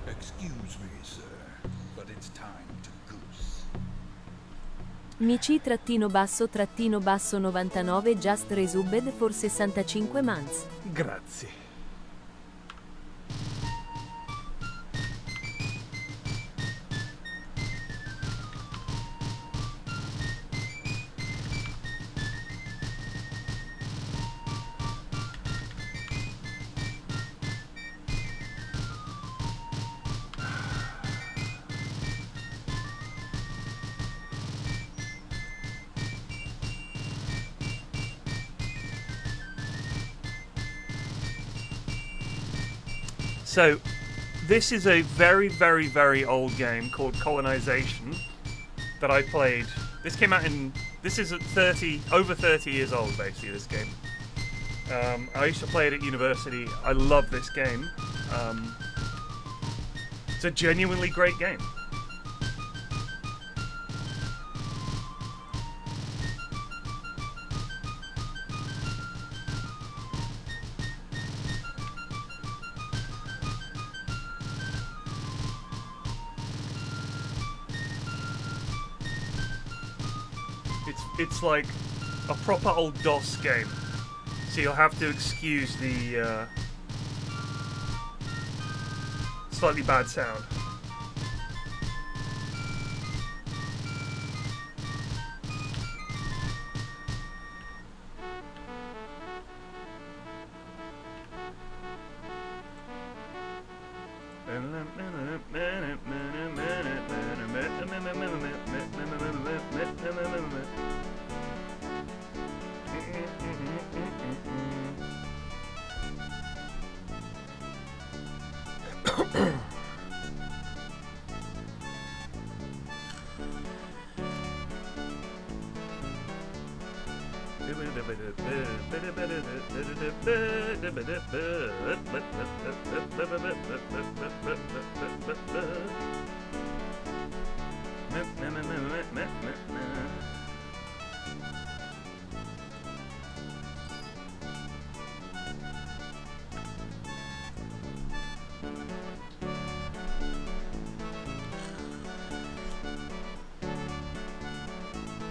Excuse me, sir, but it's time to goose. Mici-99 just resubbed for 65 months. Grazie. So, this is a very, very, very old game called Colonization that I played. This came out in... This is over 30 years old, basically, this game. I used to play it at university. I love this game. It's a genuinely great game. It's like a proper old DOS game. So you'll have to excuse the slightly bad sound.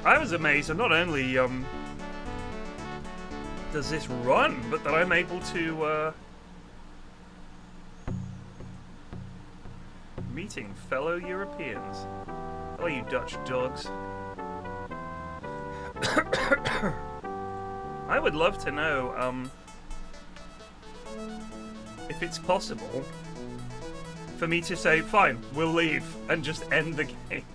I was amazed, and not only does this run, but that I'm able to meeting fellow Europeans. Oh, you Dutch dogs. I would love to know if it's possible for me to say, fine, we'll leave, and just end the game.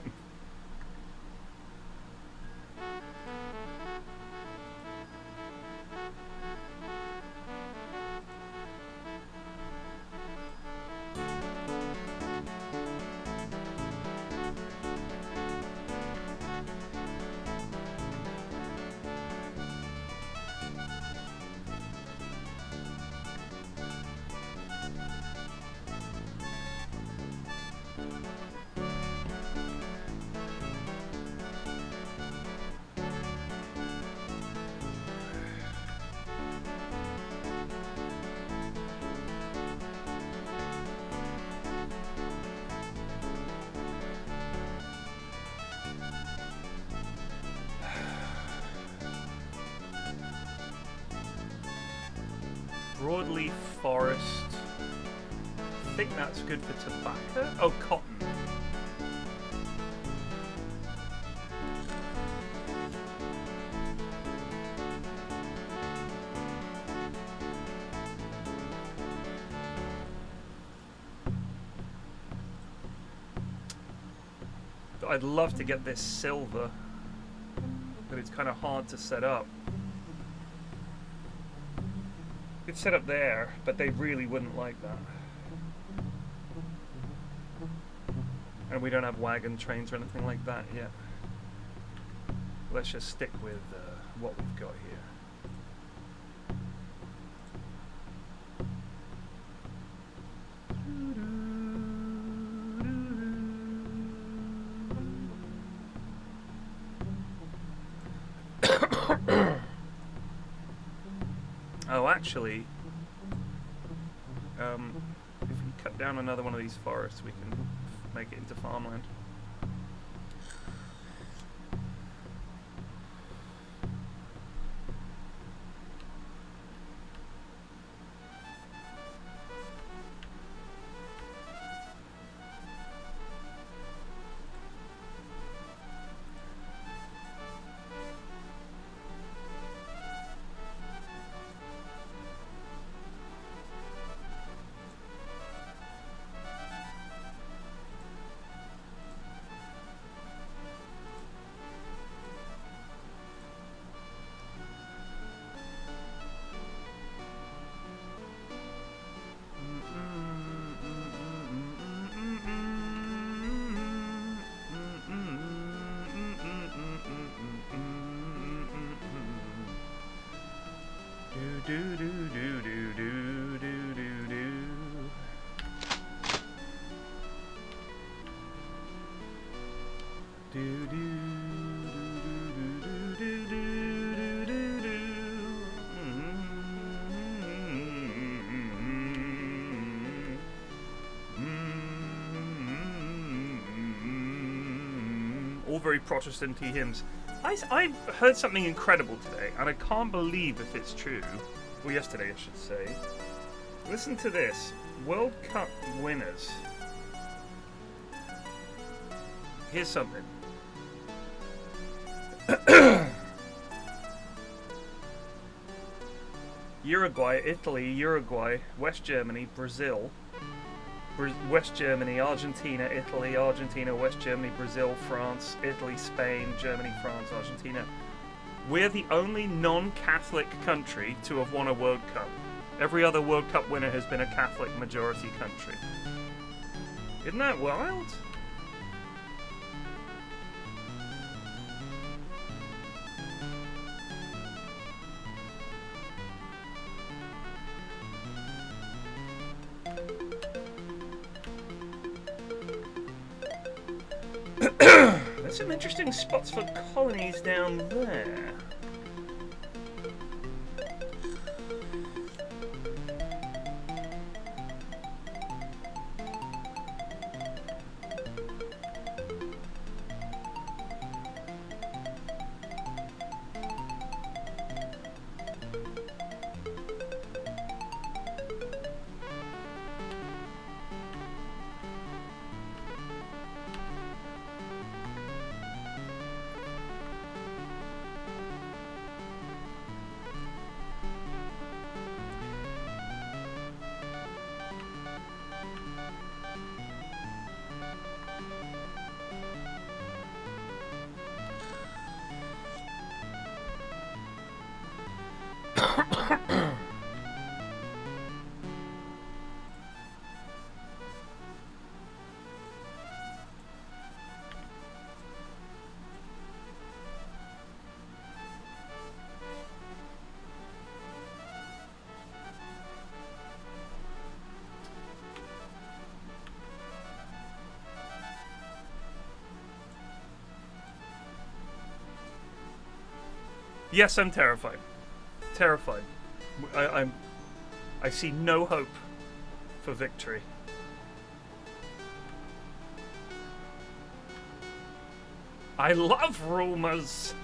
Broadleaf forest. I think that's good for tobacco. Oh, cotton. I'd love to get this silver, but it's kind of hard to set up. It's set up there, but they really wouldn't like that. And we don't have wagon trains or anything like that yet. Let's just stick with what we've got here. Oh, actually, if we cut down another one of these forests, we can make it into farmland. All very Protestant-y hymns. I heard something incredible today, and I can't believe if it's true. Well, yesterday, I should say. Listen to this. World Cup winners. Here's something. Uruguay, Italy, Uruguay, West Germany, Brazil, West Germany, Argentina, Italy, Argentina, West Germany, Brazil, France, Italy, Spain, Germany, France, Argentina. We're the only non-Catholic country to have won a World Cup. Every other World Cup winner has been a Catholic majority country. Isn't that wild? There's some interesting spots for colonies down there. Yes, I'm terrified. Terrified. I see no hope for victory. I love rumors.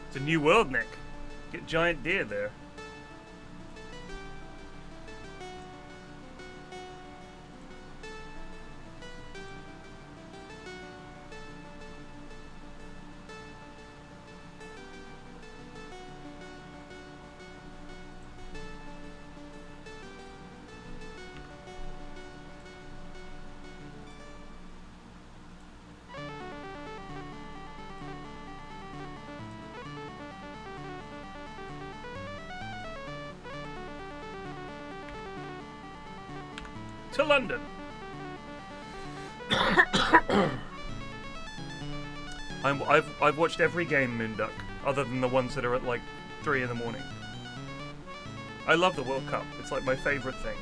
It's a new world, Nick. Get giant deer there. To London. I've watched every game, Moonduck, other than the ones that are at like 3 in the morning. I love the World Cup. It's like my favorite thing.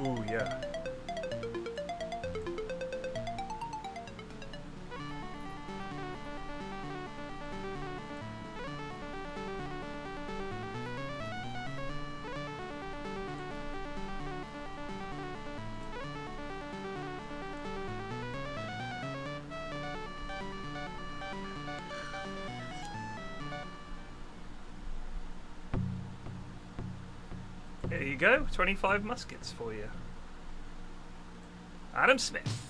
Ooh, yeah. There you go, 25 muskets for you. Adam Smith.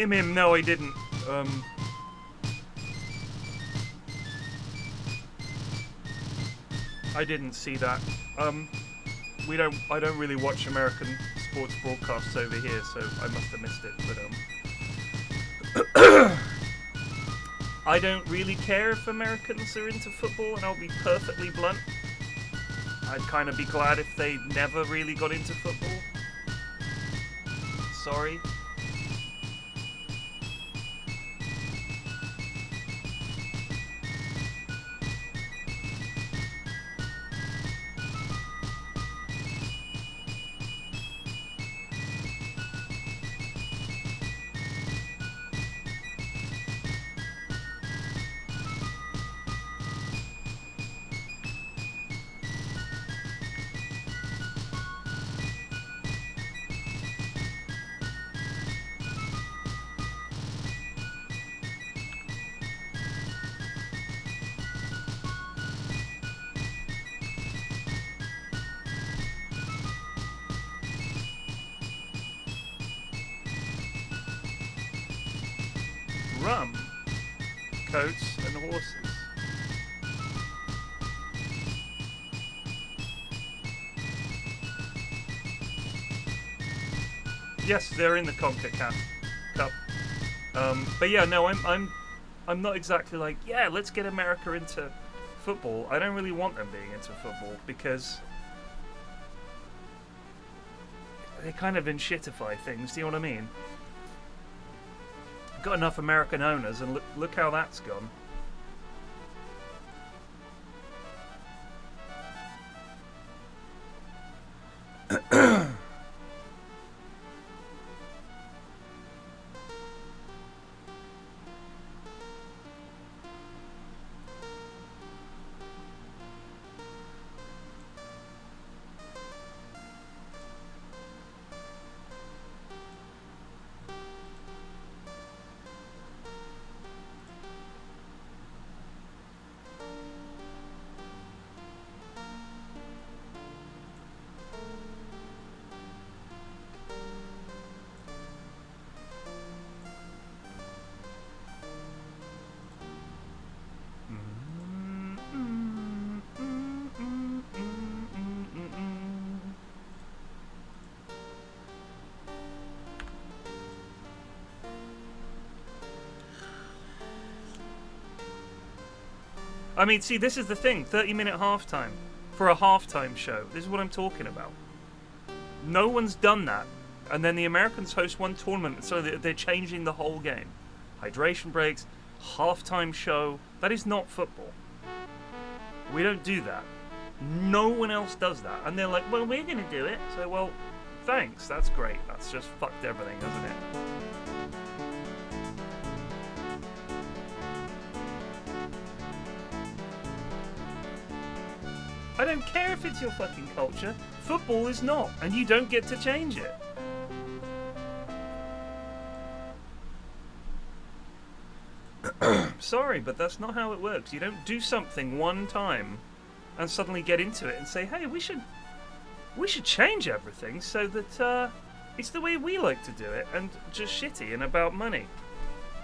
No, I didn't. I didn't see that. I don't really watch American sports broadcasts over here, so I must have missed it, but I don't really care if Americans are into football, and I'll be perfectly blunt. I'd kind of be glad if they never really got into football. Sorry. Rum, coats, and horses. Yes, they're in the CONCACAF Cup. But yeah, no, I'm not exactly like, yeah, let's get America into football. I don't really want them being into football because they kind of inshitify things. Do you know what I mean? Got enough American owners, and look how that's gone. I mean, see, this is the thing. 30-minute halftime for a halftime show. This is what I'm talking about. No one's done that. And then the Americans host one tournament, so they're changing the whole game. Hydration breaks, halftime show. That is not football. We don't do that. No one else does that. And they're like, well, we're going to do it. So, well, thanks. That's great. That's just fucked everything, hasn't it? I don't care if it's your fucking culture. Football is not, and you don't get to change it. Sorry, but that's not how it works. You don't do something one time and suddenly get into it and say, hey, we should change everything so that it's the way we like to do it and just shitty and about money.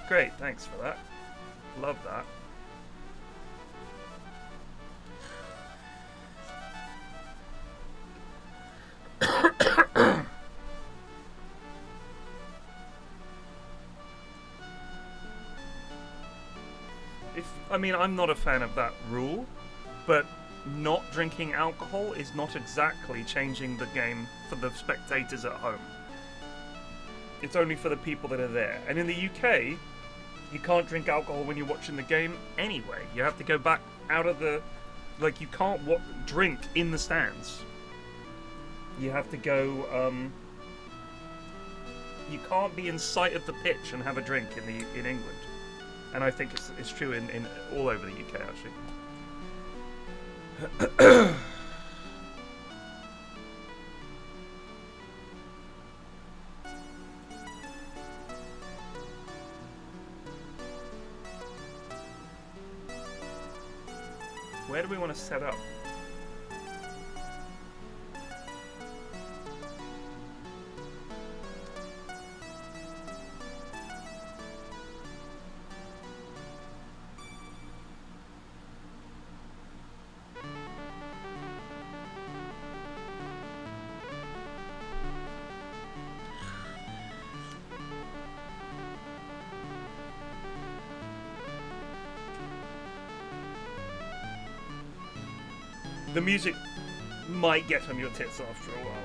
Great, thanks for that. Love that. I mean, I'm not a fan of that rule, but not drinking alcohol is not exactly changing the game for the spectators at home. It's only for the people that are there. And in the UK, You can't drink alcohol when you're watching the game anyway. You have to go back out of the... Like, you can't drink in the stands. You have to go... You can't be in sight of the pitch and have a drink in England. And I think it's true in all over the UK, actually. Where do we want to set up? The music might get on your tits after a while.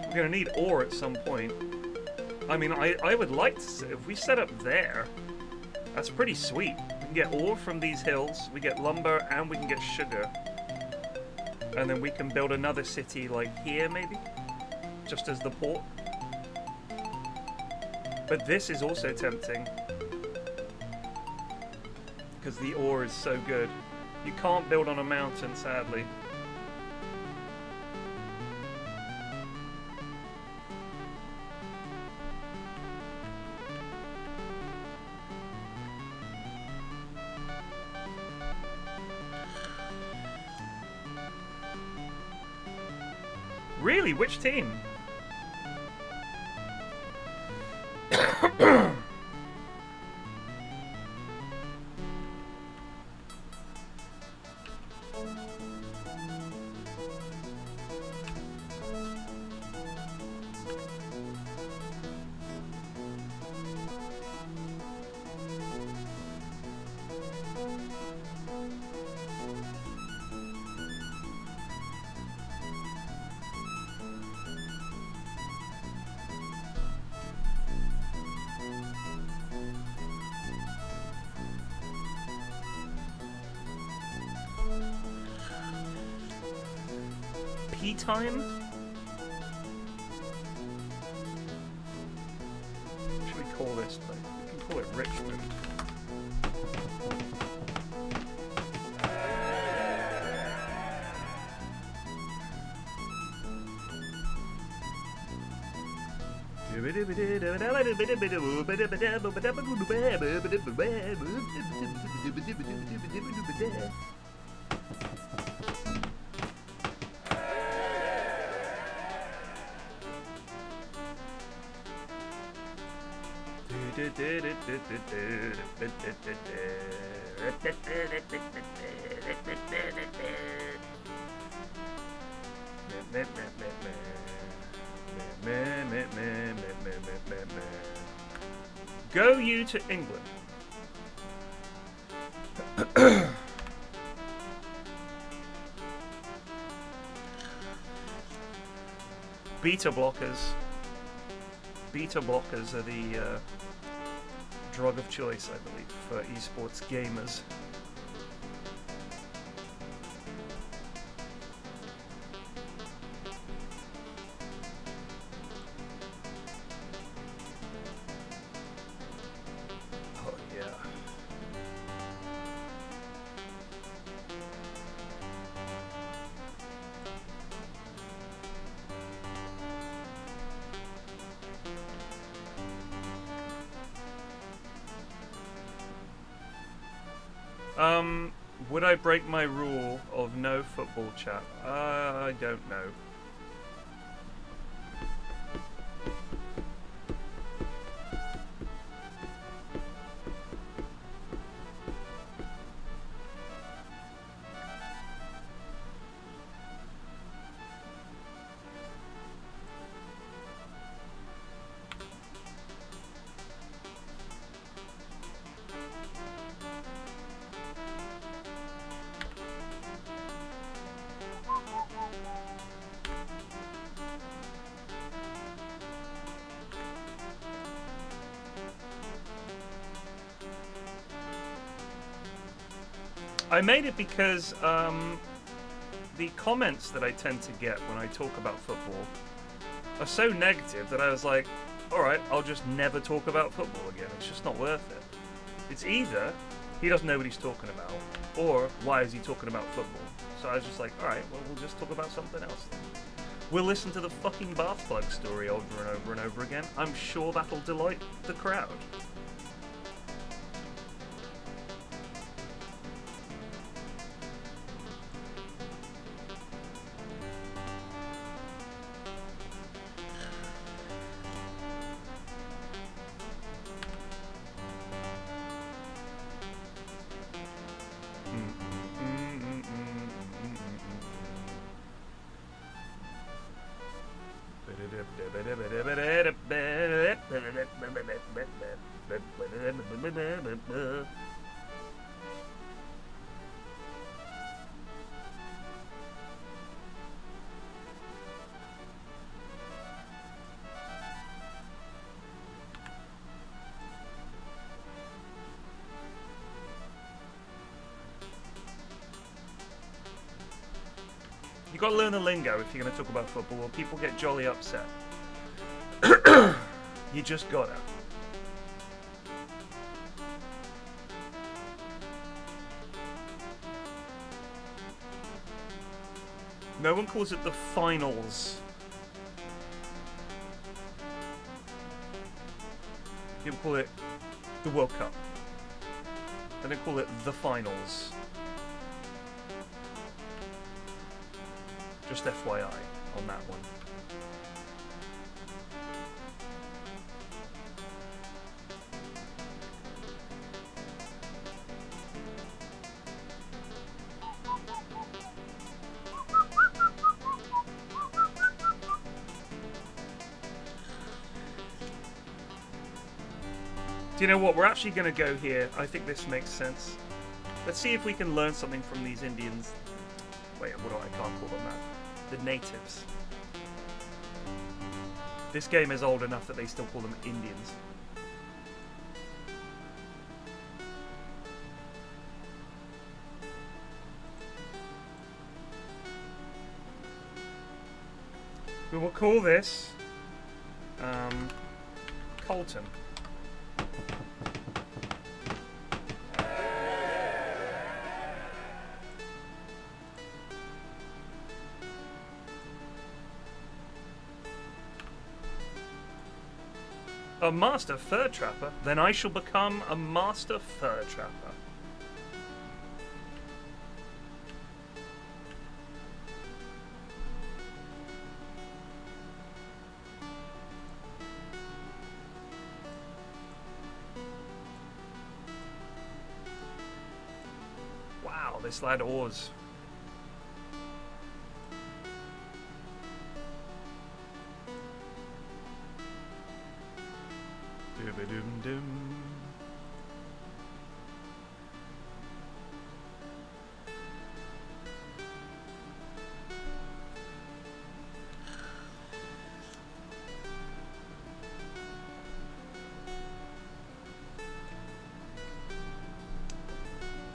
We're gonna need ore at some point. I mean, I would like to, if we set up there, that's pretty sweet. We can get ore from these hills, we get lumber, and we can get sugar. And then we can build another city like here, maybe? Just as the port. But this is also tempting. Because the ore is so good. You can't build on a mountain, sadly. Really? Which team? Time? What should we call this place? We can call it Richmond. Go you to England. Beta blockers. Beta blockers are the drug of choice, I believe, for esports gamers. Oh yeah. Would I break my rule of no football chat? I don't know. I made it because the comments that I tend to get when I talk about football are so negative that I was like, alright, I'll just never talk about football again. It's just not worth it. It's either he doesn't know what he's talking about, or why is he talking about football? So I was just like, alright, well, we'll just talk about something else then. We'll listen to the fucking bath plug story over and over and over again. I'm sure that'll delight the crowd. You gotta learn the lingo if you're gonna talk about football, or people get jolly upset. You just gotta. No one calls it the finals. People call it the World Cup. They don't call it the finals. Just FYI on that one. Do you know what? We're actually going to go here. I think this makes sense. Let's see if we can learn something from these Indians. Wait, what do I can't call them that? The natives. This game is old enough that they still call them Indians. We will call this Colton. A master fur trapper? Then I shall become a master fur trapper. Wow, this lad oars. Doom.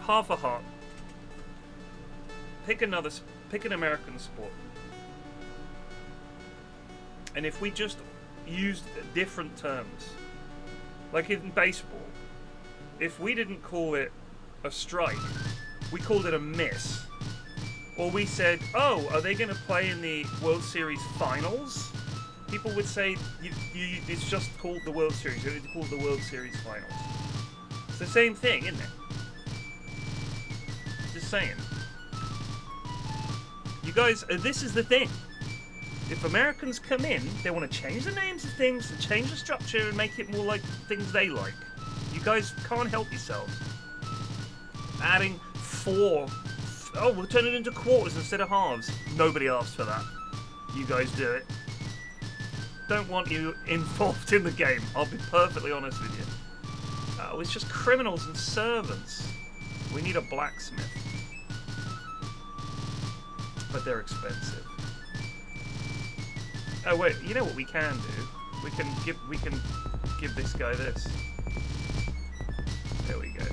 Half a heart. Pick an American sport. And if we just used different terms, like in baseball, if we didn't call it a strike, we called it a miss. Or we said, oh, are they going to play in the World Series Finals? People would say, it's just called the World Series. It's called the World Series Finals. It's the same thing, isn't it? Just saying. You guys, this is the thing. If Americans come in, they want to change the names of things and change the structure and make it more like things they like. You guys can't help yourselves. Adding 4. Oh, we'll turn it into quarters instead of halves. Nobody asked for that. You guys do it. Don't want you involved in the game. I'll be perfectly honest with you. It's just criminals and servants. We need a blacksmith. But they're expensive. Oh wait, you know what we can do? We can give this guy this. There we go.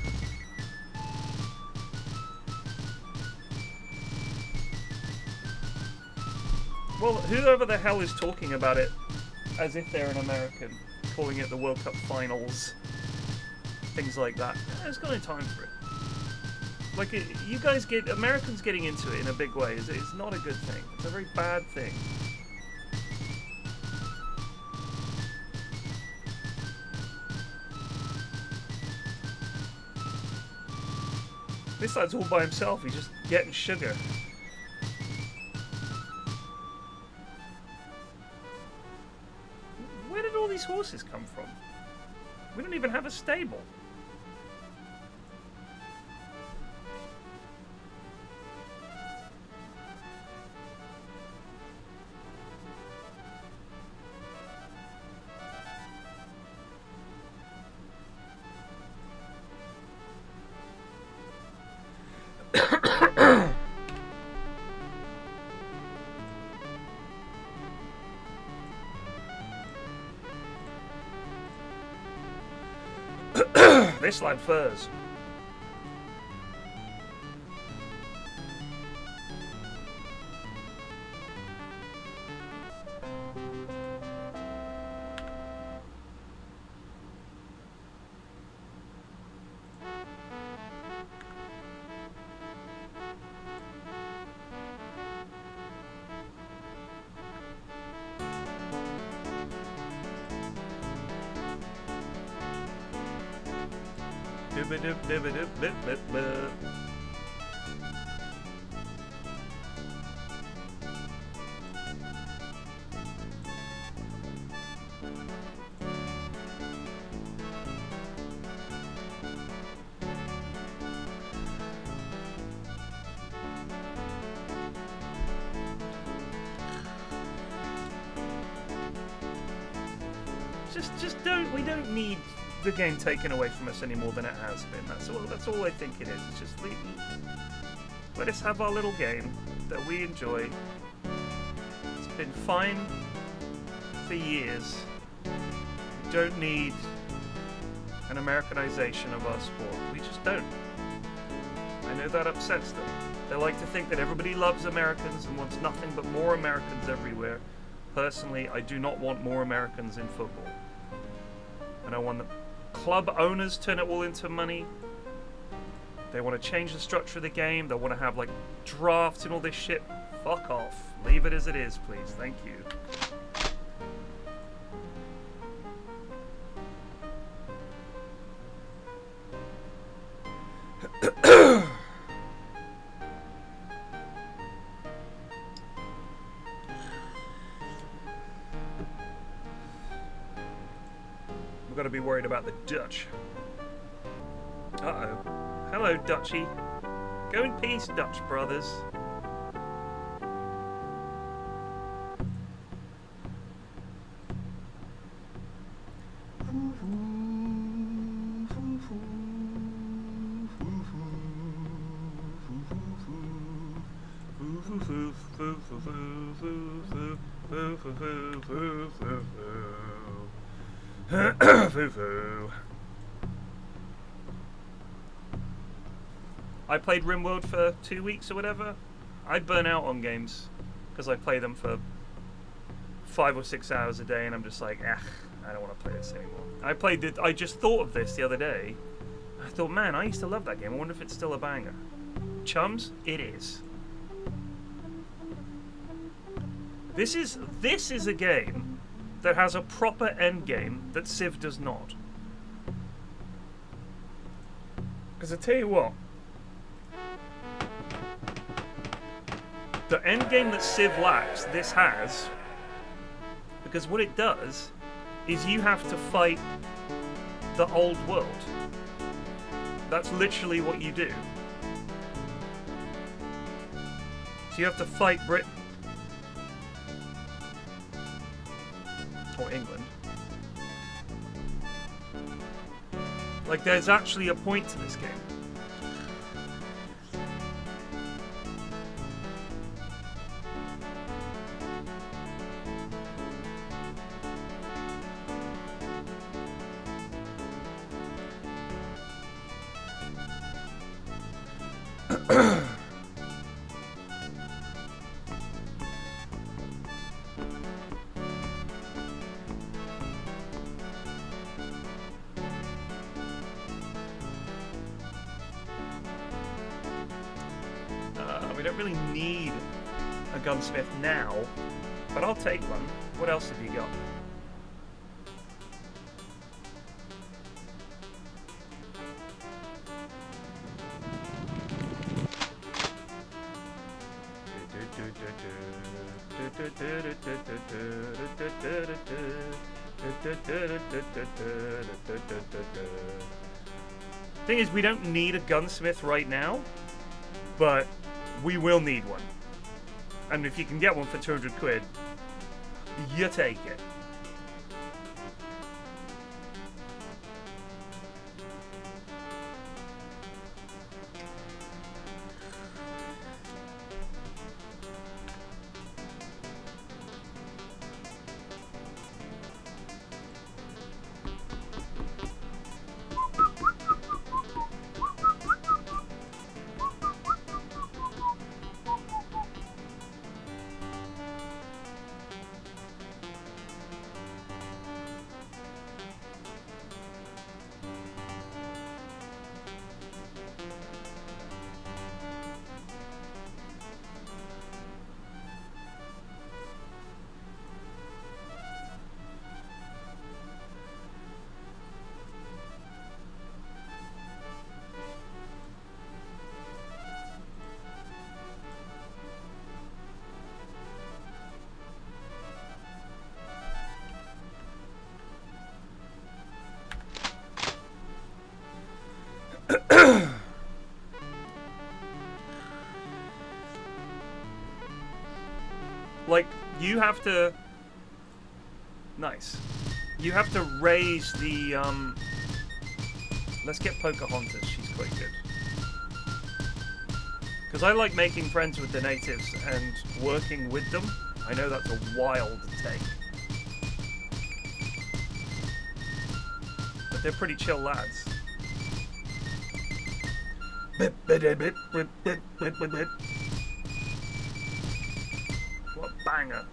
Well, whoever the hell is talking about it as if they're an American, calling it the World Cup Finals, things like that. There's got no time for it. Like, you guys Americans getting into it in a big way is not a good thing. It's a very bad thing. This lad's all by himself, he's just getting sugar. Where did all these horses come from? We don't even have a stable. This lad furs. We don't need the game taken away from us any more than it has been. That's all I think it is. It's just let us have our little game that we enjoy. It's been fine for years. We don't need an Americanization of our sport. We just don't. I know that upsets them. They like to think that everybody loves Americans and wants nothing but more Americans everywhere. Personally, I do not want more Americans in football. And I want the club owners turn it all into money. They want to change the structure of the game. They want to have like drafts and all this shit. Fuck off. Leave it as it is, please. Thank you. Got to be worried about the Dutch. Uh-oh. Hello, Dutchy. Go in peace, Dutch brothers. I played RimWorld for 2 weeks or whatever. I burn out on games because I play them for 5 or 6 hours a day, and I'm just like, I don't want to play this anymore. I just thought of this the other day. I thought, man, I used to love that game. I wonder if it's still a banger. Chums, it is. This is a game that has a proper end game that Civ does not. Because I tell you what, the end game that Civ lacks, this has. Because what it does is you have to fight the old world. That's literally what you do. So you have to fight Britain. Or England. Like, there's actually a point to this game. we don't really need a gunsmith now, but I'll take one. What else have you got? Thing is, we don't need a gunsmith right now, but we will need one. And if you can get one for 200 quid, you take it. Like, you have to... Nice. You have to raise the, Let's get Pocahontas, she's quite good. Because I like making friends with the natives and working with them. I know that's a wild take. But they're pretty chill lads. What a banger.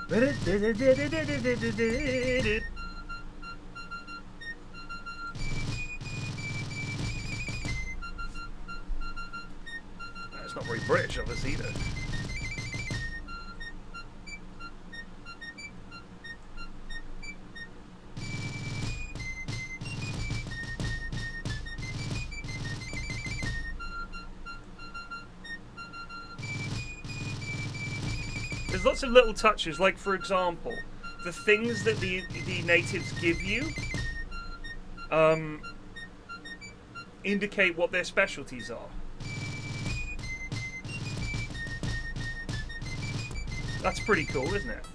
It's not very British of us either. There's lots of little touches, like for example, the things that the natives give you indicate what their specialties are. That's pretty cool, isn't it?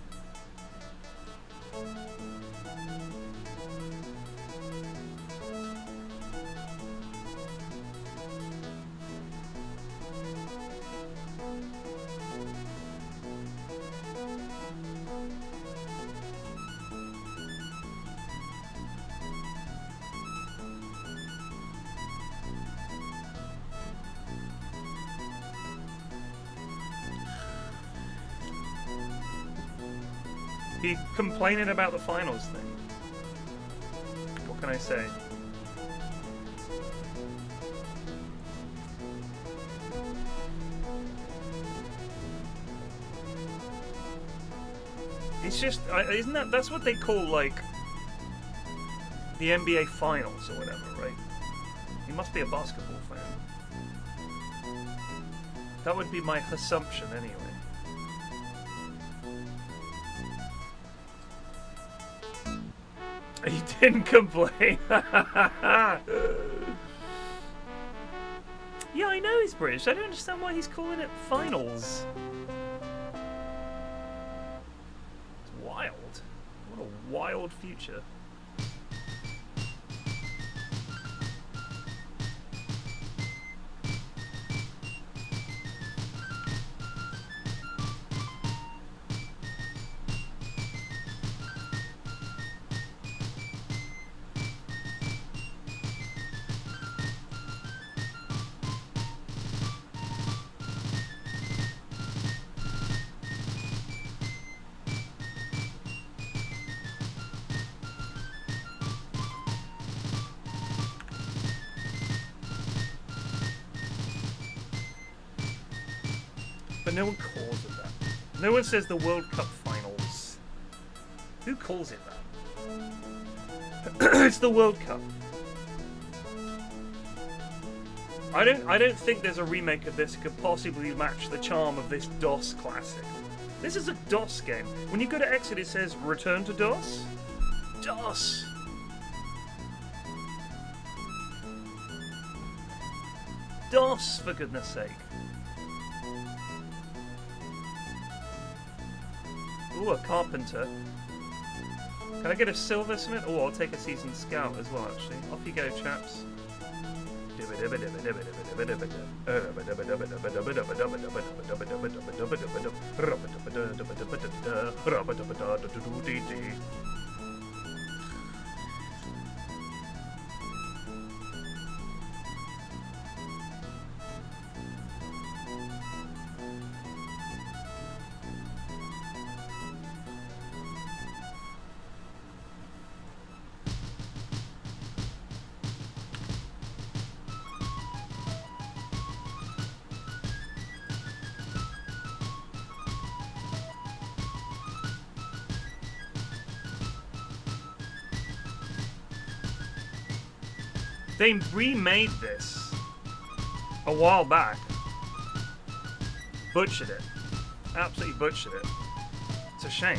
He's complaining about the finals thing. What can I say? It's just, isn't that's what they call, like, the NBA finals or whatever, right? He must be a basketball fan. That would be my assumption anyway. He didn't complain. Yeah, I know he's British. I don't understand why he's calling it finals. It's wild. What a wild future. But no one calls it that. No one says the World Cup Finals. Who calls it that? It's the World Cup. I don't think there's a remake of this that could possibly match the charm of this DOS classic. This is a DOS game. When you go to exit, it says return to DOS. DOS. DOS, for goodness sake. Ooh, a carpenter. Can I get a silversmith? Oh, I'll take a seasoned scout as well, actually. Off you go, chaps. They remade this a while back. Butchered it. Absolutely butchered it. It's a shame.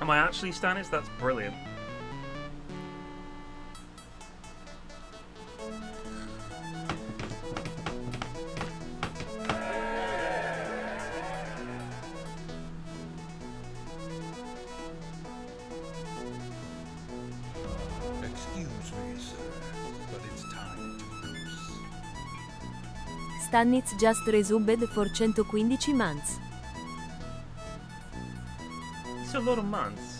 Am I actually Stannis? That's brilliant. Excuse me, sir, but it's time to goose. Stannis just resubbed for 115 months. It's a lot of months.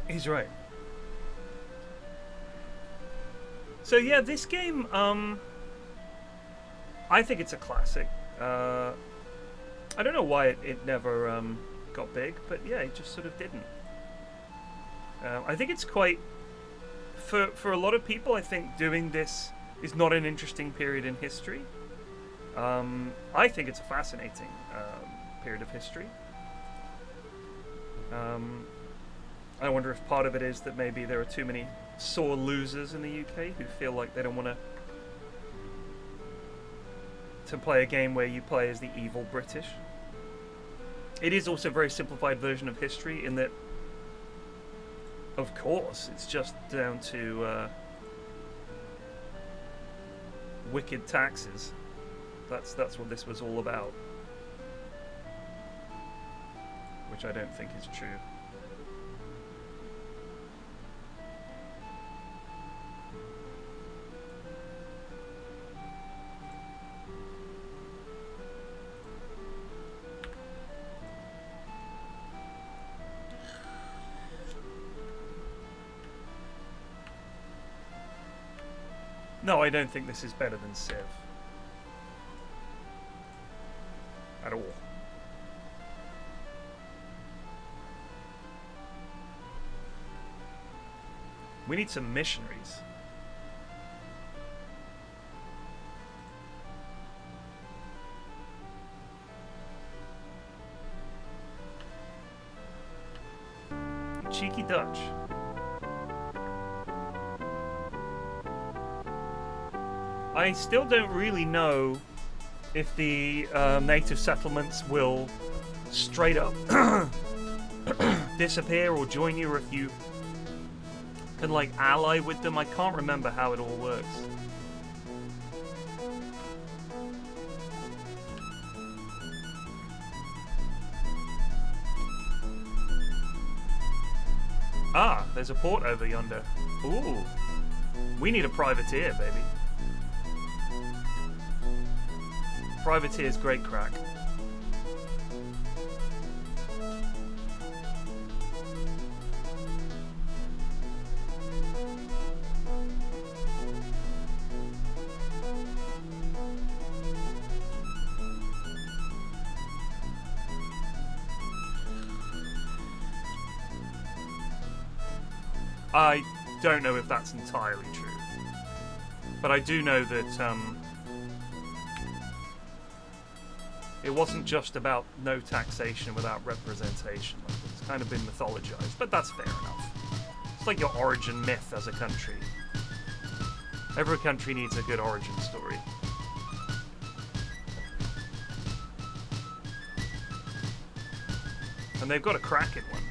He's right. So yeah, this game, I think it's a classic. I don't know why it never got big, but yeah, it just sort of didn't. I think it's quite, for a lot of people, I think doing this is not an interesting period in history. I think it's a fascinating period of history. I wonder if part of it is that maybe there are too many sore losers in the UK who feel like they don't want to play a game where you play as the evil British. It is also a very simplified version of history in that, of course, it's just down to wicked taxes. That's what this was all about, which I don't think is true. No, I don't think this is better than Civ. At all. We need some missionaries. You cheeky Dutch. I still don't really know if the native settlements will straight up disappear or join you, or if you can like ally with them. I can't remember how it all works. Ah, there's a port over yonder. Ooh, we need a privateer, baby. Privateer's great crack. I don't know if that's entirely true, but I do know that it wasn't just about no taxation without representation. Like, it's kind of been mythologized, but that's fair enough. It's like your origin myth as a country. Every country needs a good origin story. And they've got a cracking one.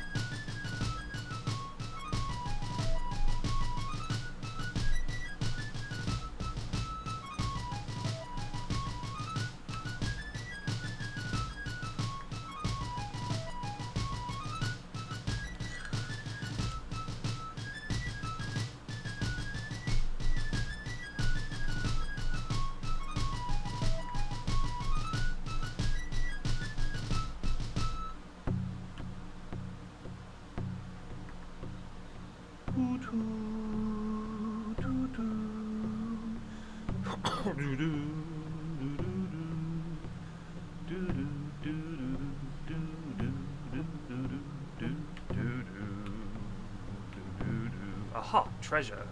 Aha, treasure.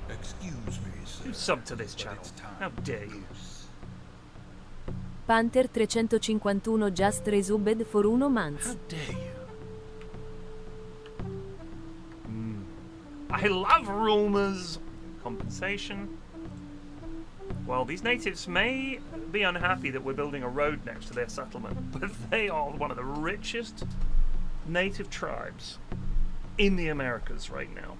Excuse me, sir. You sub to this but channel. it's time How to dare you? goose. Panther 351 just resubbed for 1 month. How dare you? I love rumors. Compensation. Well, these natives may be unhappy that we're building a road next to their settlement, but they are one of the richest native tribes in the Americas right now.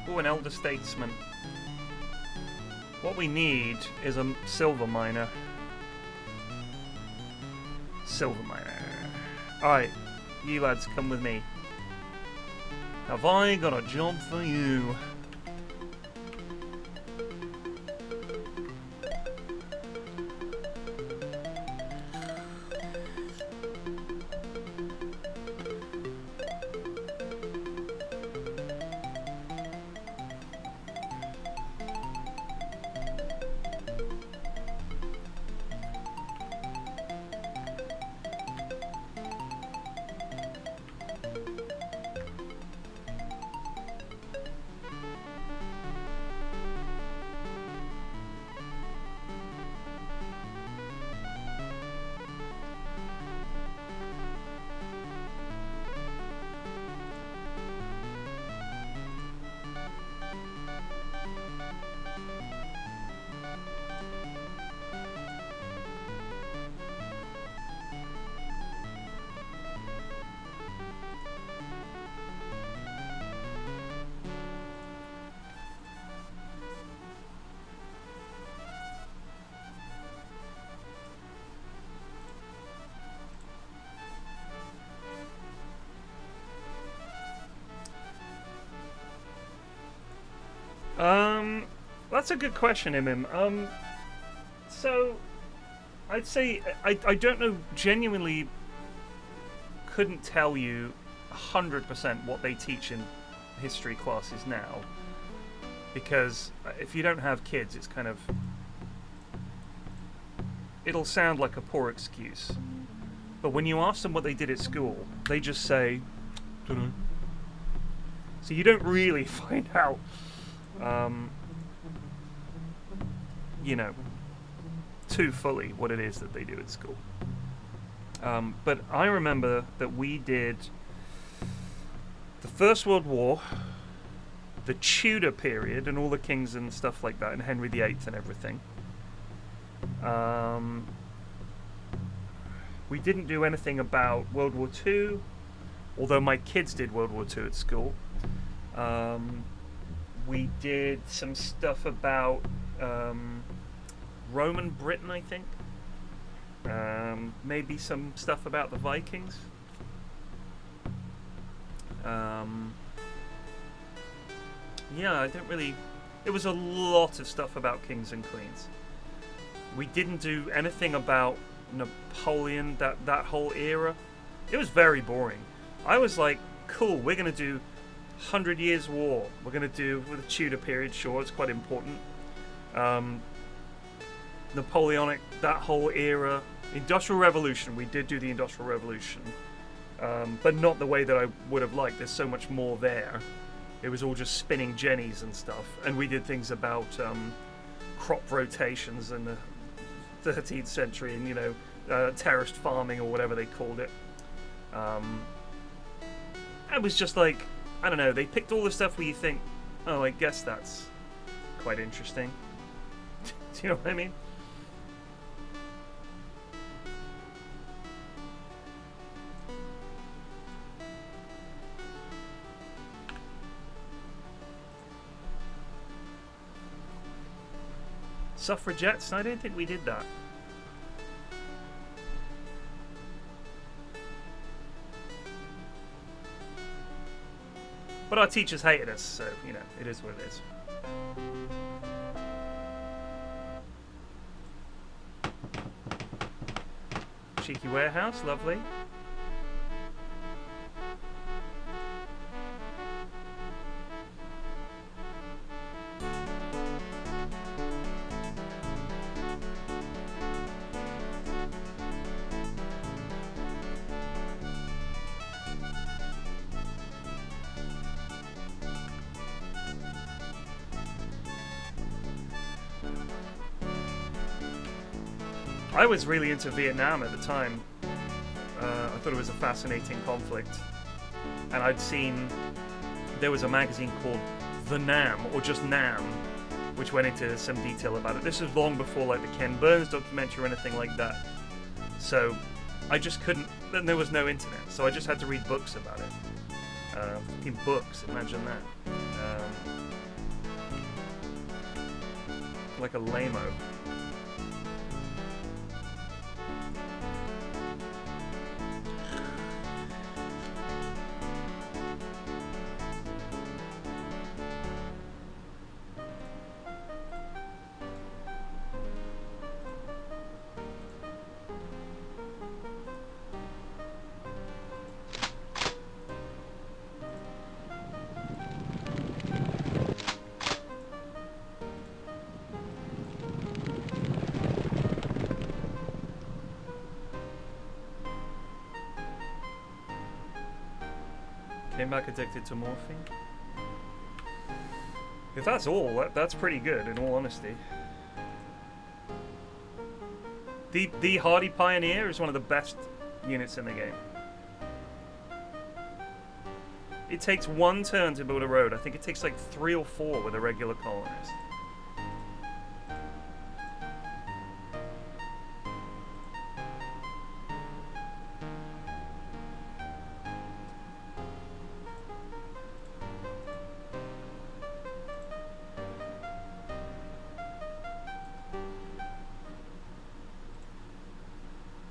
Oh, an elder statesman. What we need is a silver miner. Silver miner. Alright, you lads, come with me. Have I got a job for you? That's a good question, Imim. So I'd say I don't know, genuinely couldn't tell you 100% what they teach in history classes now, because if you don't have kids, it's kind of, it'll sound like a poor excuse, but when you ask them what they did at school, they just say, don't know. So you don't really find out, you know, too fully what it is that they do at school. But I remember that we did the First World War, the Tudor period, and all the kings and stuff like that, and Henry VIII and everything. We didn't do anything about World War II, although my kids did World War II at school. We did some stuff about Roman Britain, I think. Maybe some stuff about the Vikings. Yeah, I don't really... It was a lot of stuff about kings and queens. We didn't do anything about Napoleon, that whole era. It was very boring. I was like, cool, we're going to do 100 Years' War. We're going to do with the Tudor period, sure, it's quite important. Napoleonic, that whole era. Industrial Revolution, we did do the Industrial Revolution. But not the way that I would have liked. There's so much more there. It was all just spinning jennies and stuff. And we did things about crop rotations in the 13th century and, you know, terraced farming or whatever they called it. It was just like, I don't know, they picked all the stuff where you think, oh, I guess that's quite interesting. Do you know what I mean? Suffragettes? I don't think we did that. But our teachers hated us, so, you know, it is what it is. Cheeky warehouse, lovely. I was really into Vietnam at the time. I thought it was a fascinating conflict. And I'd seen, there was a magazine called The Nam, or just Nam, which went into some detail about it. This was long before like the Ken Burns documentary or anything like that. So I just couldn't, and there was no internet, so I just had to read books about it. Fucking books, imagine that. Like a lame-o. Came back addicted to morphine. If that's all, that's pretty good, in all honesty. The Hardy Pioneer is one of the best units in the game. It takes one turn to build a road. I think it takes like 3 or 4 with a regular colonist.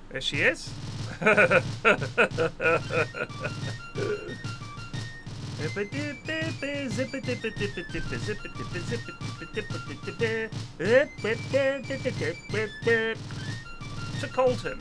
There she is. To Colton.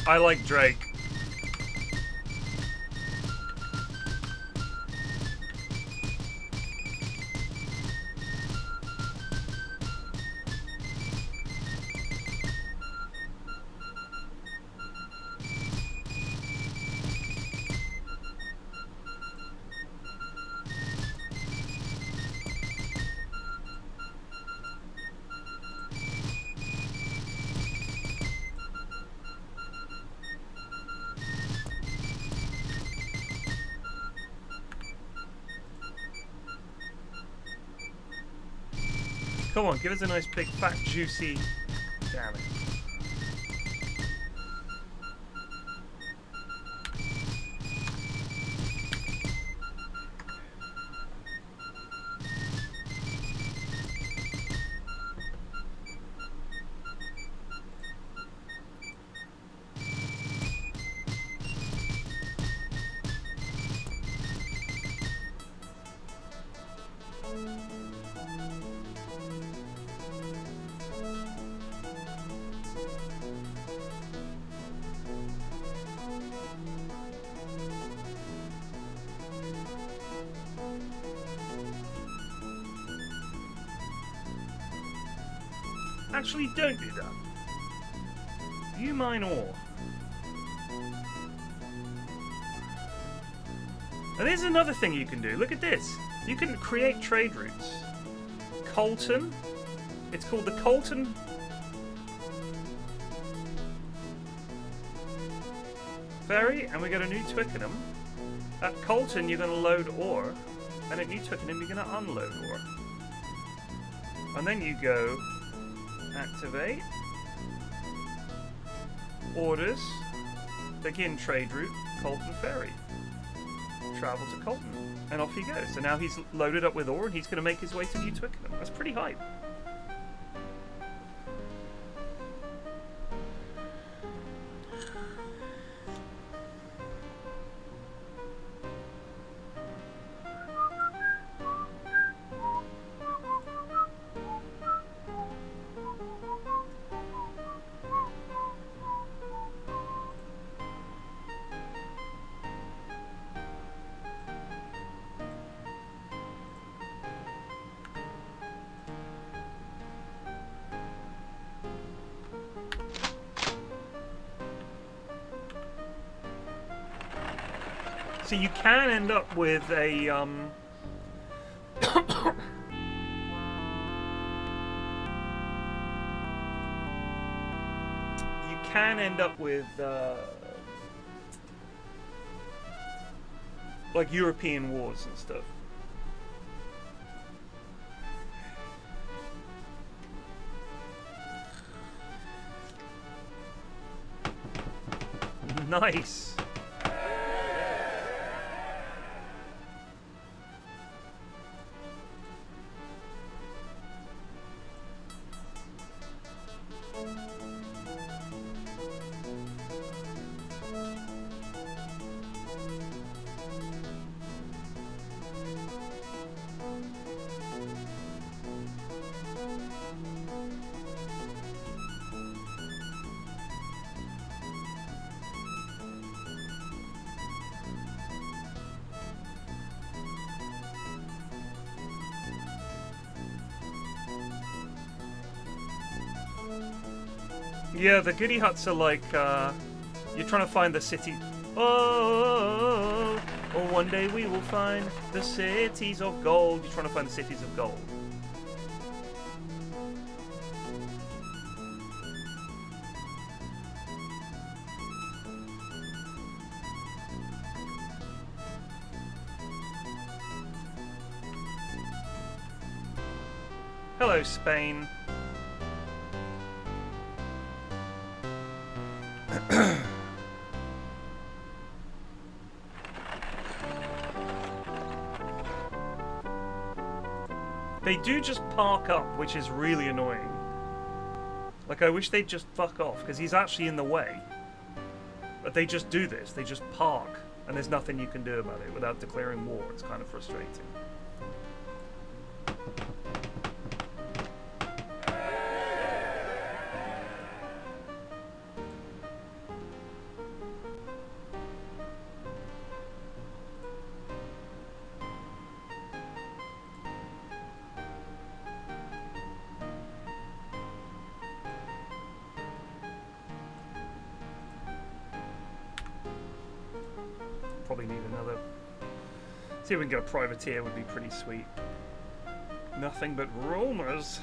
I like Drake. Come on, give us a nice big fat juicy. Damn it. Actually, don't do that. You mine ore. And there's another thing you can do. Look at this. You can create trade routes. Colton. It's called the Colton. Ferry, and we got a new Twickenham. At Colton, you're going to load ore, and at New Twickenham, you're going to unload ore. And then you go activate, orders, begin trade route, Colton Ferry. Travel to Colton, and off he goes. So now he's loaded up with ore, and he's going to make his way to New Twickenham. That's pretty hype. So you can end up with a you can end up with like European wars and stuff. Nice. Yeah, the goody huts are like, you're trying to find the city. Oh! Or one day we will find the cities of gold. You're trying to find the cities of gold. Hello, Spain. They do just park up, which is really annoying. Like, I wish they'd just fuck off, because he's actually in the way. But they just do this. They just park, and there's nothing you can do about it without declaring war. It's kind of frustrating. Probably need another. See if we can get a privateer, would be pretty sweet. Nothing but rumors.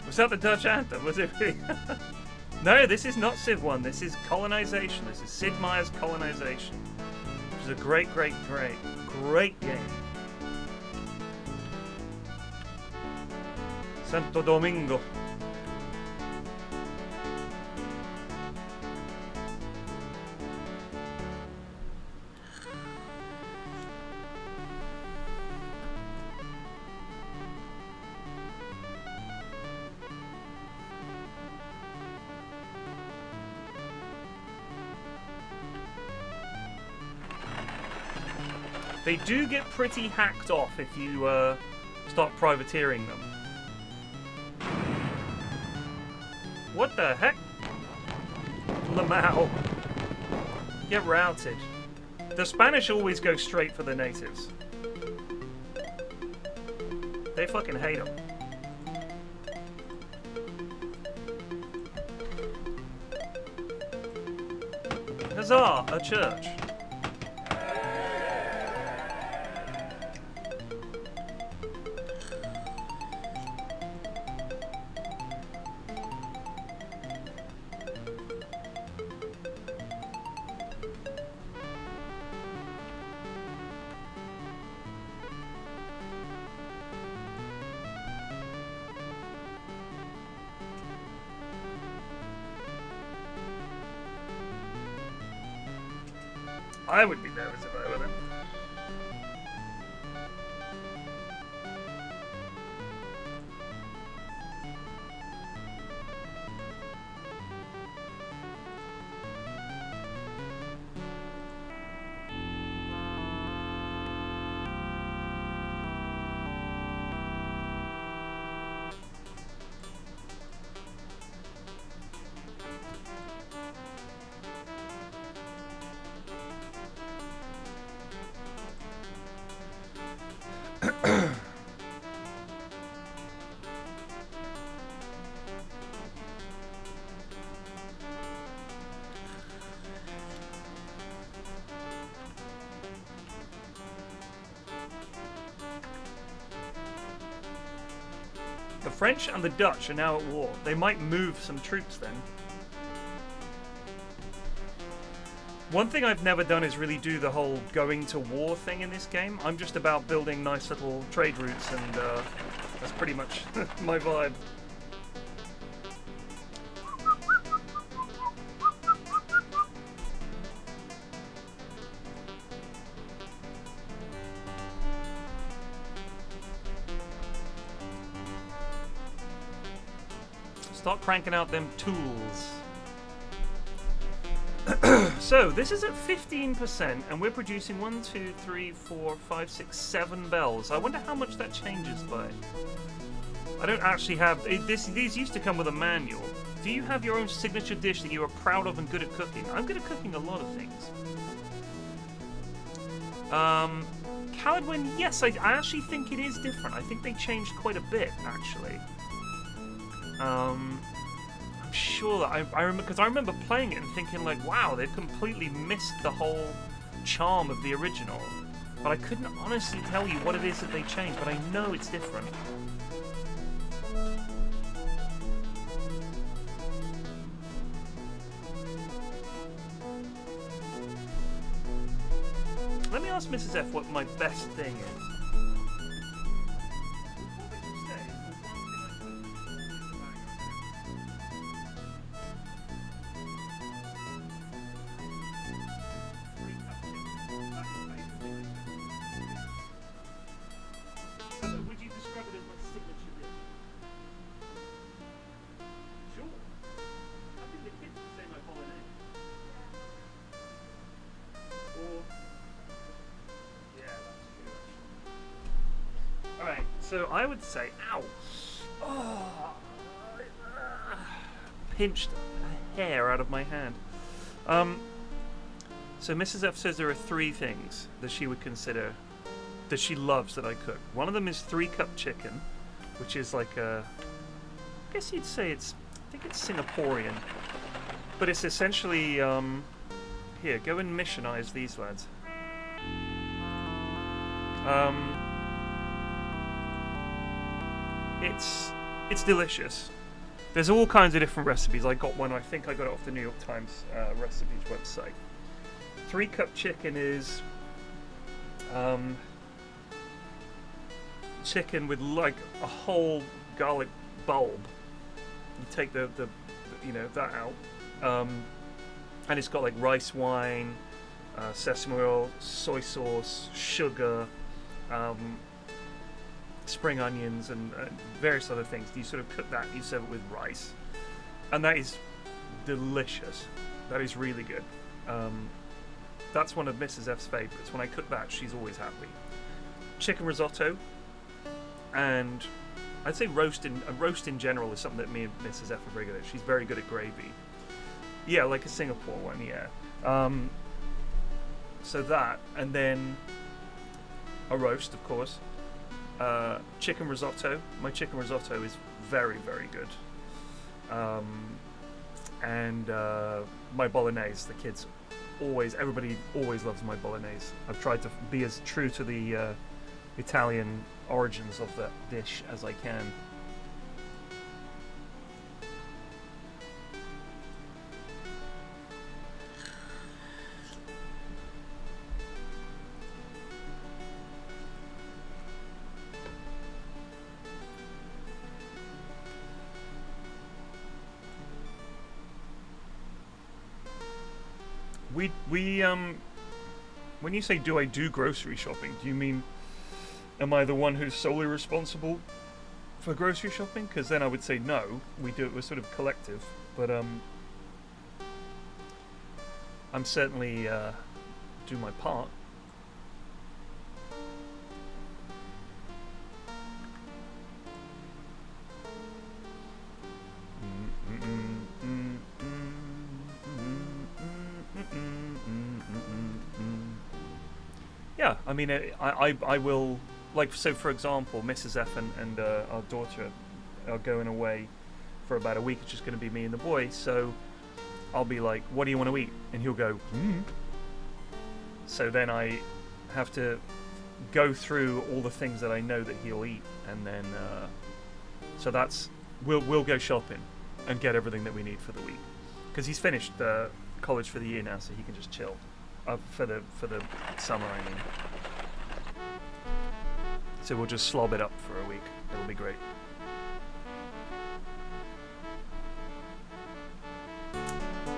Was that the Dutch anthem? Was it really? No, this is not Civ 1. This is Colonization. This is Sid Meier's Colonization. Which is a great game. Santo Domingo. They do get pretty hacked off if you start privateering them. What the heck? Lamau. Get routed. The Spanish always go straight for the natives. They fucking hate them. Huzzah! A church. I would be nervous if I were them. The French and the Dutch are now at war. They might move some troops then. One thing I've never done is really do the whole going to war thing in this game. I'm just about building nice little trade routes, and that's pretty much my vibe. Start cranking out them tools. So this is at 15%, and we're producing 1, 2, 3, 4, 5, 6, 7 bells. I wonder how much that changes by. I don't actually have these used to come with a manual. Do you have your own signature dish that you are proud of and good at cooking? I'm good at cooking a lot of things. Caladwin, yes, I actually think it is different. I think they changed quite a bit, actually. I'm sure that I remember, because I remember playing it and thinking like, wow, they've completely missed the whole charm of the original. But I couldn't honestly tell you what it is that they changed, but I know it's different. Let me ask Mrs. F what my best thing is. So I would say, ow, pinched a hair out of my hand. So Mrs. F says there are 3 things that she would consider, that she loves that I cook. One of them is 3-cup chicken, which is like a, I guess you'd say it's, I think it's Singaporean, but it's essentially, here, go and missionize these lads. It's delicious. There's all kinds of different recipes. I got one, I think I got it off the New York Times recipes website. 3-cup chicken is chicken with like a whole garlic bulb. You take the you know, that out, and it's got like rice wine, sesame oil, soy sauce, sugar, spring onions, and various other things. You sort of cook that, you serve it with rice, and that is delicious. That is really good. That's one of Mrs. F's favorites. When I cook that, she's always happy. Chicken risotto, and I'd say roast in general is something that me and Mrs. F are very good at. She's very good at gravy. Yeah, like a Singapore one, yeah. So that, and then a roast, of course. Chicken risotto. My chicken risotto is very, very good. And my bolognese. The kids everybody always loves my bolognese. I've tried to be as true to the Italian origins of that dish as I can. When you say do I do grocery shopping, do you mean am I the one who's solely responsible for grocery shopping? Because then I would say no, we do it, we're sort of collective, but I'm certainly do my part. Yeah, I mean, I will, like, so for example, Mrs. F and our daughter are going away for about a week. It's just going to be me and the boy, so I'll be like, what do you want to eat? And he'll go, So then I have to go through all the things that I know that he'll eat, and then So that's we'll go shopping and get everything that we need for the week, because he's finished college for the year now, so he can just chill for the summer, I mean. So we'll just slob it up for a week. It'll be great.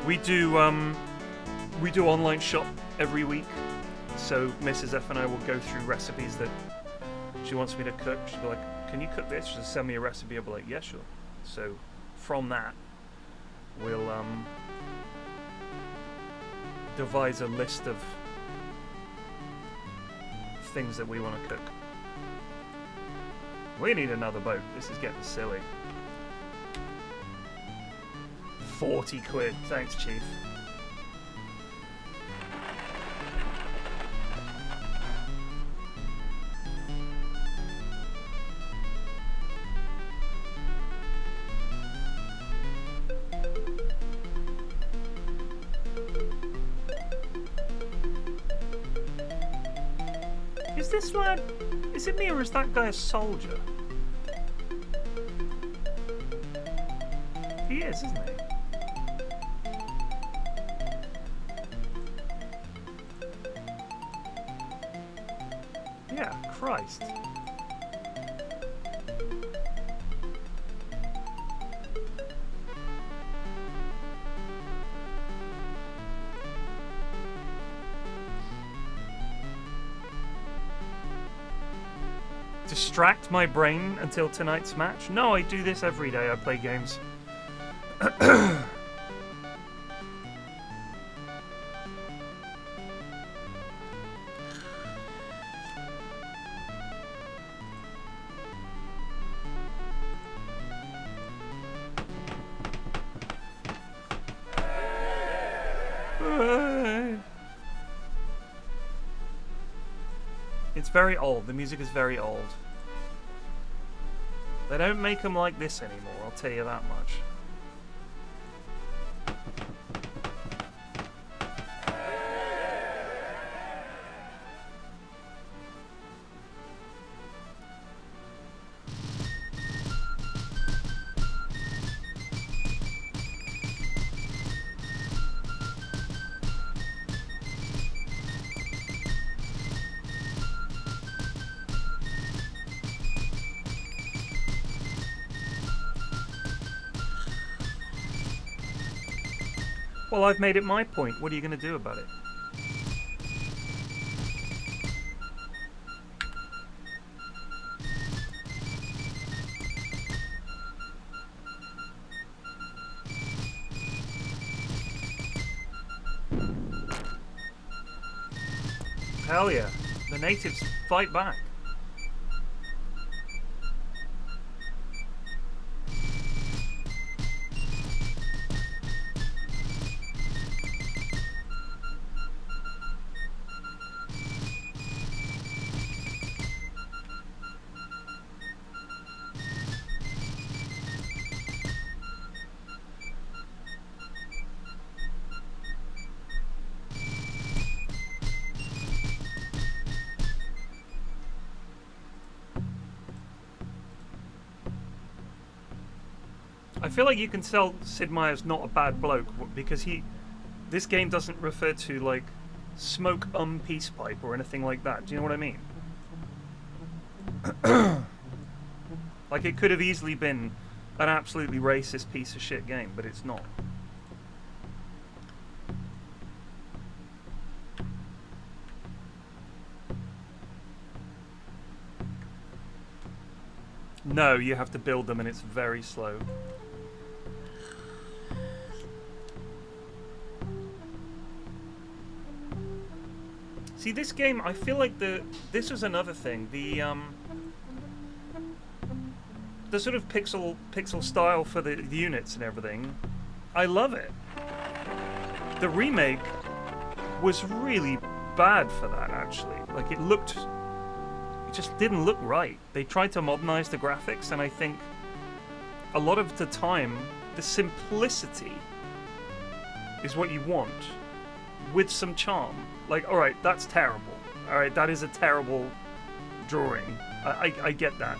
We do online shop every week. So Mrs. F and I will go through recipes that she wants me to cook. She'll be like, "Can you cook this?" She'll send me a recipe. I'll be like, "Yeah, sure." So from that, we'll devise a list of things that we want to cook. We need another boat. This is getting silly. 40 quid. Thanks, Chief. Is this lad... Is it me or is that guy a soldier? He is, isn't he? Yeah, Christ. Distract my brain until tonight's match? No, I do this every day. I play games. It's very old. The music is very old. They don't make them like this anymore, I'll tell you that much. Well, I've made it my point. What are you going to do about it? Hell yeah. The natives fight back. I feel like you can tell Sid Meier's not a bad bloke because this game doesn't refer to like smoke peace pipe or anything like that. Do you know what I mean? Like it could have easily been an absolutely racist piece of shit game, but it's not. No, you have to build them and it's very slow. See, this game, I feel like this was another thing. The sort of pixel style for the units and everything, I love it. The remake was really bad for that, actually. Like, it just didn't look right. They tried to modernize the graphics, and I think a lot of the time, the simplicity is what you want, with some charm. Like, alright, that's terrible. Alright, that is a terrible drawing. I get that.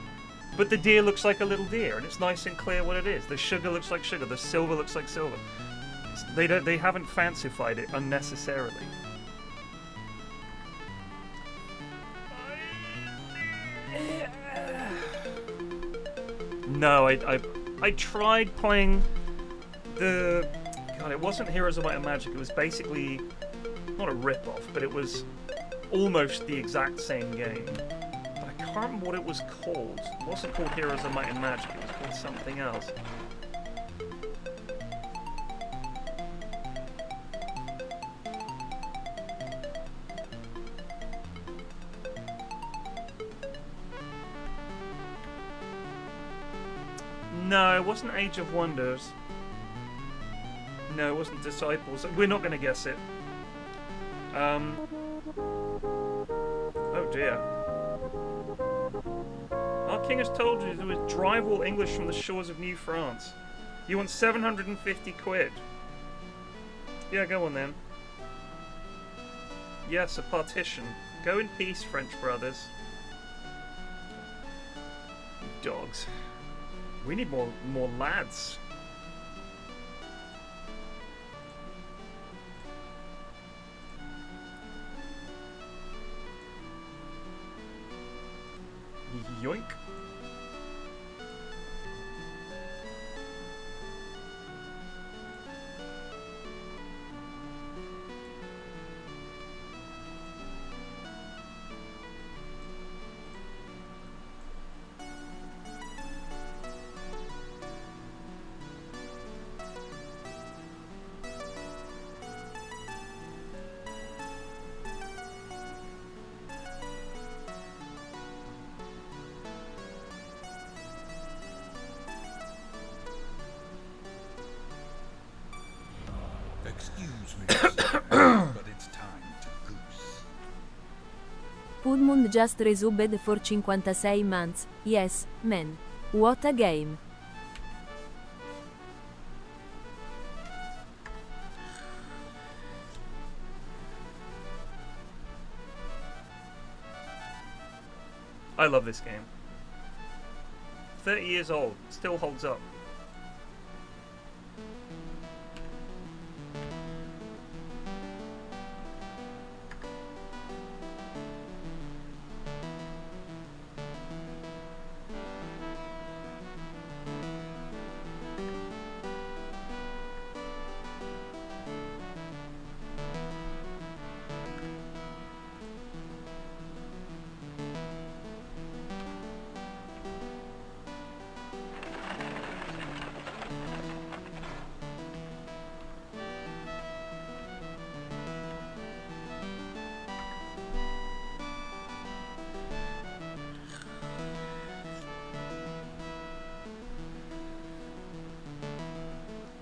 But the deer looks like a little deer, and it's nice and clear what it is. The sugar looks like sugar. The silver looks like silver. They haven't fancified it unnecessarily. No, I tried playing the... God, it wasn't Heroes of Might and Magic. It was basically not a rip-off, but it was almost the exact same game. But I can't remember what it was called. It wasn't called Heroes of Might and Magic. It was called something else. No, it wasn't Age of Wonders. No, it wasn't Disciples. We're not going to guess it. Oh dear. Our king has told you to drive all English from the shores of New France. You want 750 quid. Yeah, go on then. Yes, a partition. Go in peace, French brothers. Dogs. We need more lads. Yoink. Excuse me, sir, but it's time to goose. Pudmund just resubbed for 56 months. Yes, man. What a game. I love this game. 30 years old, still holds up.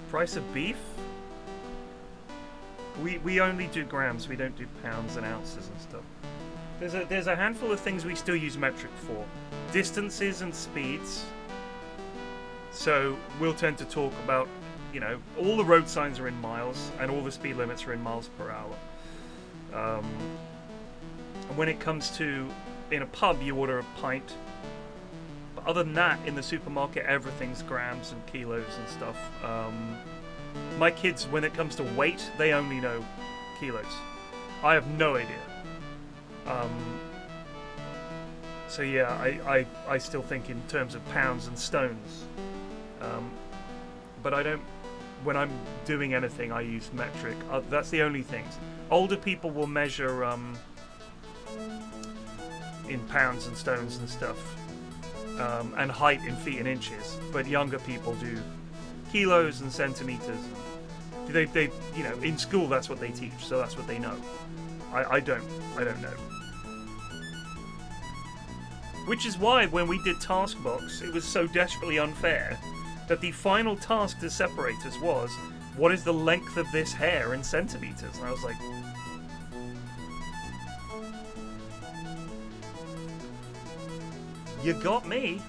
Price of beef? We only do grams, we don't do pounds and ounces and stuff. There's a handful of things we still use metric for. Distances and speeds. So we'll tend to talk about, you know, all the road signs are in miles and all the speed limits are in miles per hour. And when it comes to, in a pub you order a pint. But other than that, in the supermarket everything's grams and kilos and stuff. My kids, when it comes to weight, they only know kilos. I have no idea. So yeah, I still think in terms of pounds and stones. But I don't, when I'm doing anything, I use metric. That's the only things. Older people will measure in pounds and stones and stuff, and height in feet and inches. But younger people do kilos and centimeters. They you know, in school that's what they teach, so that's what they know. I don't know. Which is why when we did Taskbox, it was so desperately unfair that the final task to separate us was, what is the length of this hair in centimeters? And I was like, you got me.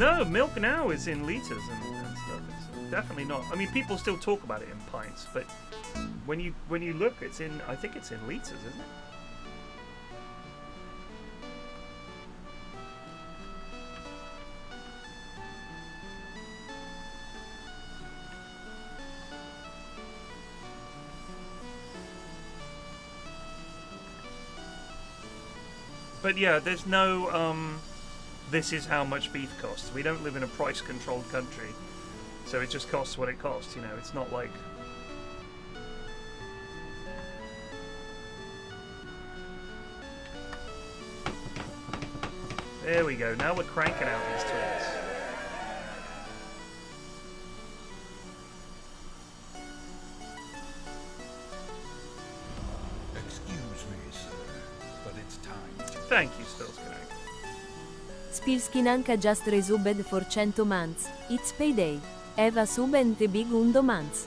No, milk now is in liters and stuff. It's definitely not. I mean, people still talk about it in pints, but when you look, it's in. I think it's in liters, isn't it? But yeah, there's no, this is how much beef costs. We don't live in a price-controlled country, so it just costs what it costs, you know, it's not like... There we go, now we're cranking out these twins. Excuse me, sir, but it's time to... Thank you, Spilskinag. Spilskinanka just resubbed for 100 months. It's payday. Eva sub and the big undo months.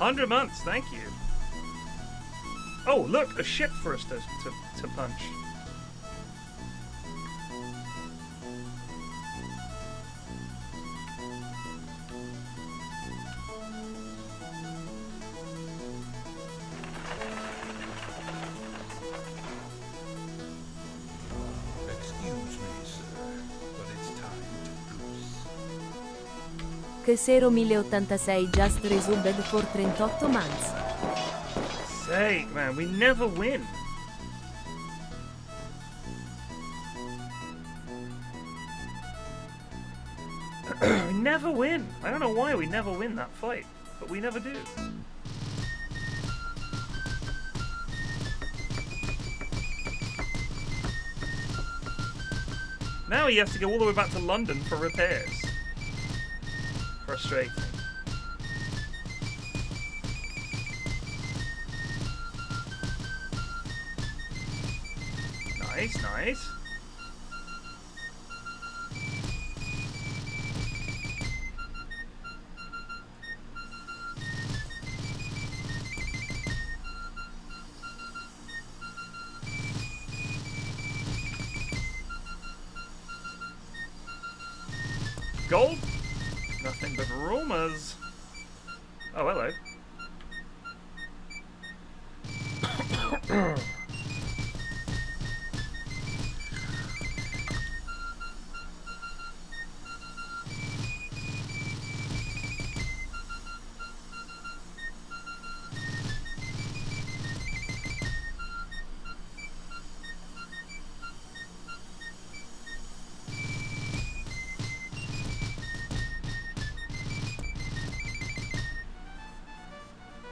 $100 months, thank you. Oh, look, a ship for us to punch. Excuse me, sir, but it's time to goose. Kesero 1086 just resubbed for 38 months. Sake, man, we never win. We never win. I don't know why we never win that fight, but we never do. Now he has to go all the way back to London for repairs. Frustrating. Nice, nice. Gold? Nothing but rumors. Oh, hello.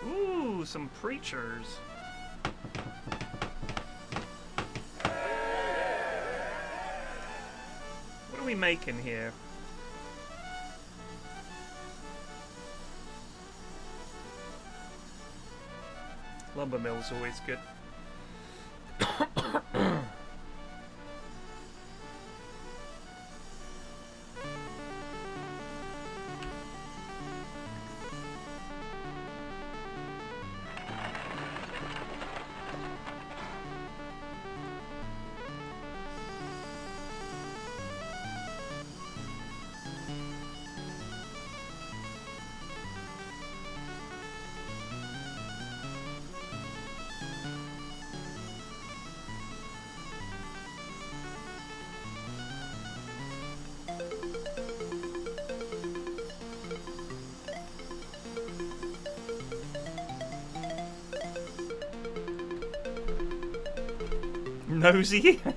Ooh, some preachers. What are we making here? Lumber mill's always good. Nosy. I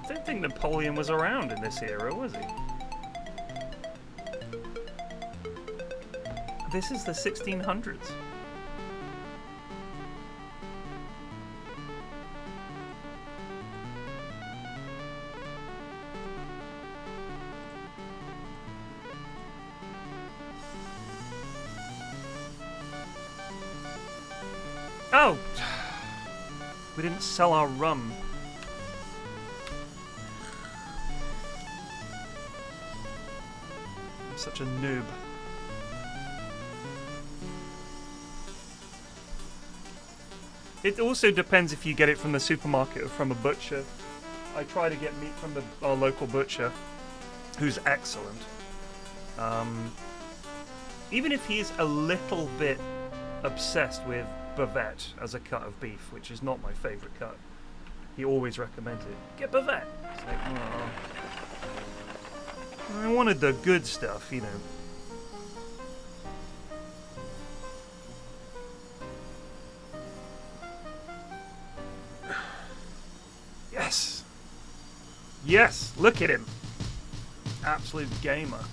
don't think Napoleon was around in this era, was he? This is the 1600s. Oh! We didn't sell our rum. I'm such a noob. It also depends if you get it from the supermarket or from a butcher. I try to get meat from our local butcher, who's excellent. Even if he is a little bit obsessed with bavette as a cut of beef, which is not my favourite cut, he always recommends it. Get bavette. It's like, oh. I wanted the good stuff, you know. Yes! Yes! Look at him! Absolute gamer.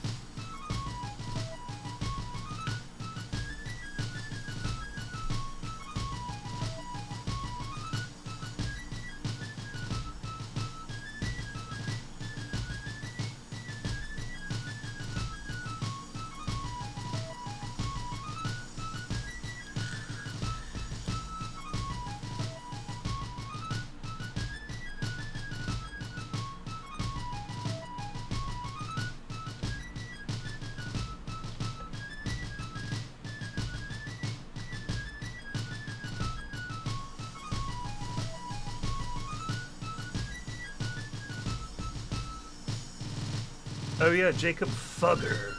Oh yeah, Jacob Fugger.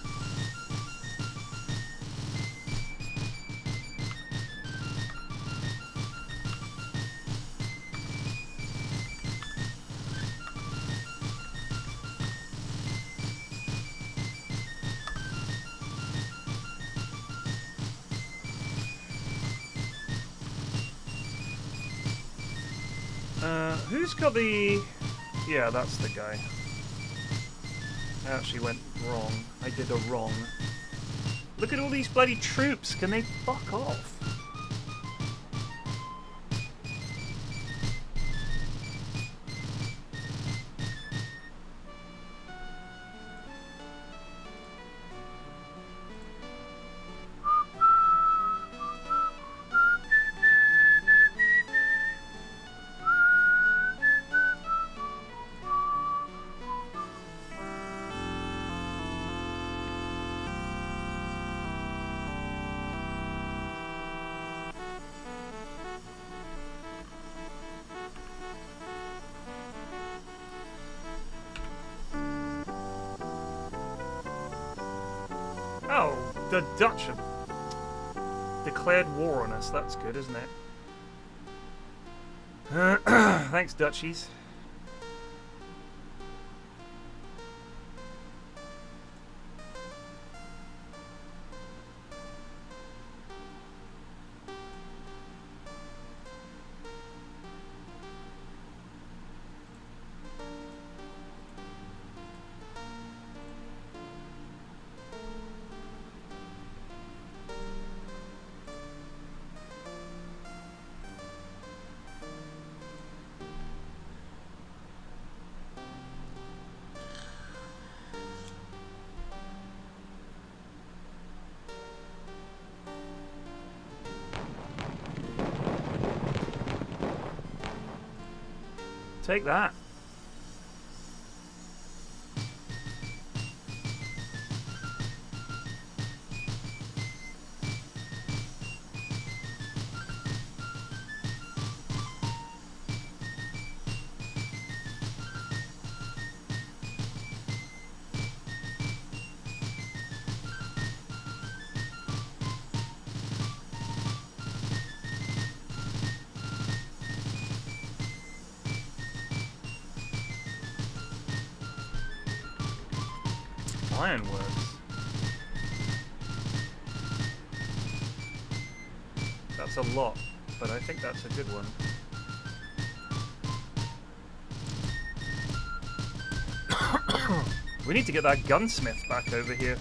Who's got the... Yeah, that's the guy. I actually went wrong. I did a wrong. Look at all these bloody troops. Can they fuck off? Oh, the Dutch have declared war on us. That's good, isn't it? Thanks, Dutchies. Take that. Ironworks. That's a lot, but I think that's a good one. We need to get that gunsmith back over here.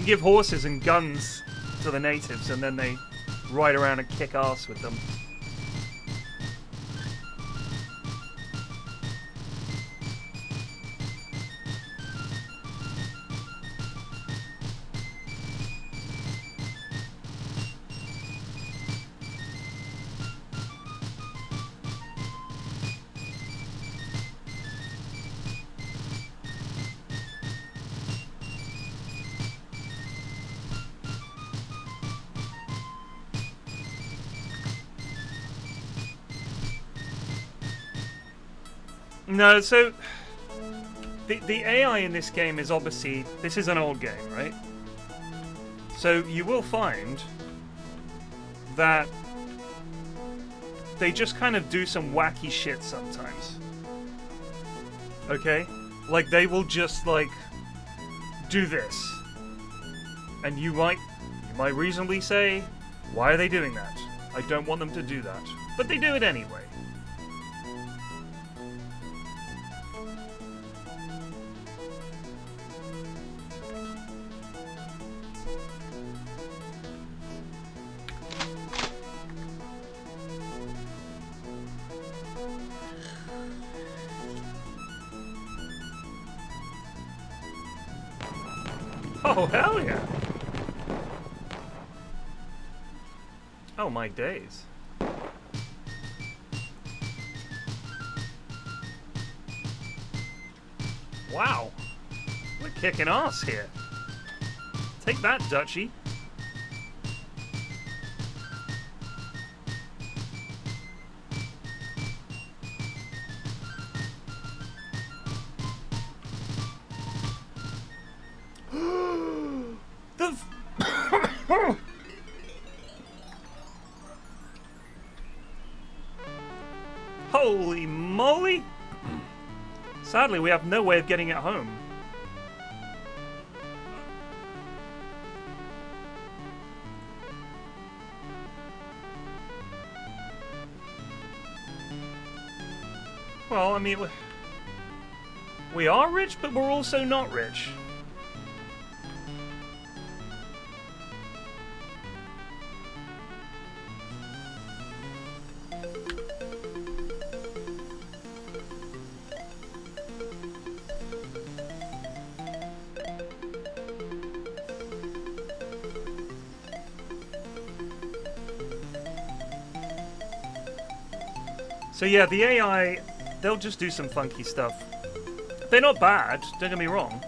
give horses and guns to the natives, and then they ride around and kick ass with them. No, so the AI in this game is obviously, this is an old game, right? So you will find that they just kind of do some wacky shit sometimes. Okay? Like they will just like do this. And you might reasonably say, why are they doing that? I don't want them to do that. But they do it anyway. Oh, hell yeah! Oh, my days. Wow! We're kicking ass here. Take that, Dutchie. Holy moly! Sadly, we have no way of getting it home. Well, I mean, we are rich, but we're also not rich. So yeah, the AI, they'll just do some funky stuff. They're not bad, don't get me wrong.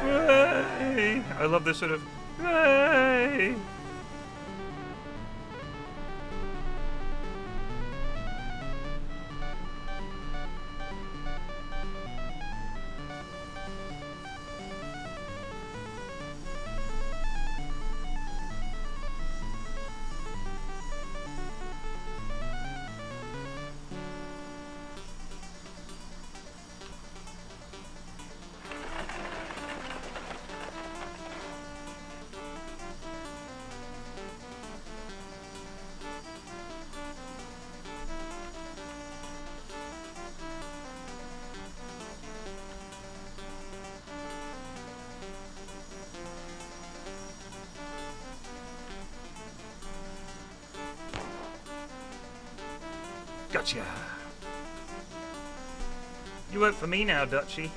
Hooray! I love this sort of hooray! Gotcha. You work for me now, Dutchie.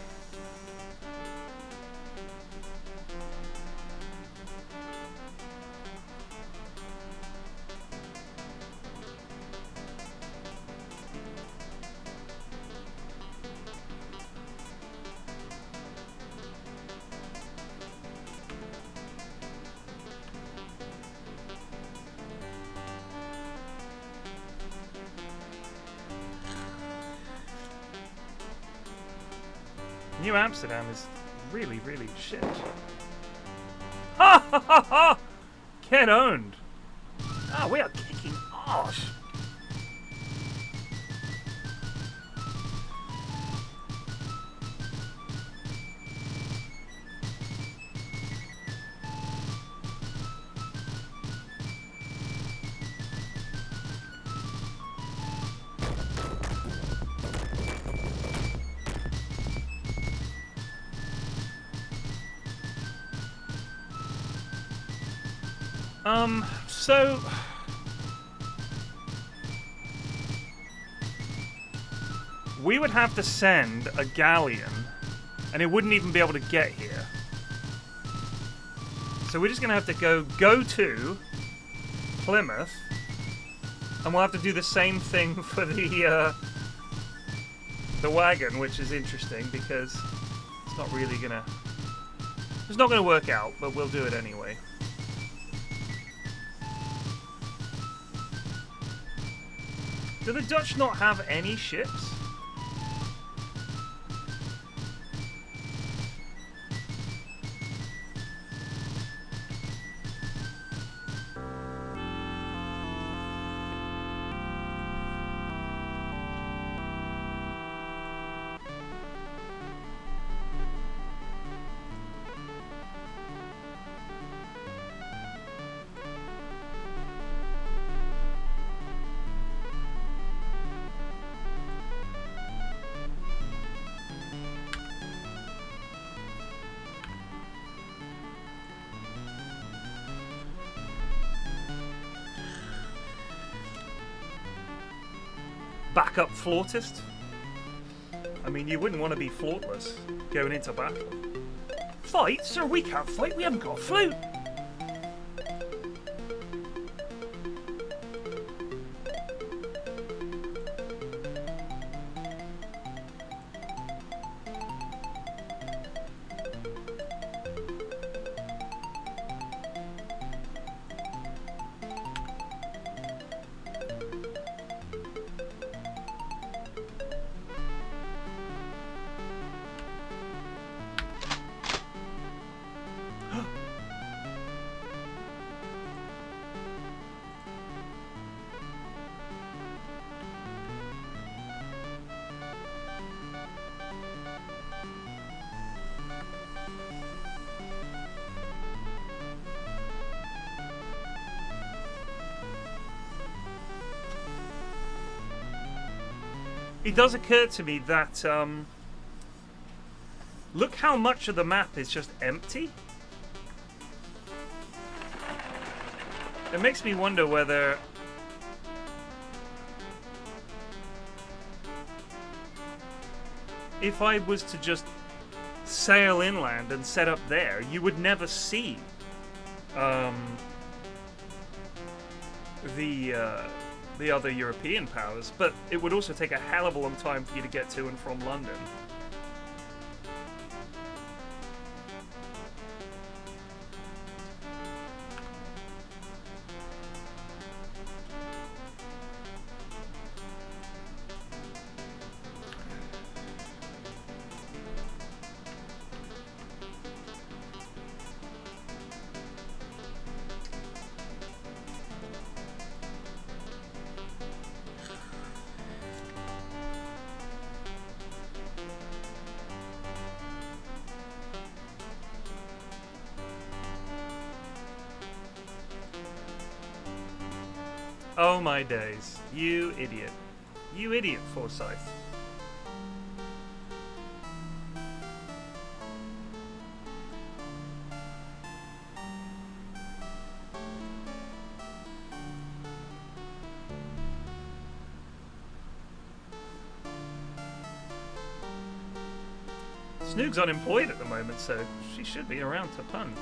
New Amsterdam is really, really shit. Ha ha ha ha! Get owned. Ah, we are kicking ass. So we would have to send a galleon, and it wouldn't even be able to get here. So we're just gonna have to go to Plymouth, and we'll have to do the same thing for the wagon, which is interesting because it's not really gonna, it's not gonna work out, but we'll do it anyway. Do the Dutch not have any ships? Backup flautist? I mean, you wouldn't want to be flautless going into battle. Fight? Sir, we can't fight. We haven't got a flute. It does occur to me that, look how much of the map is just empty. It makes me wonder whether... if I was to just sail inland and set up there, you would never see the other European powers, but it would also take a hell of a long time for you to get to and from London. Oh my days. You idiot. You idiot, Forsyth. Snoog's unemployed at the moment, so she should be around to pun.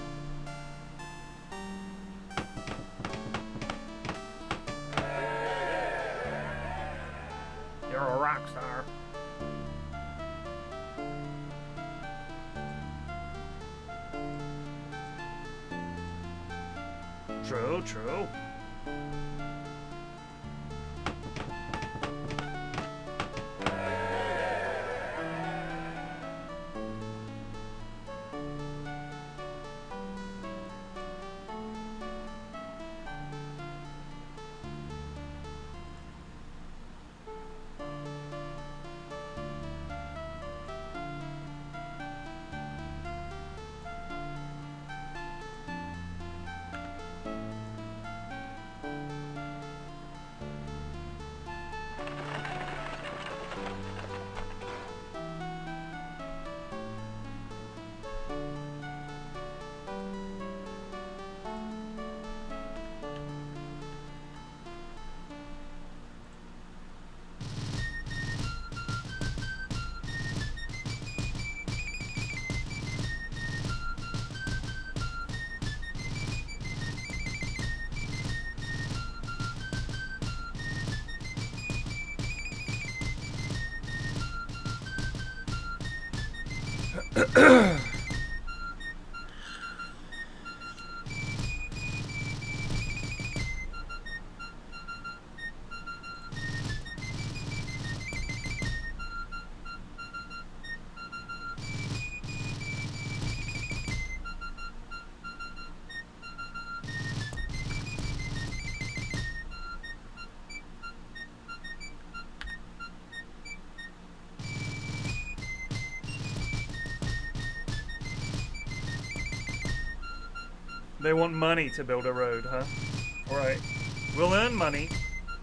You're a rock star. True, true. They want money to build a road, huh? Alright. We'll earn money,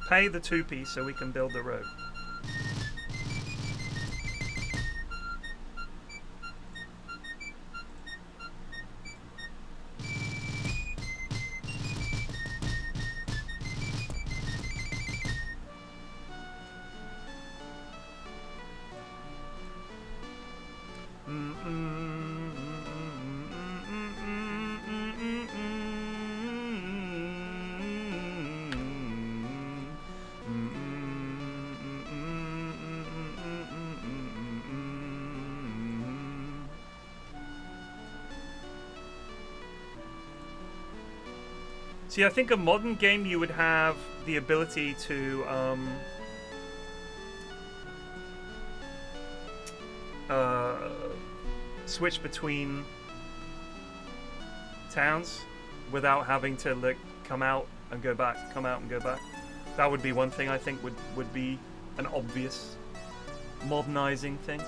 pay the 2p so we can build the road. See, I think a modern game you would have the ability to switch between towns without having to like come out and go back, come out and go back. That would be one thing I think would be an obvious modernizing thing.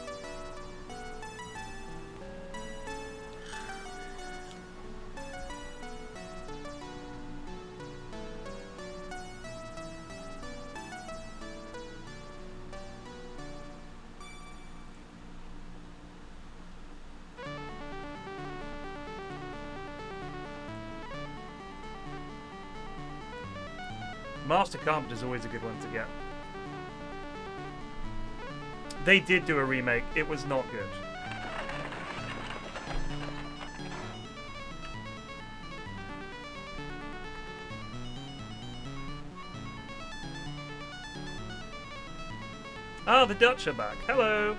Master Carpenter's always a good one to get. They did do a remake. It was not good. Ah, the Dutch are back. Hello.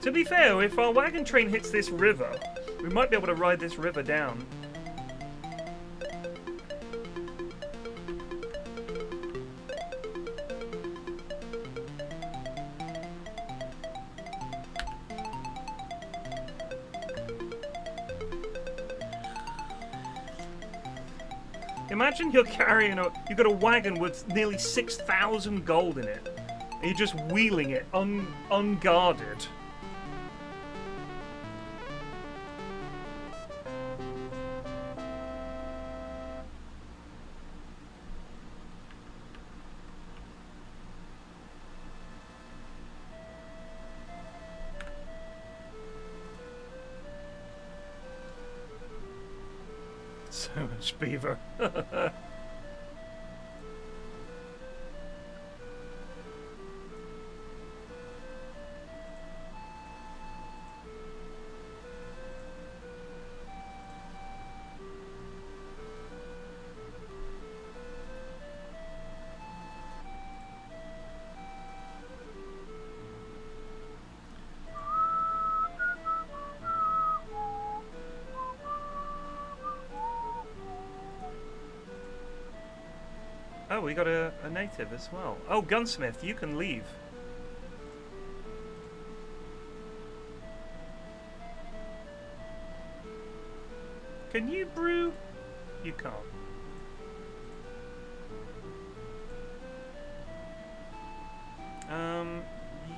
To be fair, if our wagon train hits this river, we might be able to ride this river down. Imagine you're carrying you've got a wagon with nearly 6,000 gold in it, and you're just wheeling it unguarded. So much beaver. Oh, we got a native as well. Oh, Gunsmith, you can leave. Can you brew? You can't.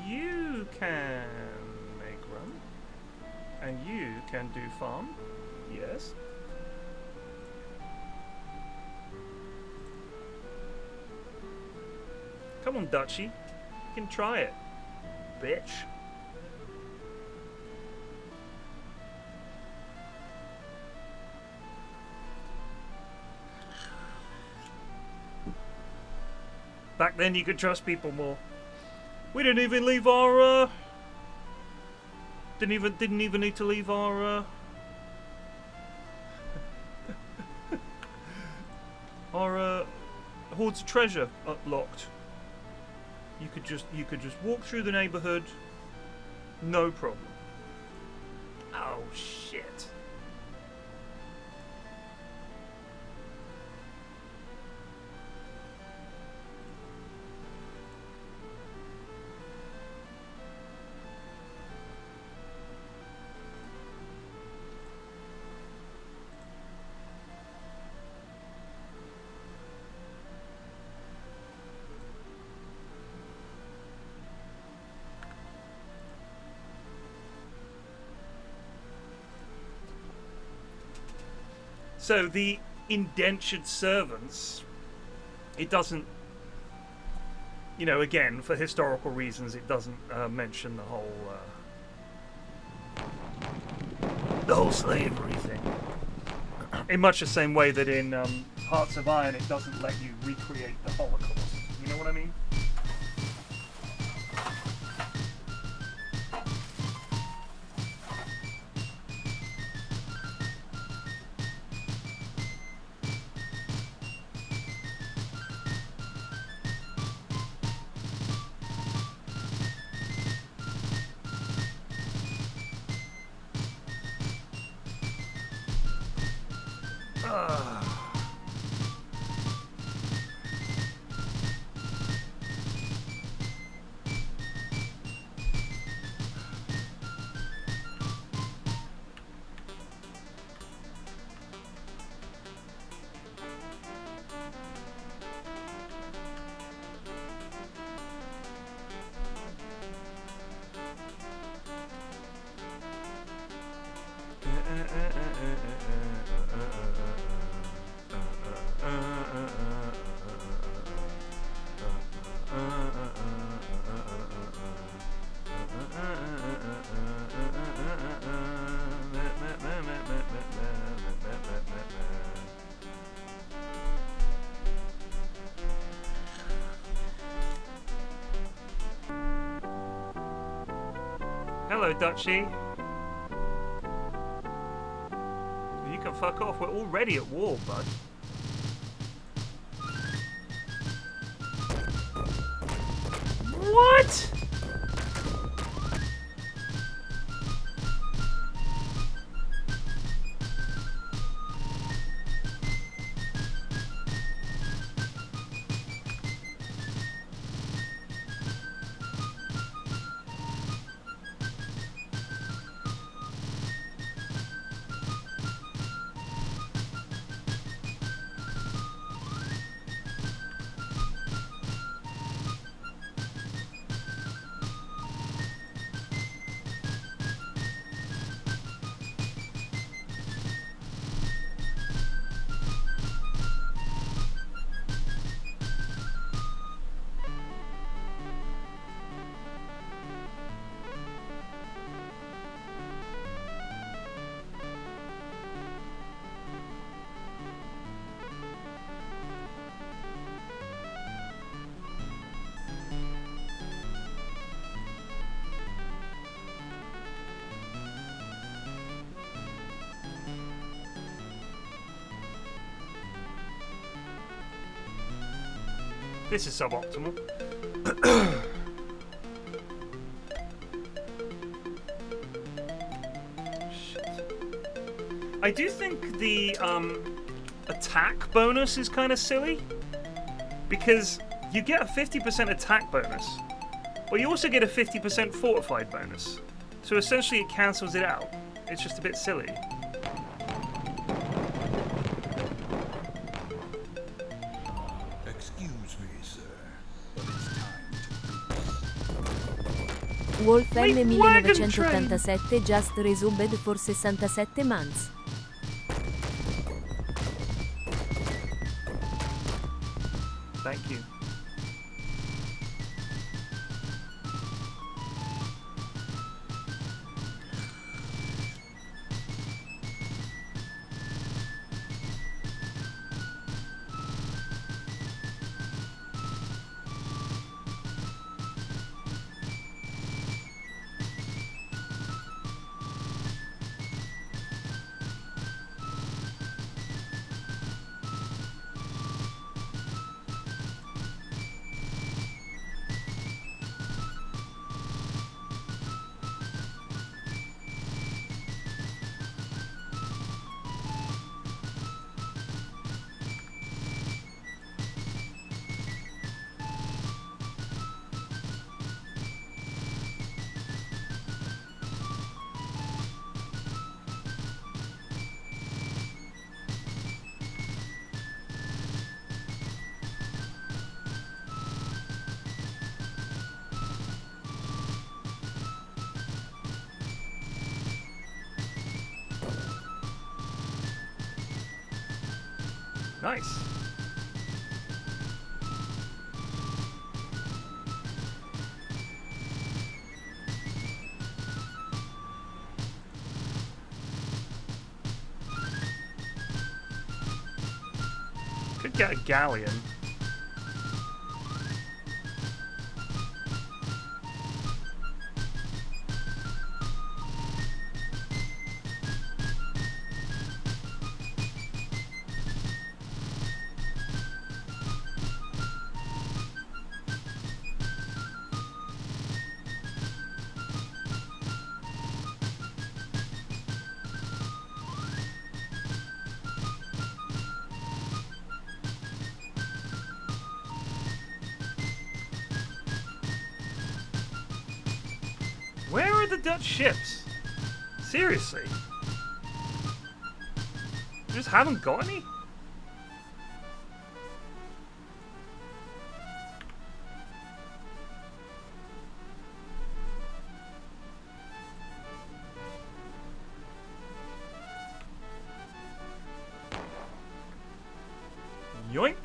You can make rum. And you can do farm. Yes. Come on, Dutchie. You can try it, bitch. Back then, you could trust people more. We didn't even leave our. Didn't even need to leave our. Our hoards of treasure locked. You could just walk through the neighborhood, No problem. Oh, shit. So the indentured servants, it doesn't, you know, again, for historical reasons, it doesn't mention the whole slavery thing. In much the same way that in Hearts of Iron, it doesn't let you recreate the Holocaust. You know what I mean? Hello, Dutchie. You can fuck off. We're already at war, bud. What? This is suboptimal. Shit. I do think the attack bonus is kind of silly, because you get a 50% attack bonus, but you also get a 50% fortified bonus. So essentially it cancels it out. It's just a bit silly. Wolf Wait, M wagon 1987 just resubbed for 67 months. Thank you. Nice. Could get a galleon. Where are the Dutch ships? Seriously? You just haven't got any? Yoink.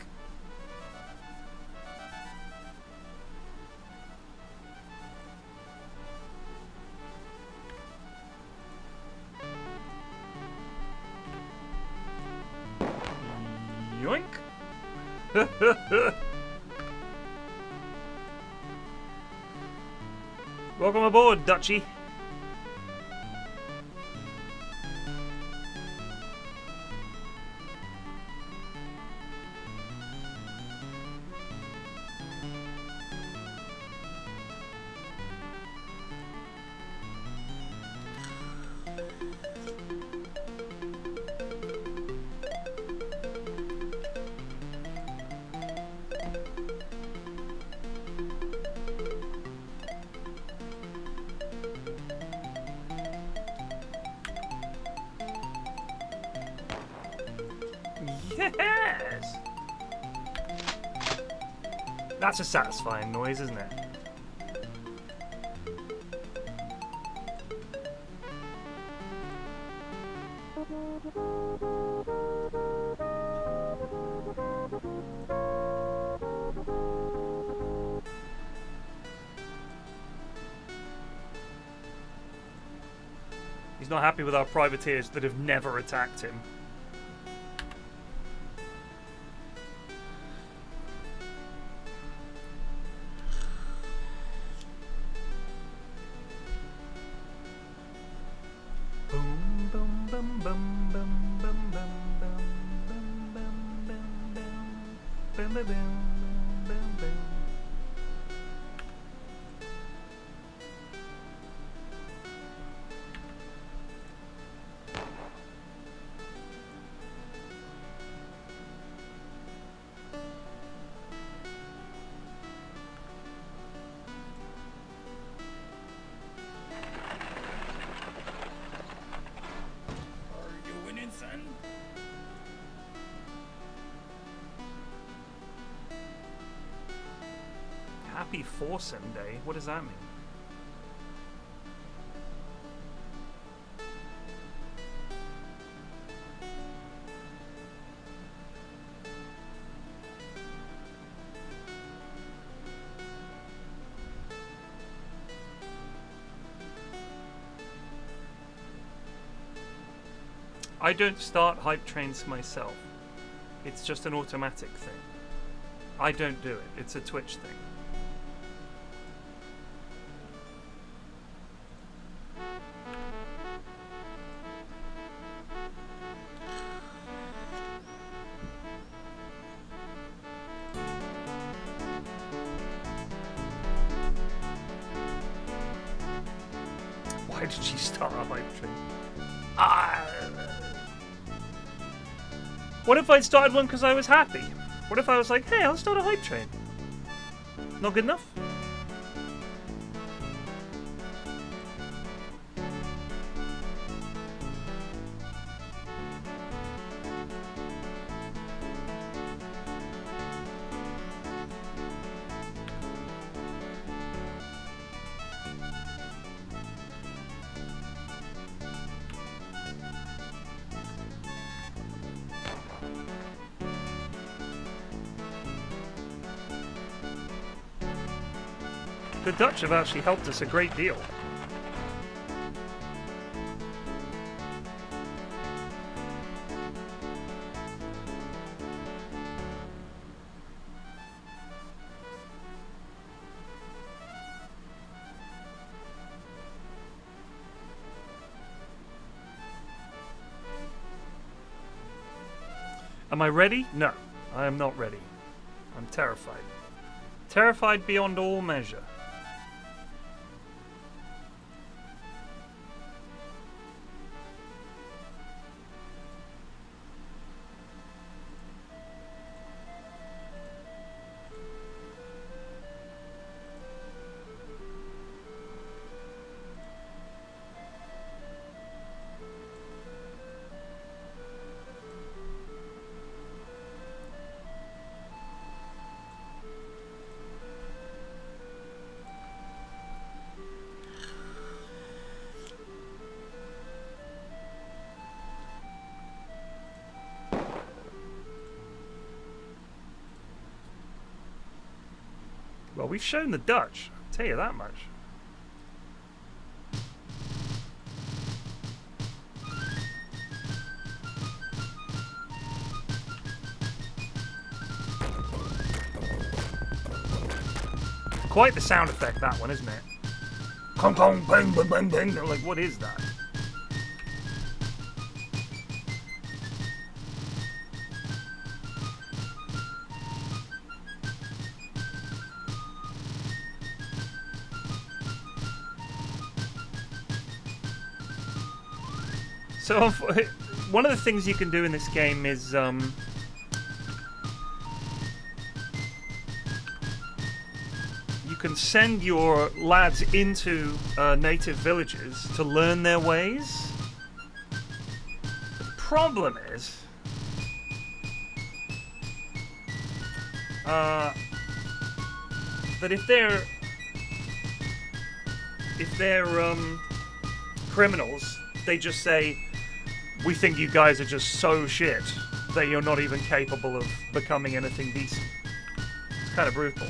Yoink. Welcome aboard, Dutchie. Yes! That's a satisfying noise, isn't it? He's not happy with our privateers that have never attacked him. Boom, boom, boom, boom, boom, boom, boom, boom, boom, boom, boom, boom, boom, boom, boom, boom. Happy Foursome Day? What does that mean? I don't start hype trains myself. It's just an automatic thing. I don't do it. It's a Twitch thing. Why did she start a hype train? What if I'd started one because I was happy? What if I was like, hey, I'll start a hype train? Not good enough? The Dutch have actually helped us a great deal. Am I ready? No, I am not ready. I'm terrified. Terrified beyond all measure. Well, we've shown the Dutch, I'll tell you that much. Quite the sound effect, that one, isn't it? Kong kong, bang, bang, bang, bang. Like, what is that? So, one of the things you can do in this game is, you can send your lads into native villages to learn their ways. The problem is, that if they're criminals, they just say, we think you guys are just so shit that you're not even capable of becoming anything decent. It's kind of brutal.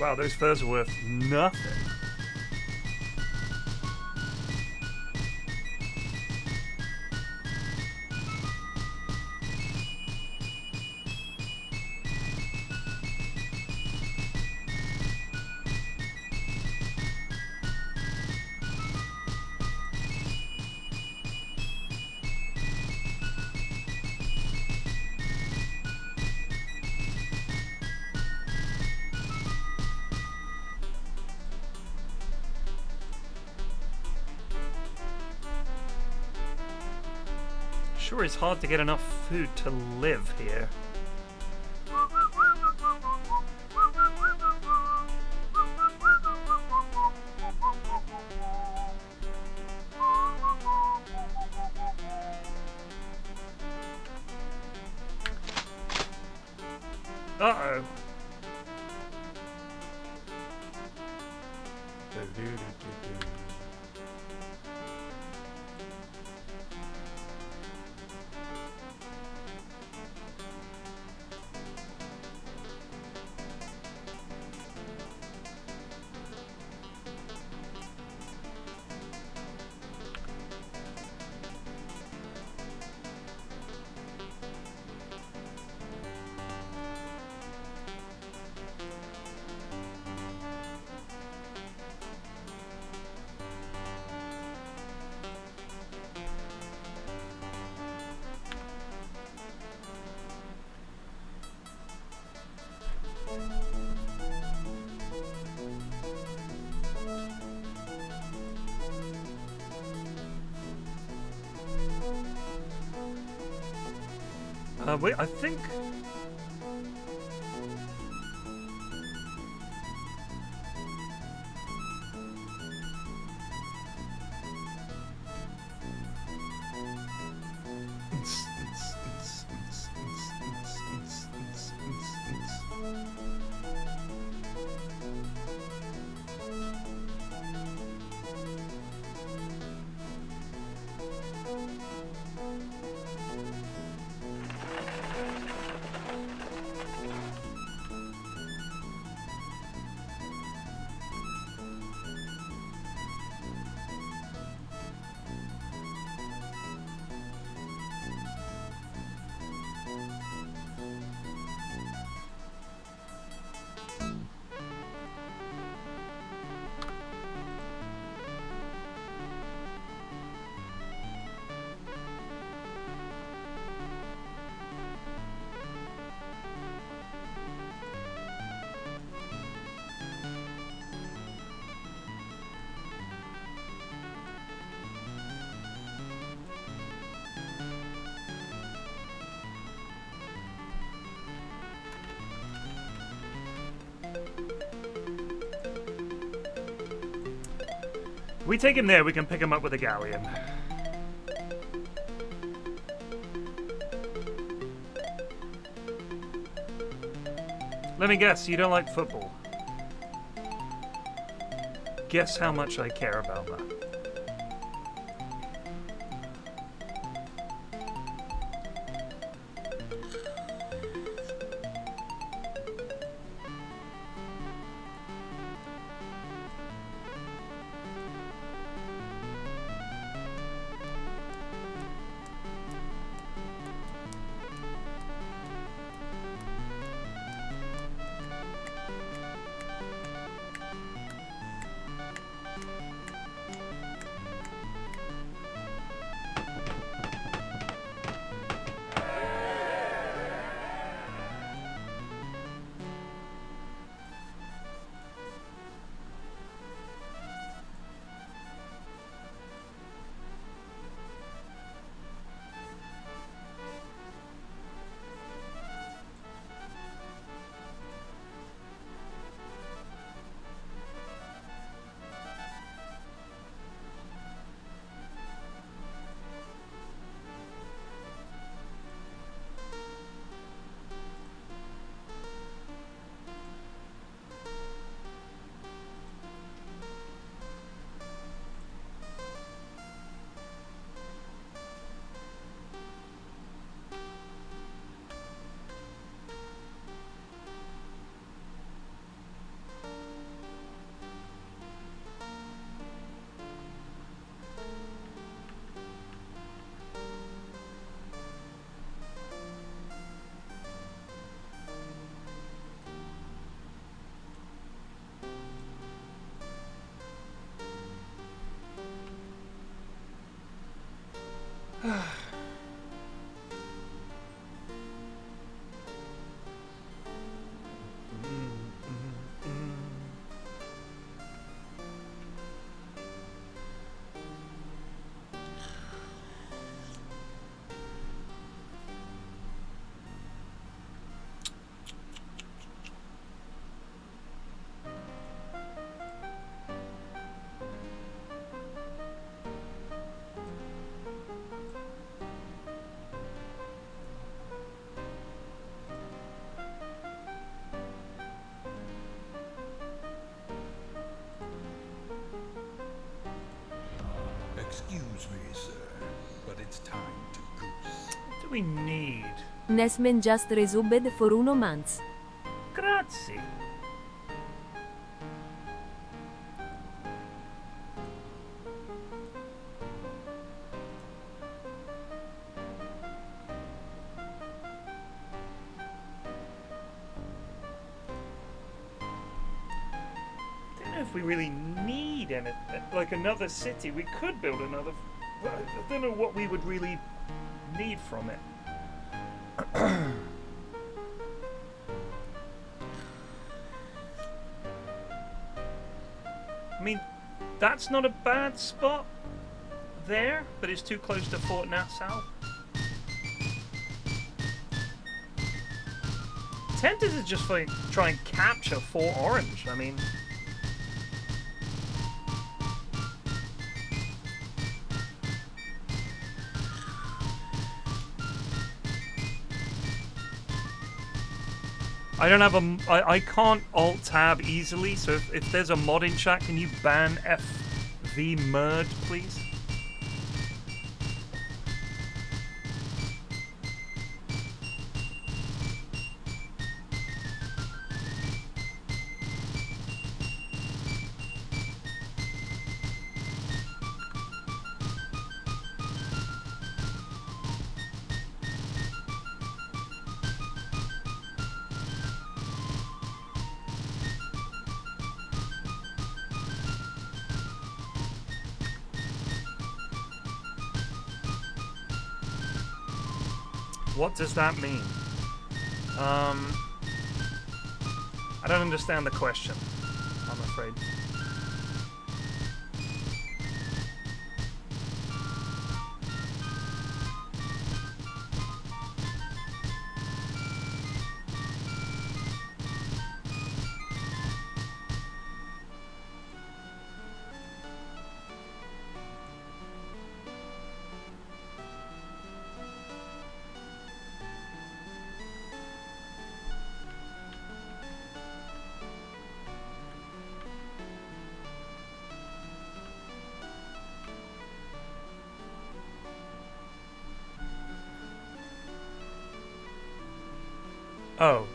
Wow, those furs are worth nothing. Sure is hard to get enough food to live here. Uh-oh. Wait, I think... we take him there, we can pick him up with a galleon. Let me guess, you don't like football. Guess how much I care about that. Excuse me, sir, but it's time to goose. What do we need? Nesman just resubbed for 1 month. Grazie. I don't know if we really need any, like another city. We could build another. I don't know what we would really need from it. I mean, that's not a bad spot there, but it's too close to Fort Nassau. Tempted to just like try and capture Fort Orange. I mean, I don't have a. I can't alt tab easily, so if there's a mod in chat, can you ban FV-murd, please? What does that mean? I don't understand the question, I'm afraid. Oh.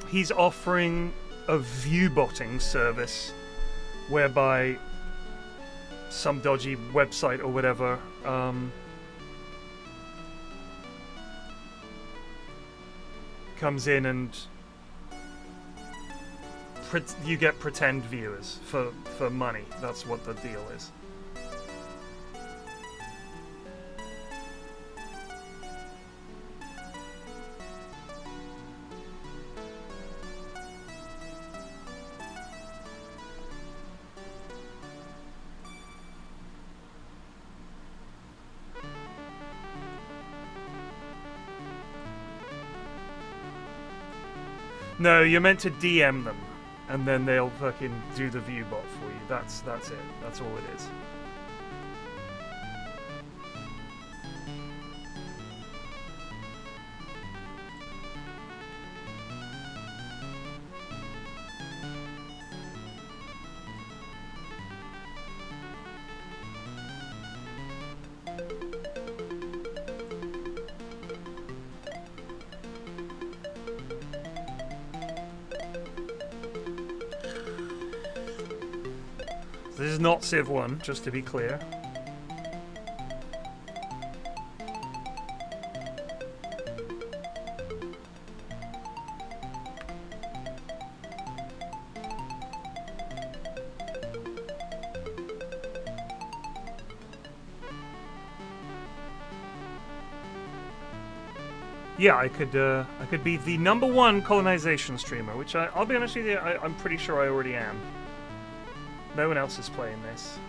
He's offering a view-botting service whereby some dodgy website or whatever comes in and you get pretend viewers for money. That's what the deal is. No, you're meant to DM them, and then they'll fucking do the view bot for you. That's it. That's all it is. This is not Civ 1, just to be clear. Yeah, I could be the #1 colonization streamer, which I'll be honest with you, I'm pretty sure I already am. No one else is playing this.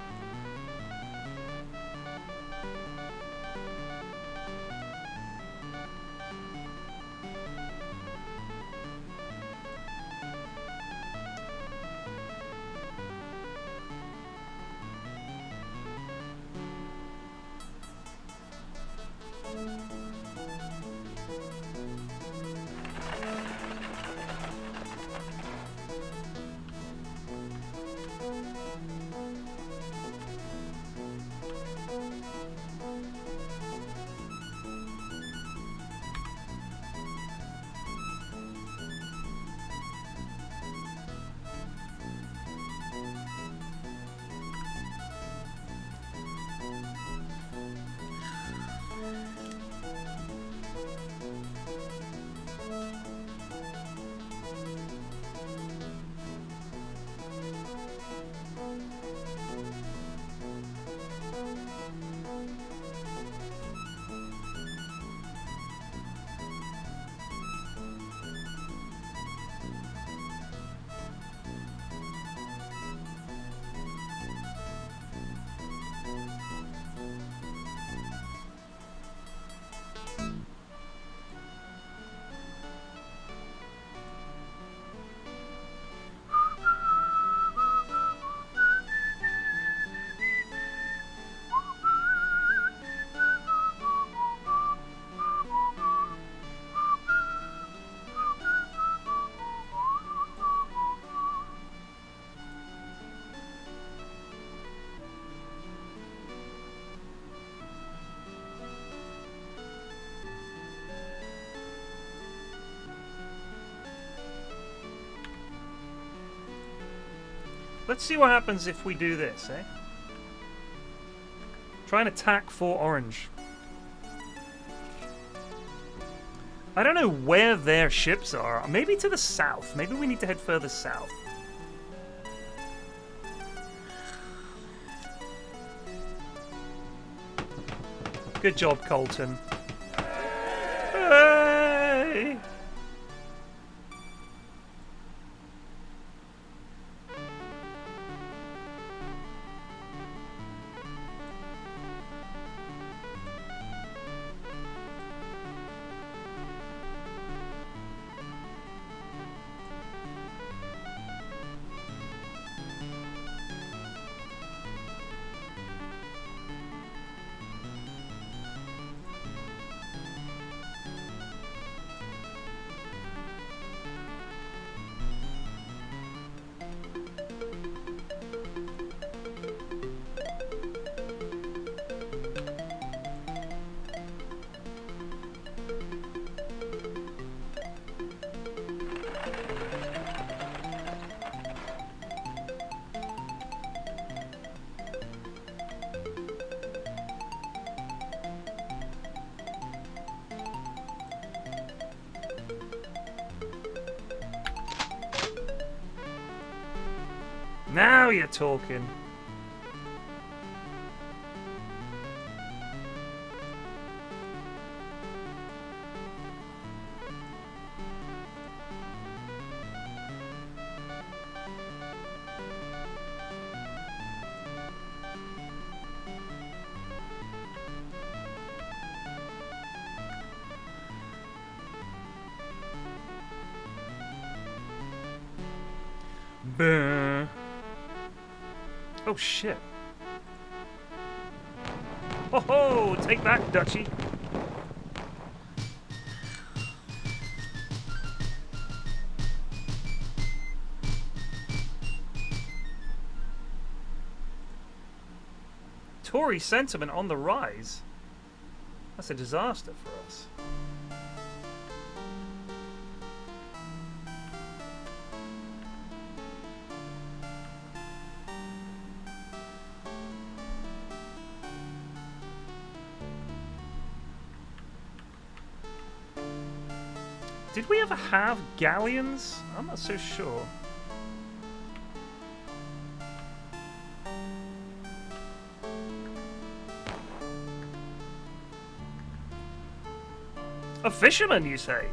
Let's see what happens if we do this, eh? Try and attack Fort Orange. I don't know where their ships are. Maybe to the south. Maybe we need to head further south. Good job, Colton. Hey! Now you're talking. Buh. Oh shit. Ho ho! Take that, Dutchie. Tory sentiment on the rise. That's a disaster for us. Did we ever have galleons? I'm not so sure. A fisherman, you say?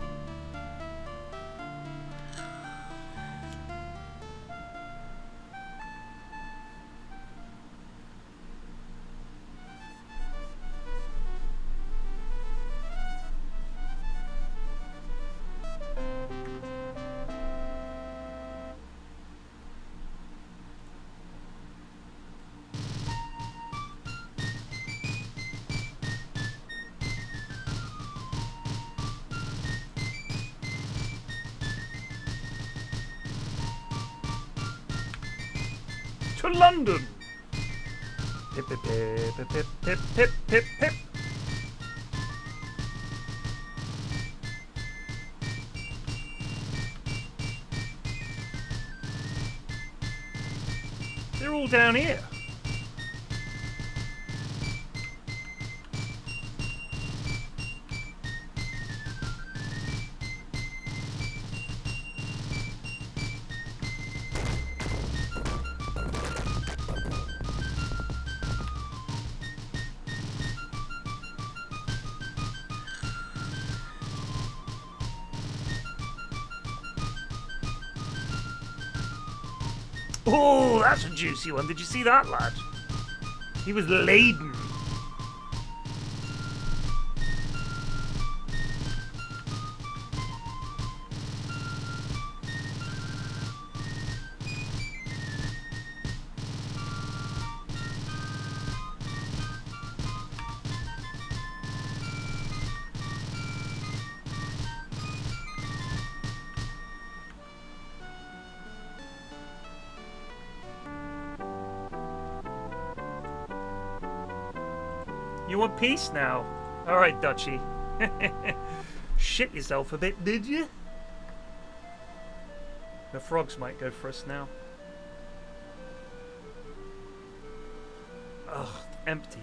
To London! Pip pip pip pip pip pip pip pip pip. They're all down here. Oh, that's a juicy one. Did you see that, lad? He was laden. You want peace now? Alright, Dutchie. Shit yourself a bit, did you? The frogs might go for us now. Ugh, empty.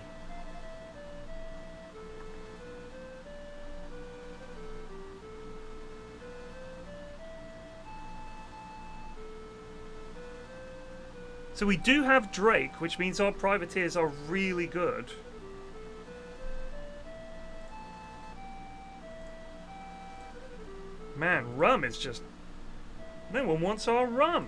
So we do have Drake, which means our privateers are really good. Man, rum is just... No one wants our rum.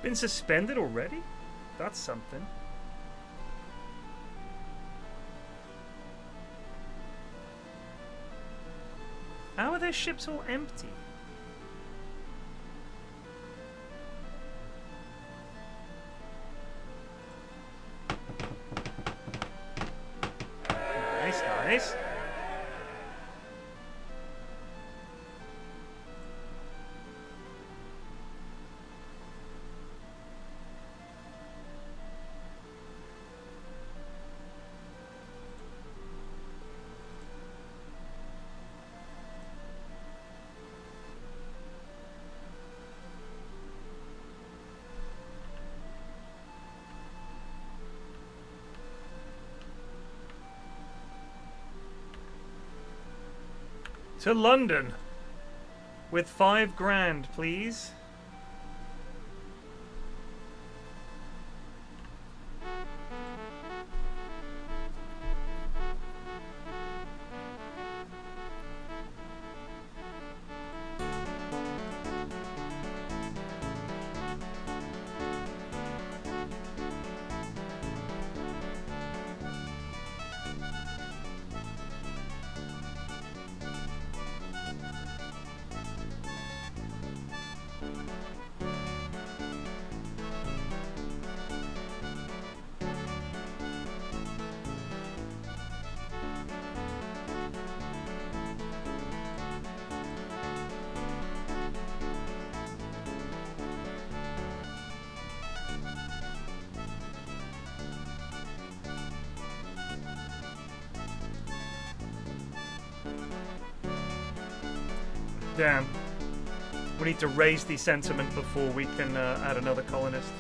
Been suspended already? That's something. How are their ships all empty? Nice, nice. To London with 5 grand, please. Damn. We need to raise the sentiment before we can add another colonist.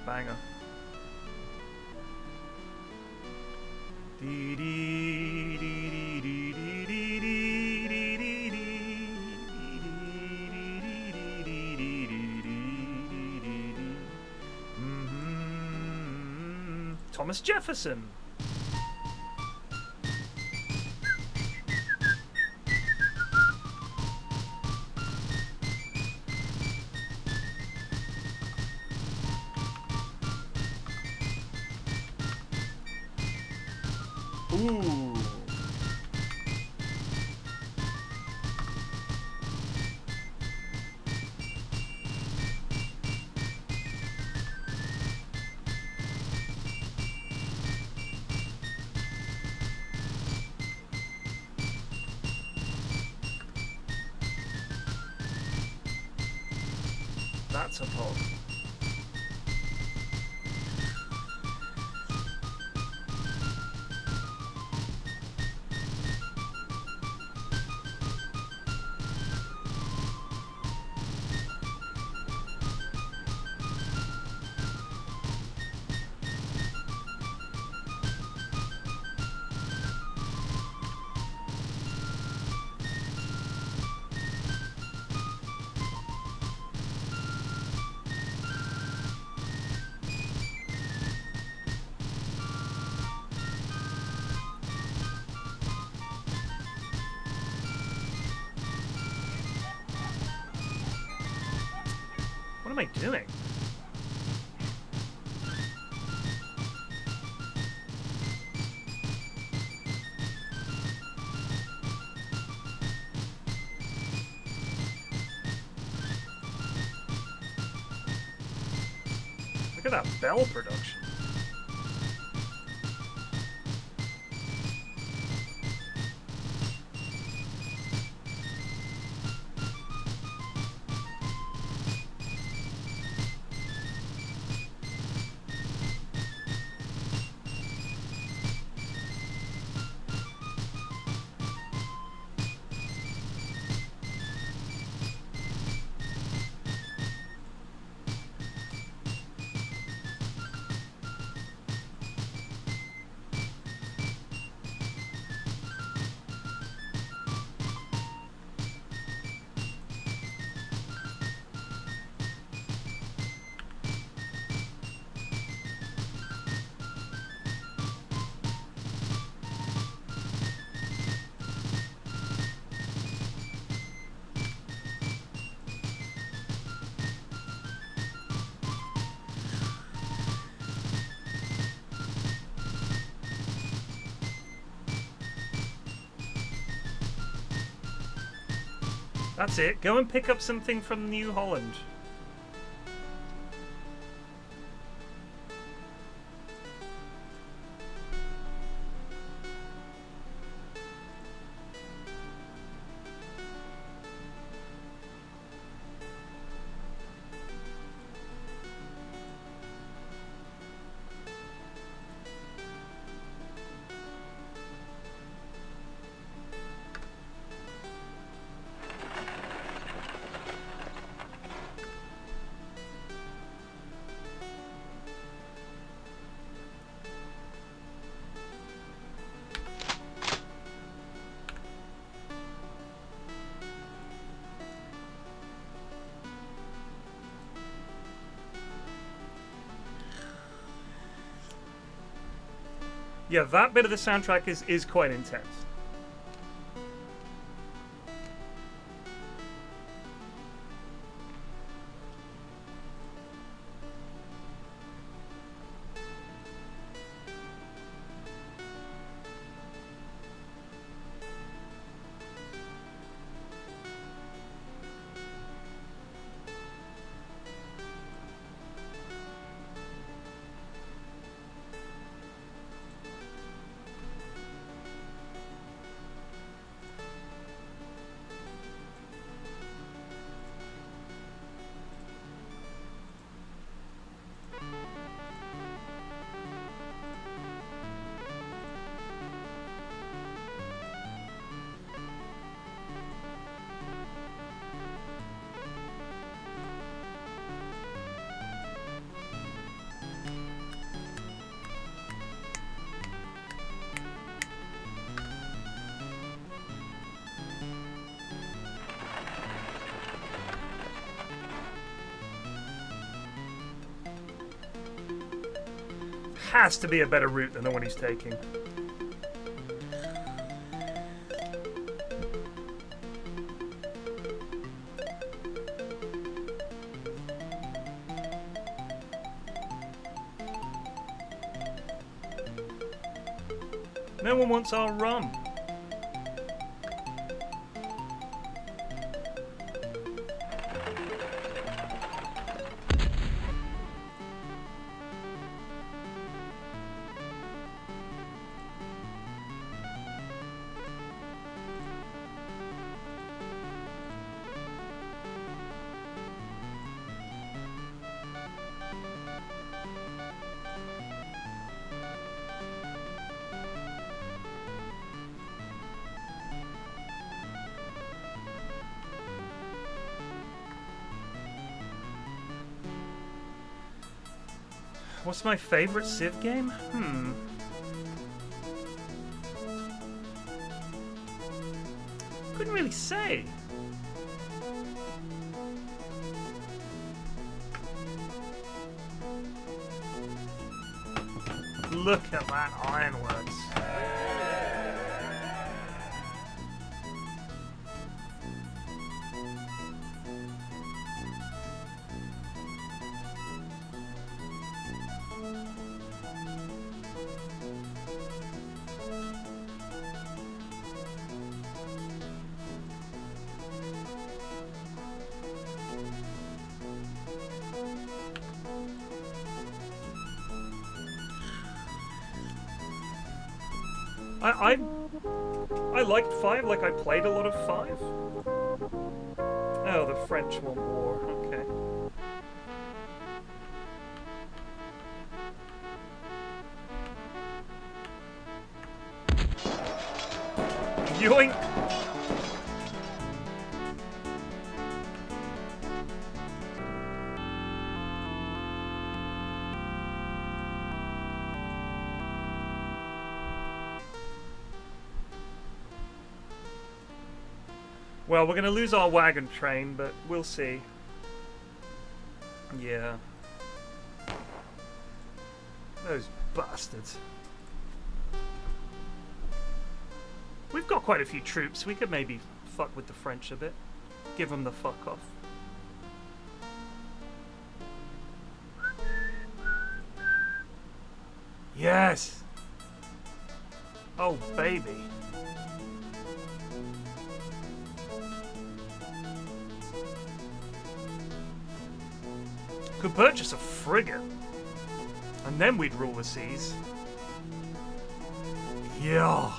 Banger. Thomas Jefferson. Ooh. That's a pog. What am I doing? Look at that bell production. That's it. Go and pick up something from New Holland. Yeah, that bit of the soundtrack is quite intense. Has to be a better route than the one he's taking. No one wants our rum. What's my favorite Civ game? Couldn't really say. Look at that ironworks. I liked 5, like I played a lot of 5. Oh, the French want war, okay. Yoink! Well, we're going to lose our wagon train, but we'll see. Yeah. Those bastards. We've got quite a few troops. We could maybe fuck with the French a bit. Give them the fuck off. Yes! Oh, baby. Could purchase a frigate. And then we'd rule the seas. Yeah.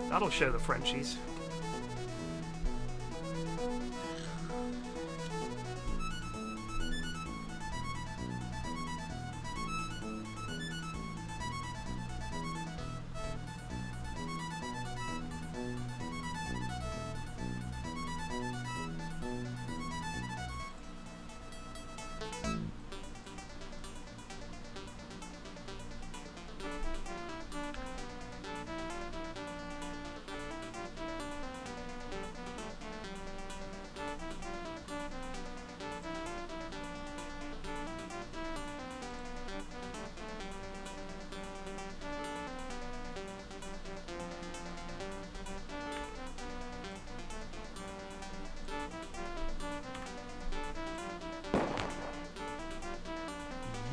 That'll show the Frenchies.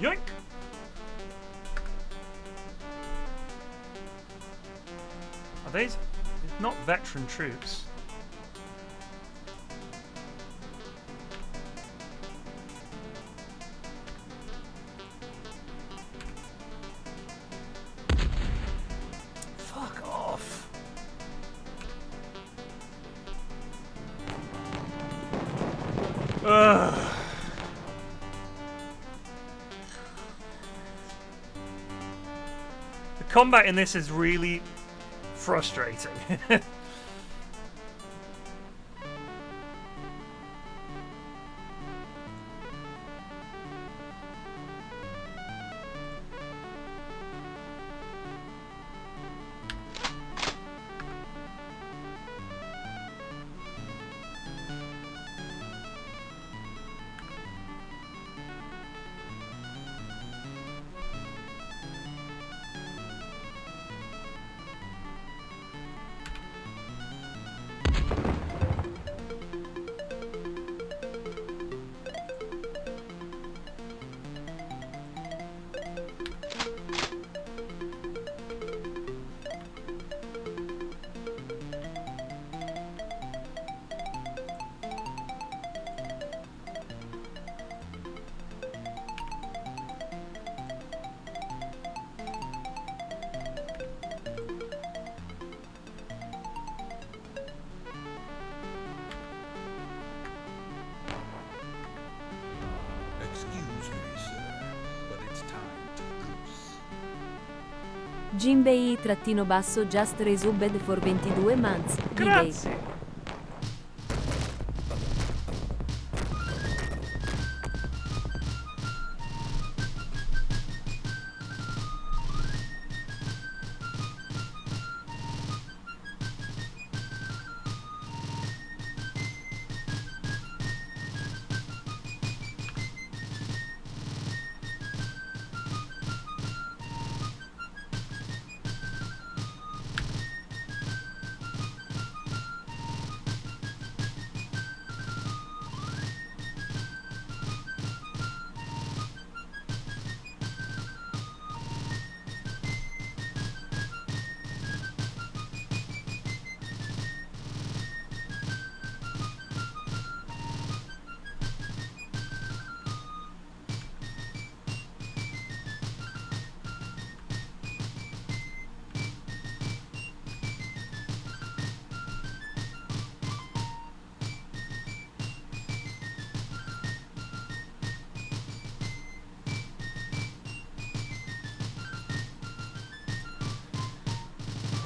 Yoink! Are these not veteran troops? Fuck off. Ugh. Combat in this is really frustrating. Jimbei-just resubbed for 22 months. G'day. Grazie.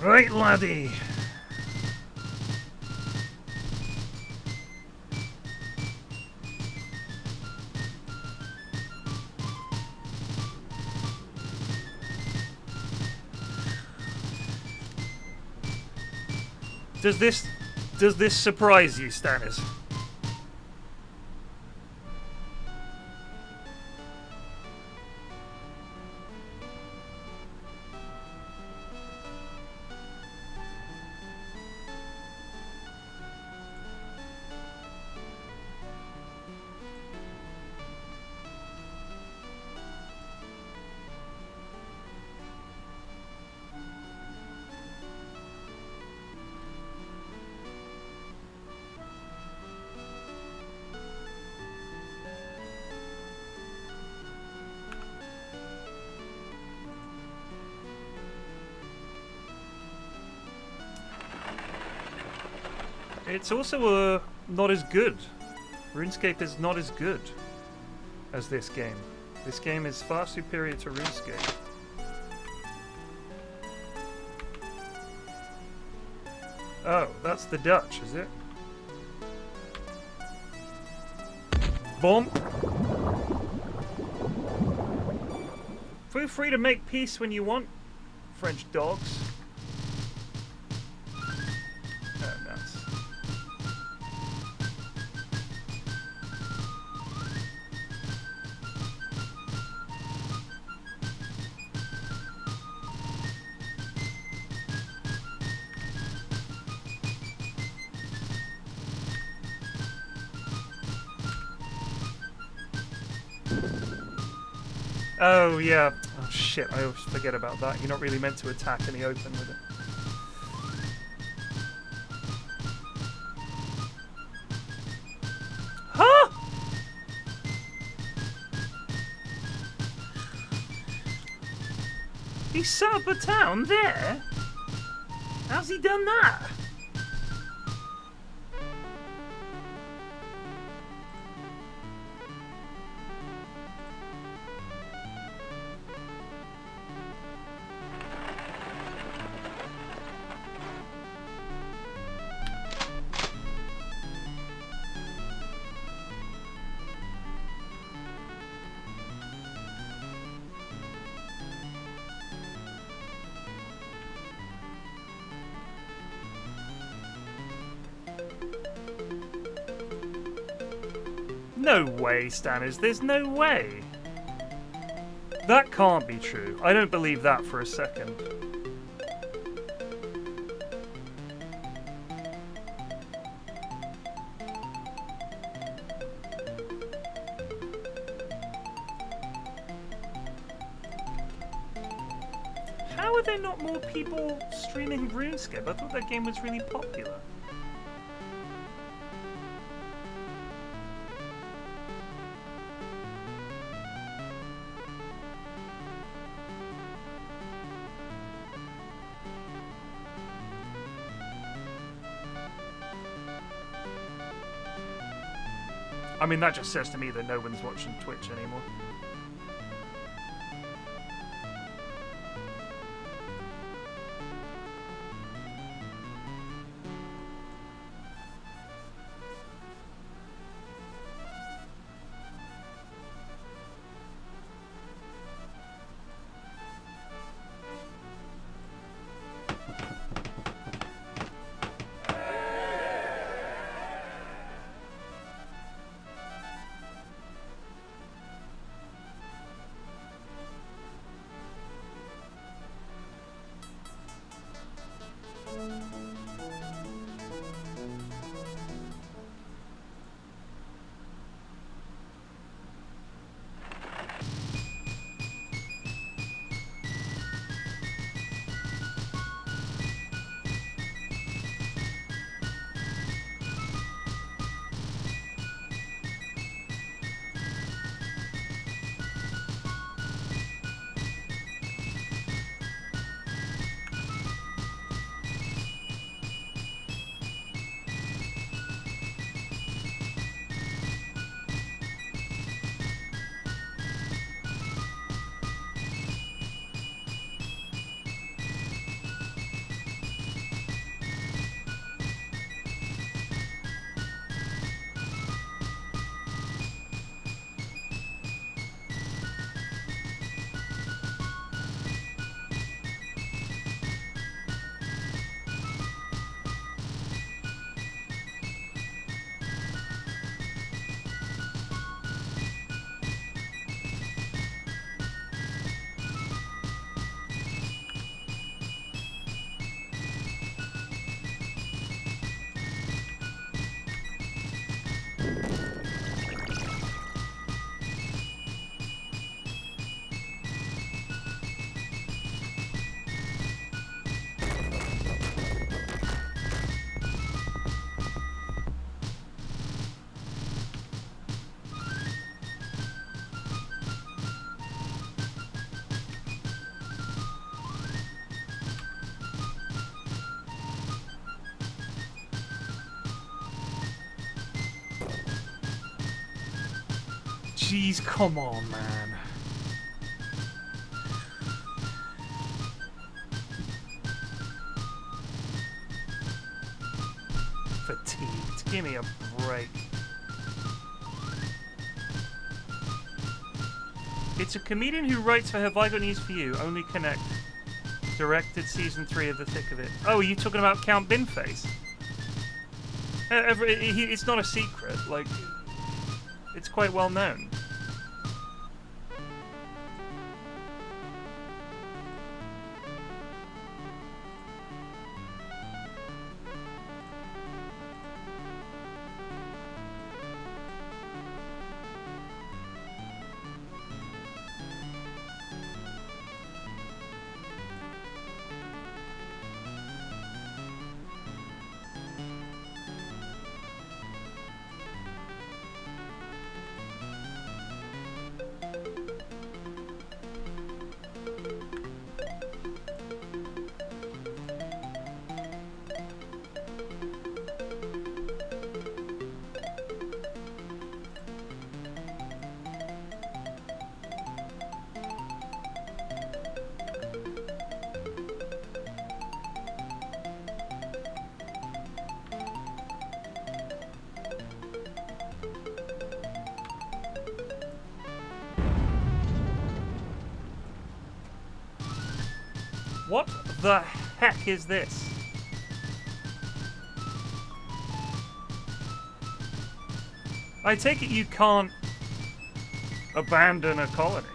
Right, laddie. Does this surprise you, Stannis? it's also not as good. RuneScape is not as good as this game. This game is far superior to RuneScape. Oh, that's the Dutch, is it? Boom. Feel free to make peace when you want, French dogs. Oh, nuts. Oh, yeah. Oh, shit. I always forget about that. You're not really meant to attack in the open with it. Huh? He set up a town there? How's he done that? No way, Stanners. There's no way. That can't be true. I don't believe that for a second. How are there not more people streaming RuneScape? I thought that game was really popular. I mean, that just says to me that no one's watching Twitch anymore. jeez, come on, man. Fatigued. Give me a break. It's a comedian who writes for Have I Got News For You, Only Connect. Directed season 3 of The Thick of It. Oh, are you talking about Count Binface? It's not a secret, like, it's quite well known. What the heck is this? I take it you can't abandon a colony.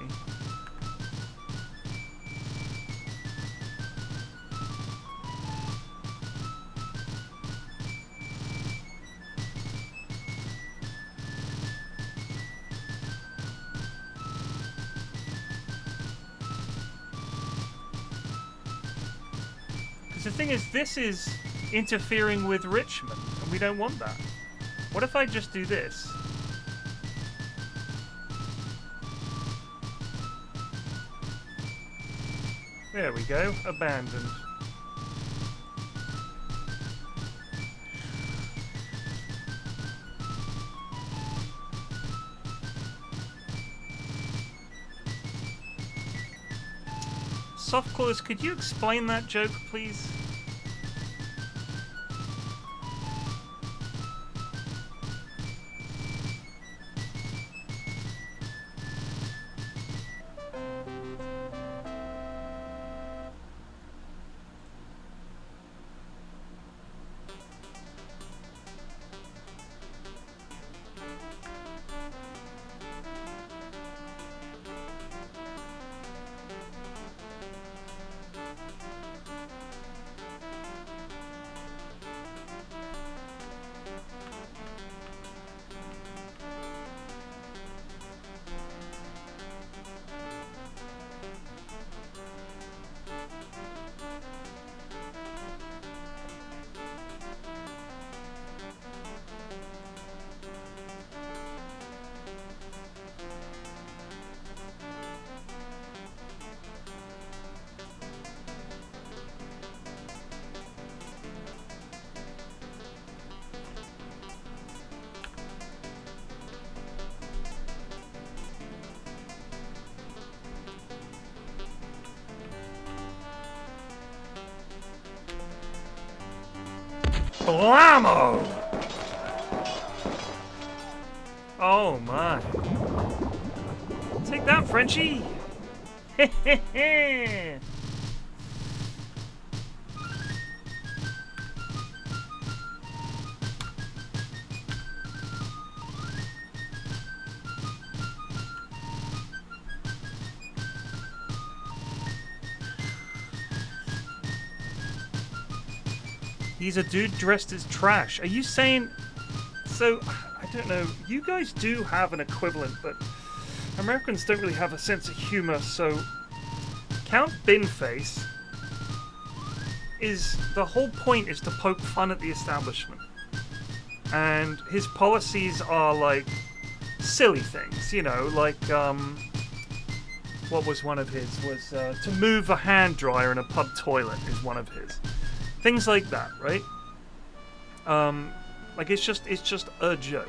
The thing is, this is interfering with Richmond, and we don't want that. What if I just do this? There we go, abandoned. Softclaws, could you explain that joke, please? Blammo! Oh my. Take that, Frenchie! Heh. He's a dude dressed as trash. Are you saying... So, I don't know. You guys do have an equivalent, but Americans don't really have a sense of humor, so... Count Binface is... The whole point is to poke fun at the establishment. And his policies are, like, silly things, you know, like, what was one of his? Was, to move a hand dryer in a pub toilet is one of his. Things like that, right? Like it's just a joke.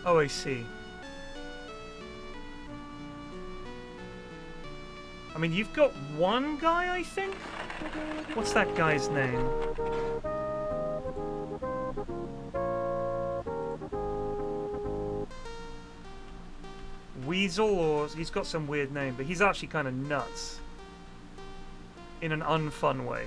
Oh, I see. I mean, you've got one guy, I think? What's that guy's name? Weasel, or he's got some weird name, but he's actually kind of nuts. In an unfun way.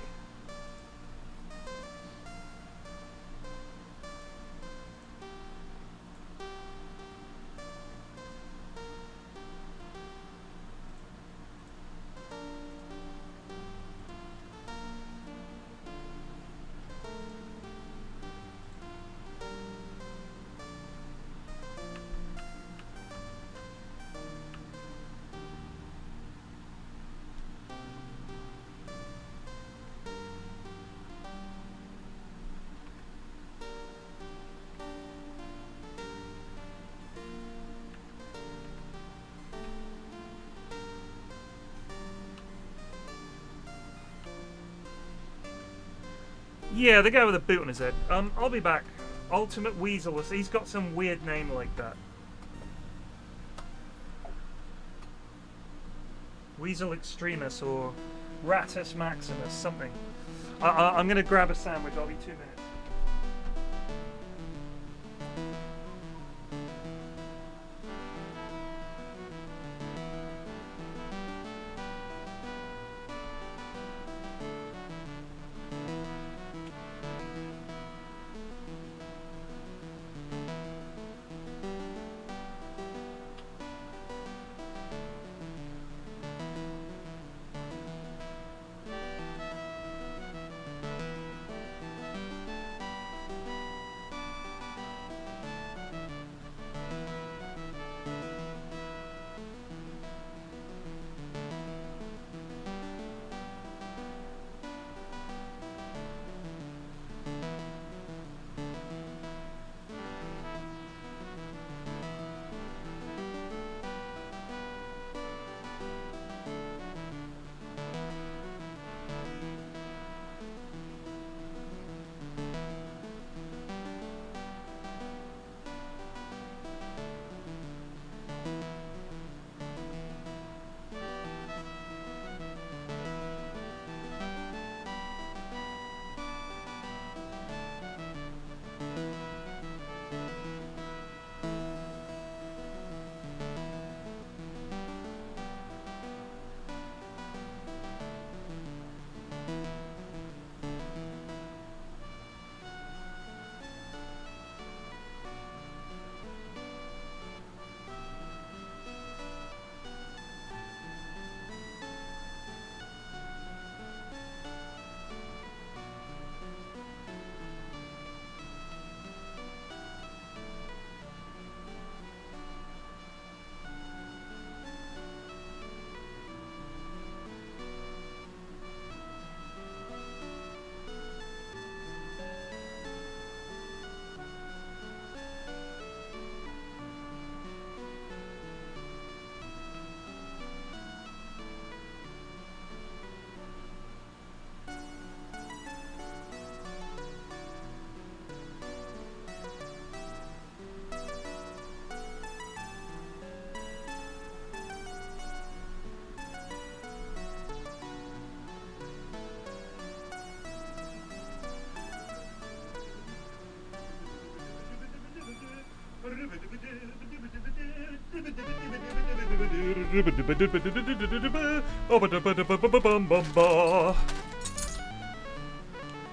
Yeah, the guy with a boot on his head. I'll be back. Ultimate Weasel. He's got some weird name like that. Weasel Extremis or Ratus Maximus, something. I'm gonna grab a sandwich. I'll be 2 minutes.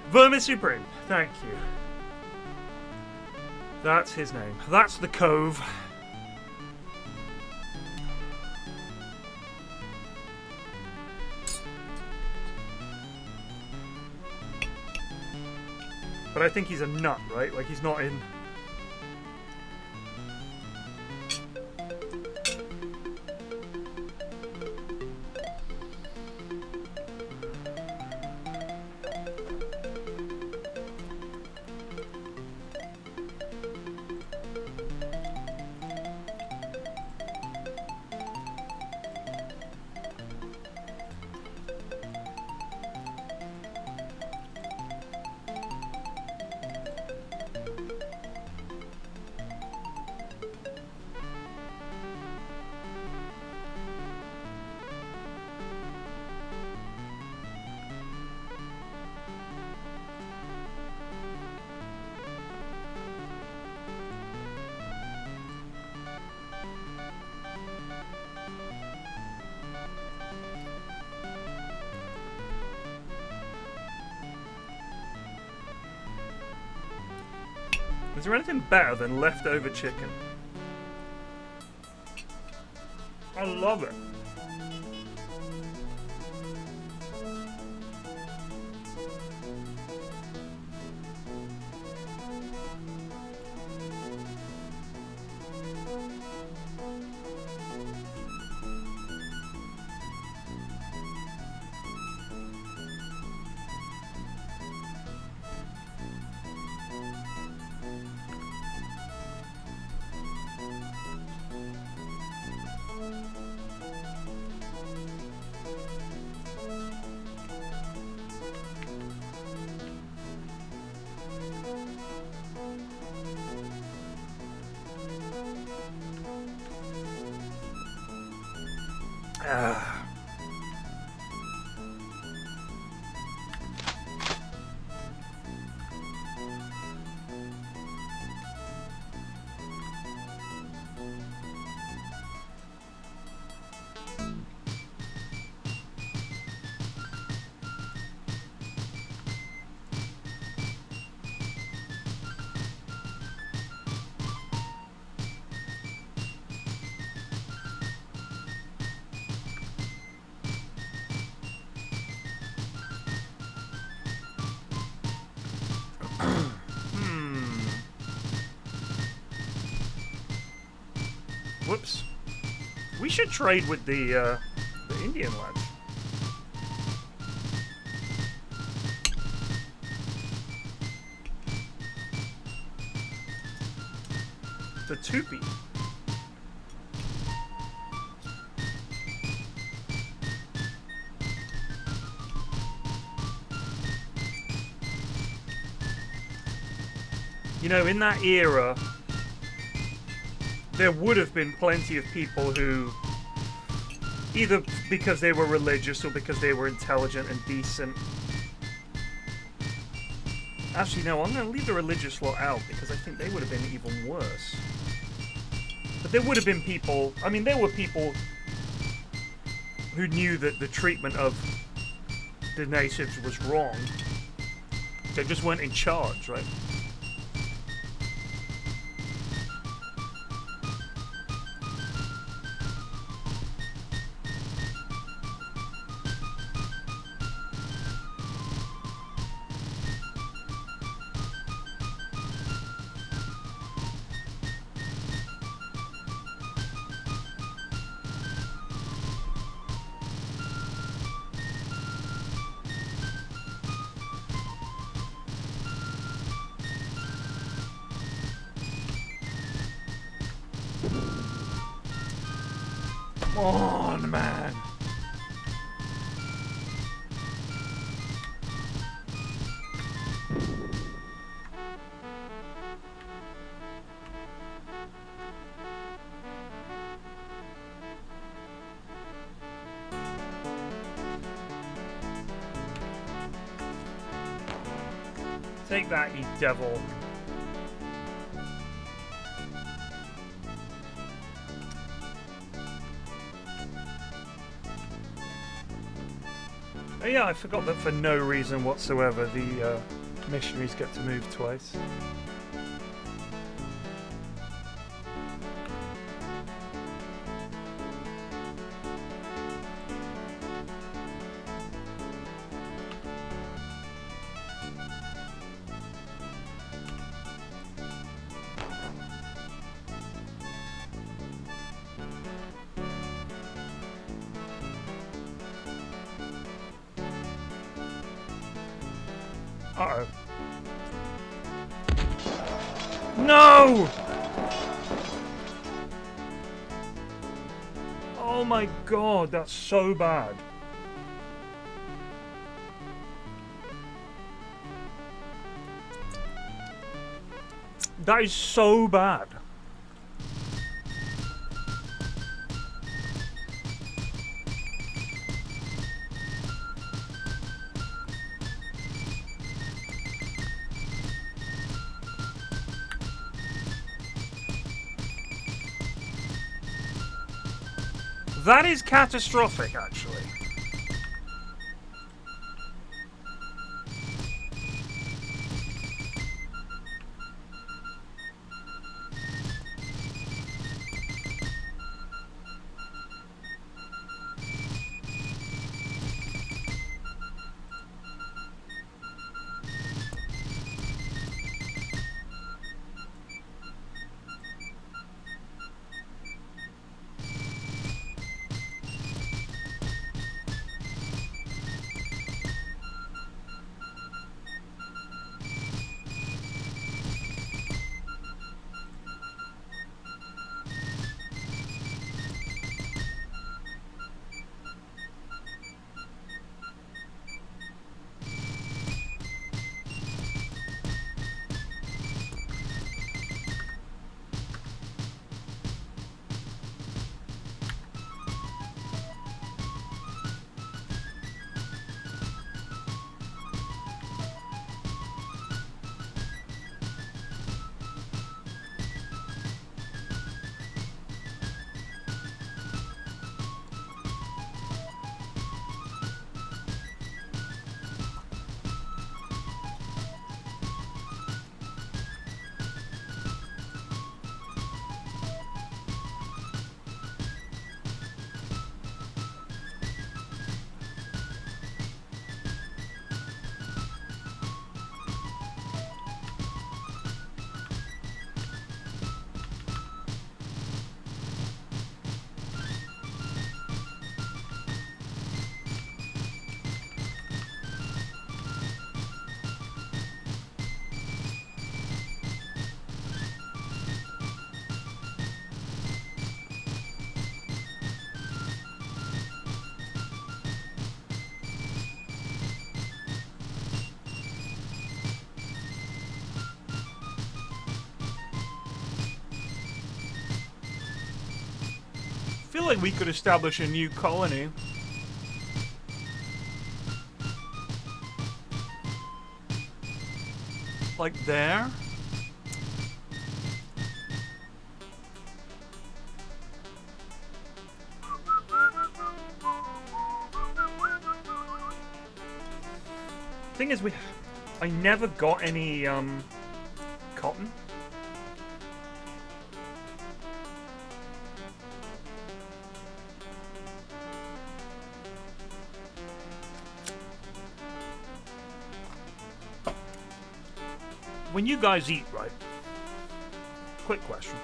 Vermin Supreme, thank you. That's his name. That's the cove. But I think he's a nut, right? Like, he's not in... Is there anything better than leftover chicken? I love it. Whoops. We should trade with the Indian lads. The Tupi. You know, in that era, there would have been plenty of people who, either because they were religious or because they were intelligent and decent. Actually, no, I'm going to leave the religious lot out because I think they would have been even worse. But there would have been people, I mean, there were people who knew that the treatment of the natives was wrong. They just weren't in charge, right? Come on, man. Take that, you devil. Oh yeah, I forgot that for no reason whatsoever the missionaries get to move twice. Uh-oh. No! Oh my god, that's so bad. That is so bad. That is catastrophic, actually. feel like we could establish a new colony. Like there. Thing is, I never got any cotton. When you guys eat, right? Quick question.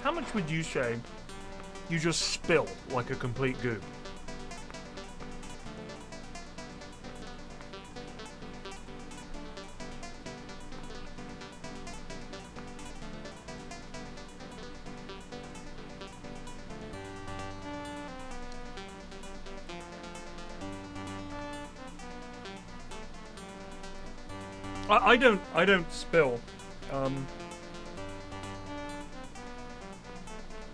How much would you say you just spill like a complete goob? I don't spill.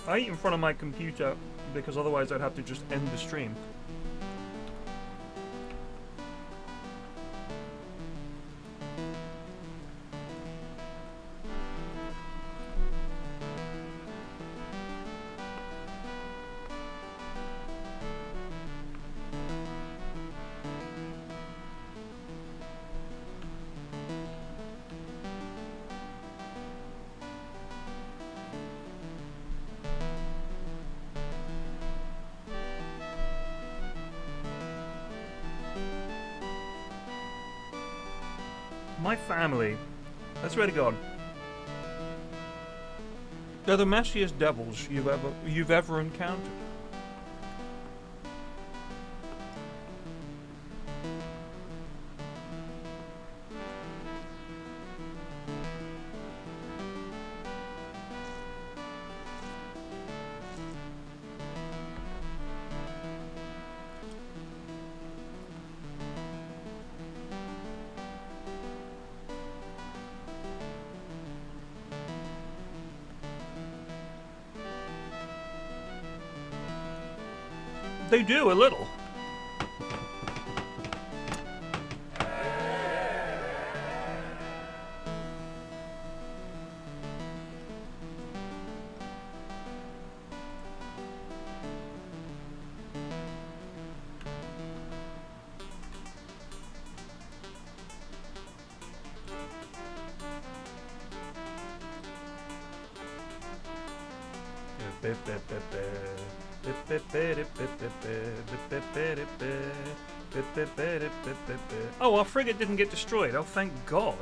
I eat in front of my computer because otherwise I'd have to just end the stream. My family, I swear to God, they're the messiest devils you've ever encountered. They do, a little. Oh, our frigate didn't get destroyed. Oh, thank God.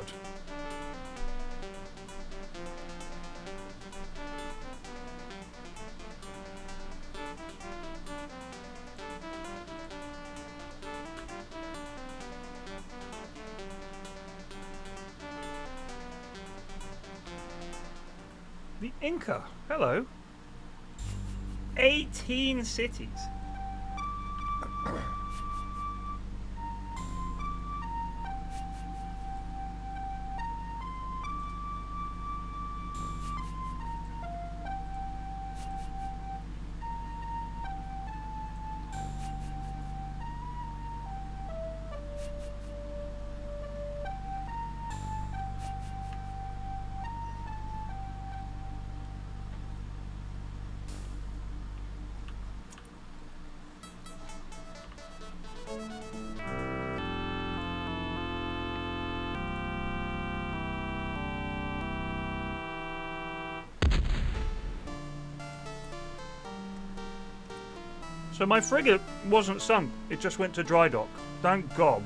The Inca. Hello. 18 cities. So my frigate wasn't sunk, it just went to dry dock. Thank God.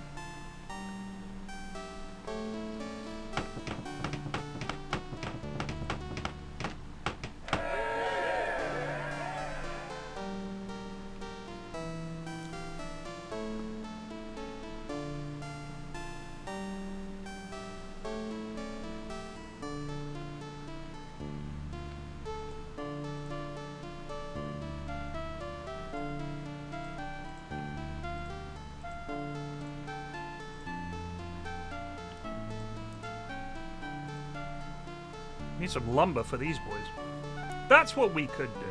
Need some lumber for these boys. That's what we could do.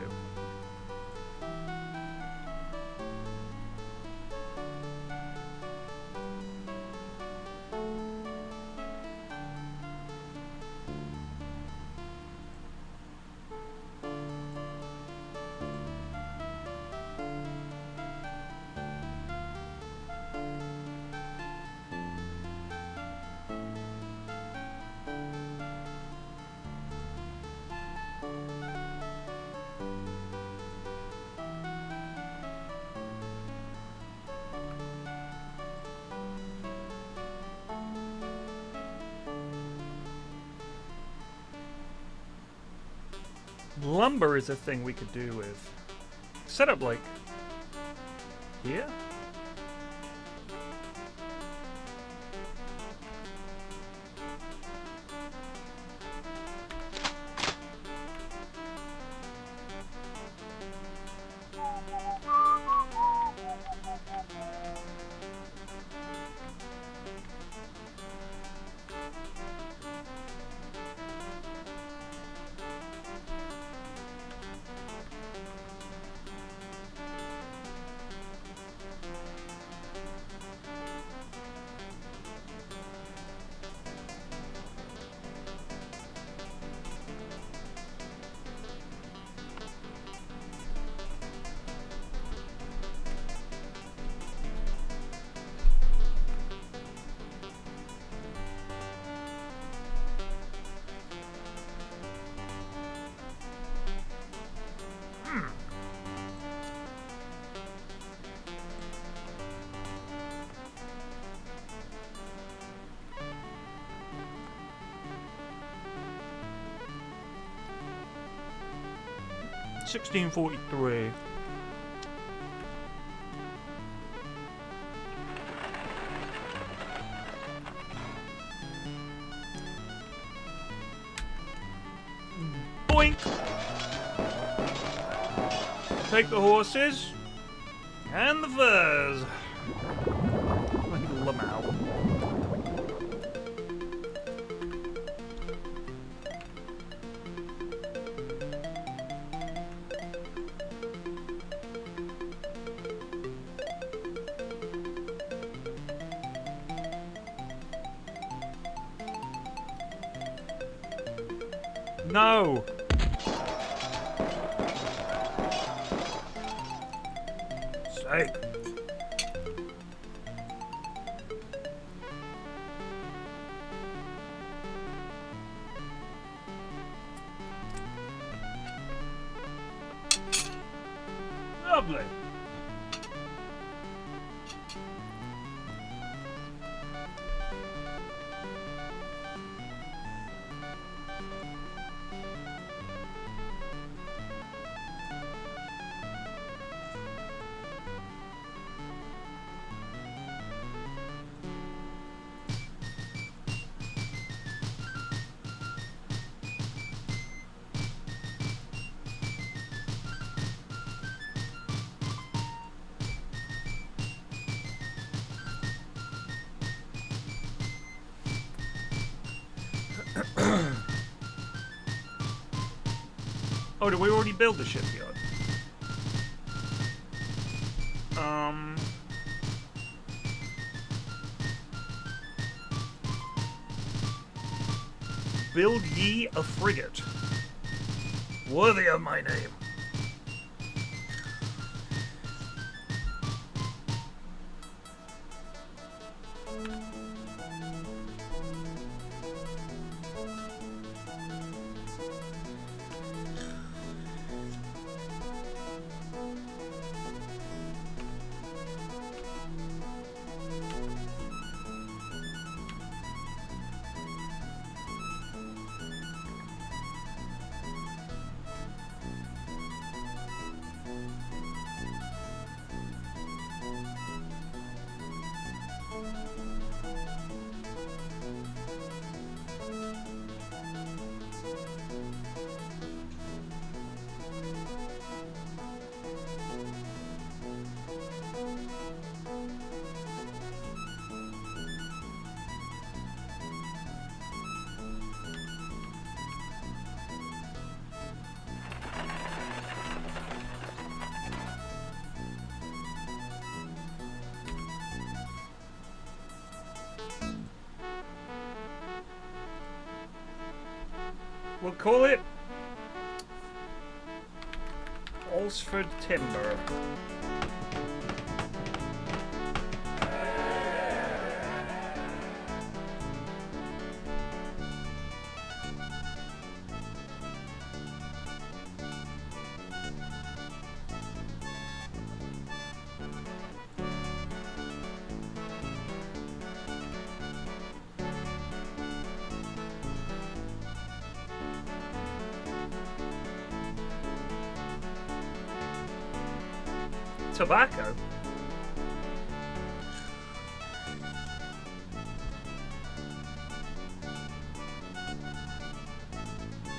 Lumber is a thing we could do with. Set up like here. $16.43. Boink! Take the horses and the furs. Lamau. No! Sake. Lovely. Oh, did we already build the shipyard? Build ye a frigate worthy of my name. We'll call it Alsford Timber. Tobacco?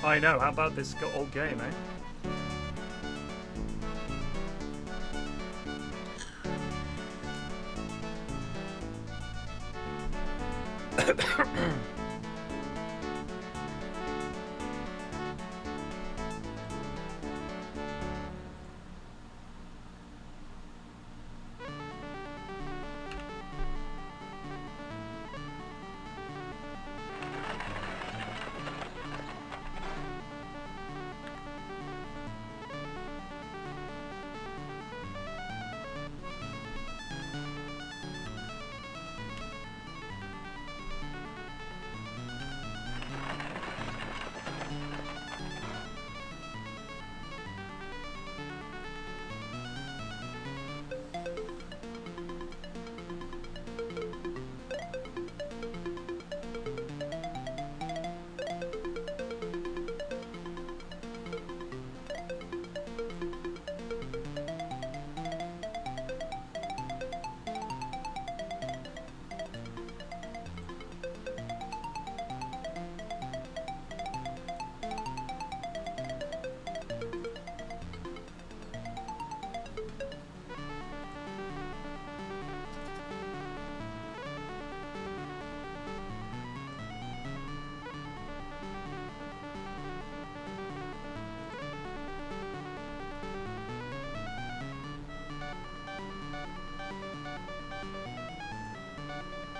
I know, how about this old game, eh?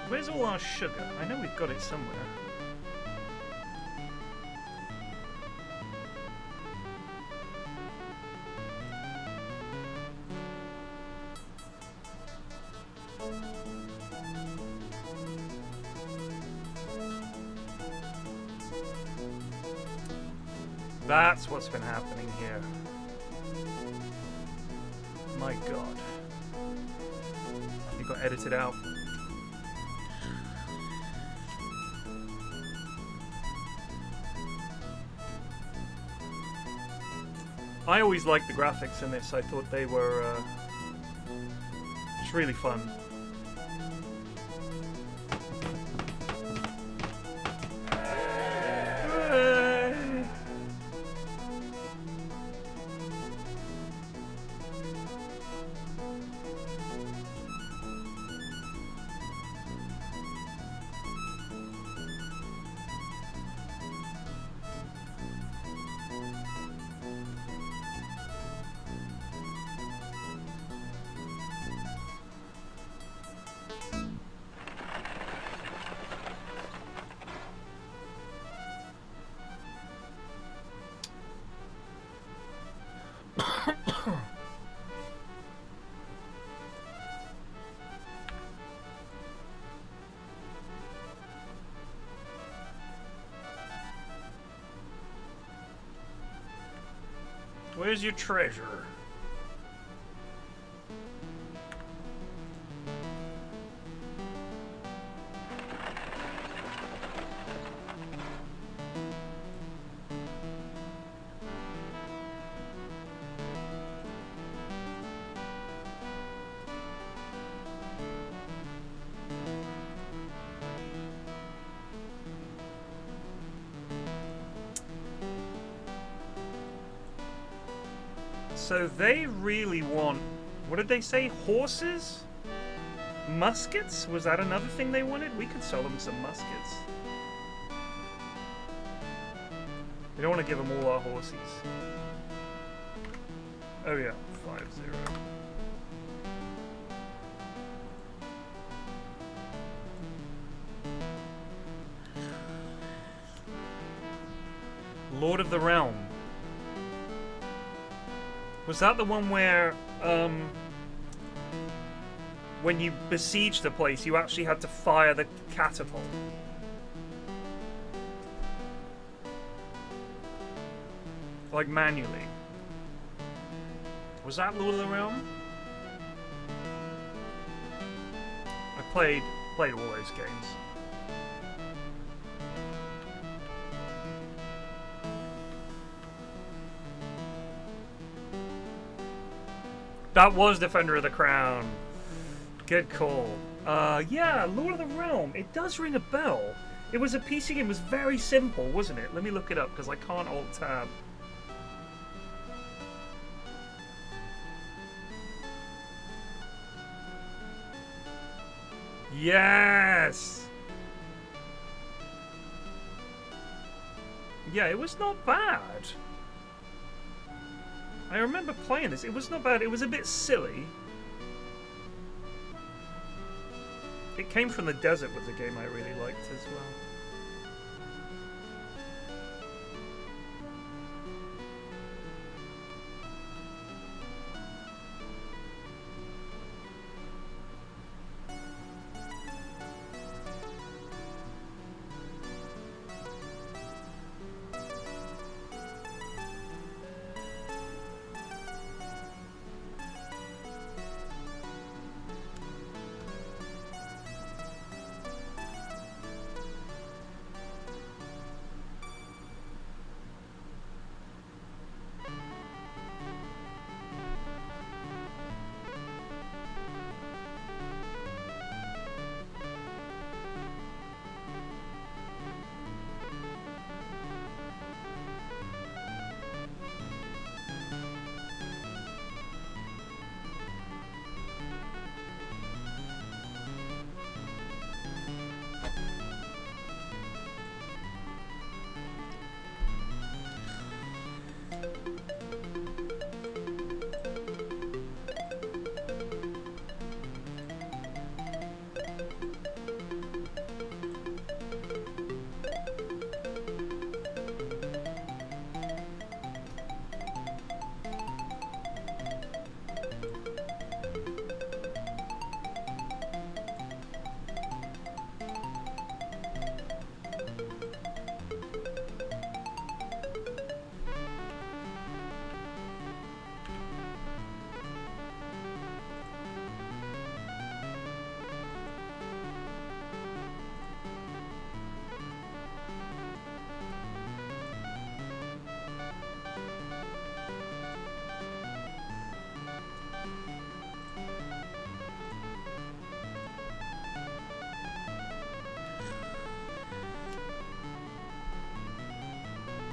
Where's all our sugar? I know we've got it somewhere. That's what's been happening here. My God. It got edited out. I always liked the graphics in this. I thought they were it's really fun. Where's your treasure? So they really want, what did they say, horses? Muskets? Was that another thing they wanted? We could sell them some muskets. We don't want to give them all our horses. Oh yeah, 5-0. Lord of the Realm. Was that the one where, when you besieged a place, you actually had to fire the catapult? Like, manually. Was that Lord of the Realm? I played all those games. That was Defender of the Crown. Good call. Yeah, Lord of the Realm. It does ring a bell. It was a PC game. It was very simple, wasn't it? Let me look it up because I can't Alt-Tab. Yes! Yeah, it was not bad. I remember playing this. It was not bad. It was a bit silly. It Came from the Desert was a game I really liked as well.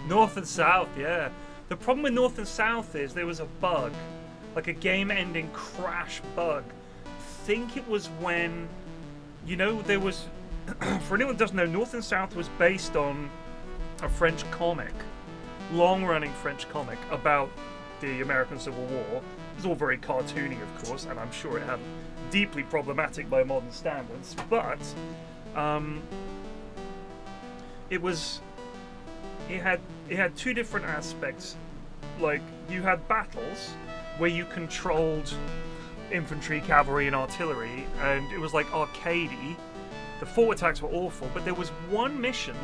North and South, yeah. The problem with North and South is there was a bug, like a game-ending crash bug. I think it was when, you know, there was, for anyone who doesn't know, North and South was based on a French comic, long-running French comic about the American Civil War. It was all very cartoony, of course, and I'm sure it had deeply problematic by modern standards, but it had two different aspects. Like, you had battles where you controlled infantry, cavalry, and artillery, and it was like arcadey. The fort attacks were awful, but there was one mission,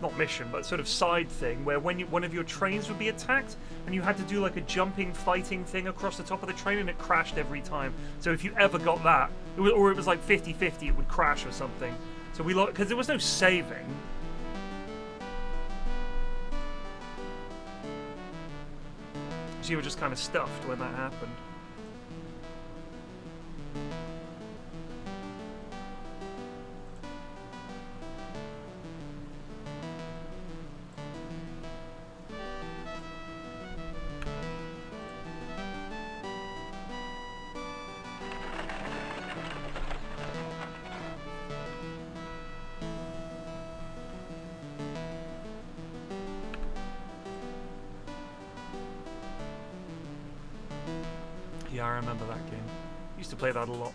not mission, but sort of side thing, where when one of your trains would be attacked, and you had to do like a jumping, fighting thing across the top of the train, and it crashed every time. So if you ever got that, it was like 50-50, it would crash or something. So we because there was no saving. So you were just kind of stuffed when that happened. Yeah, I remember that game. Used to play that a lot.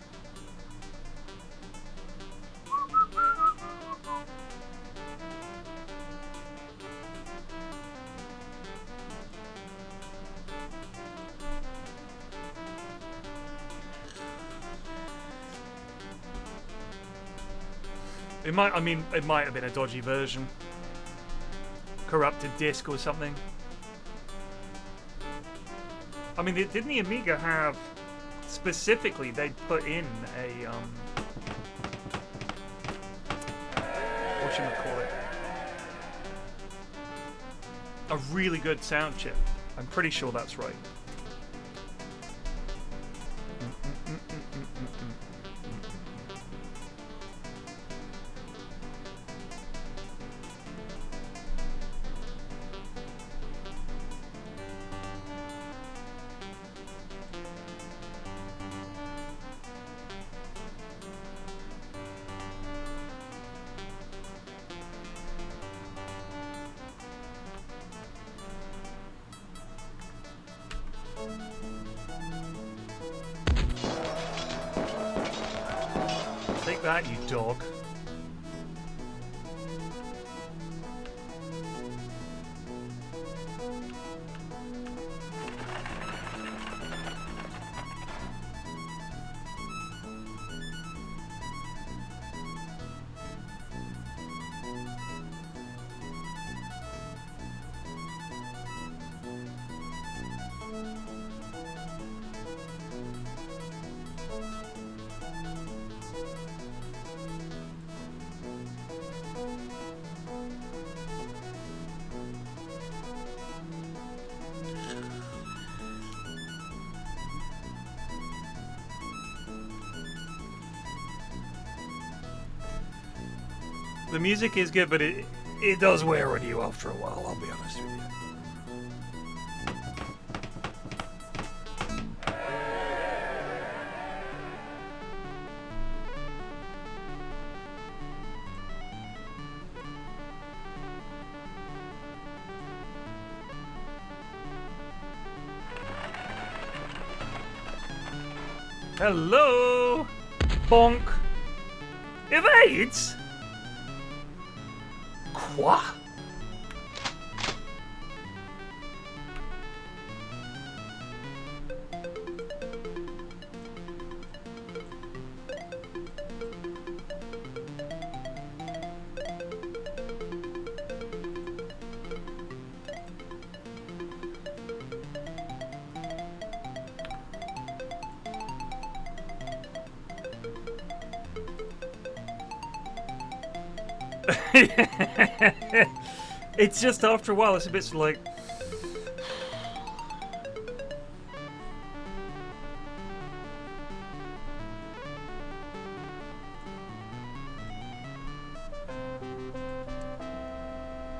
It might. I mean, it might have been a dodgy version, corrupted disc or something. I mean, didn't the Amiga have specifically? They'd put in a whatchamacallit, a really good sound chip. I'm pretty sure that's right. Take that, you dog. The music is good, but it does wear on you after a while, I'll be honest with you. Hello! Bonk! Evades! Quoi? It's just after a while, it's a bit like.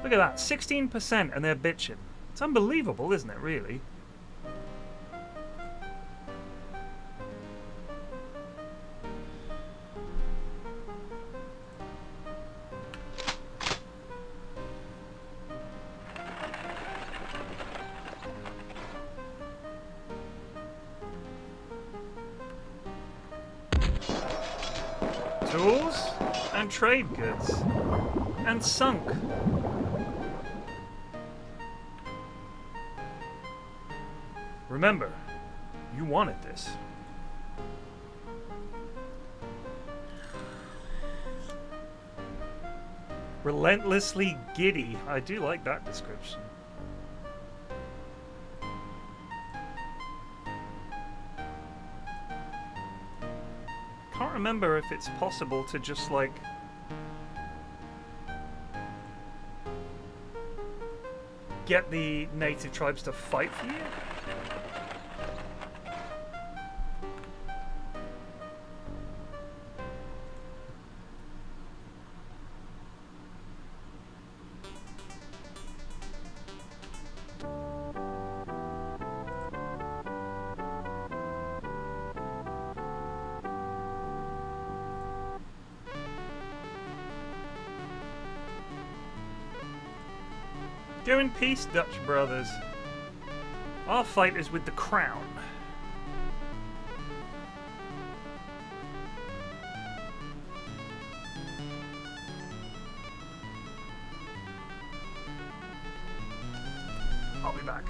Look at that, 16% and they're bitching. It's unbelievable, isn't it, really? Tools and trade goods and sunk. Remember, you wanted this. Relentlessly giddy. I do like that description. Can't remember if it's possible to just like get the native tribes to fight for you. Go in peace, Dutch brothers. Our fight is with the crown. I'll be back.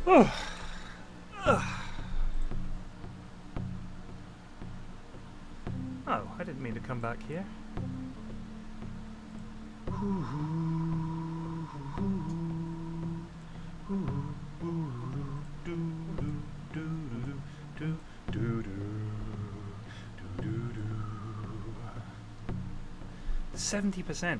Oh. Oh, I didn't mean to come back here. $70%.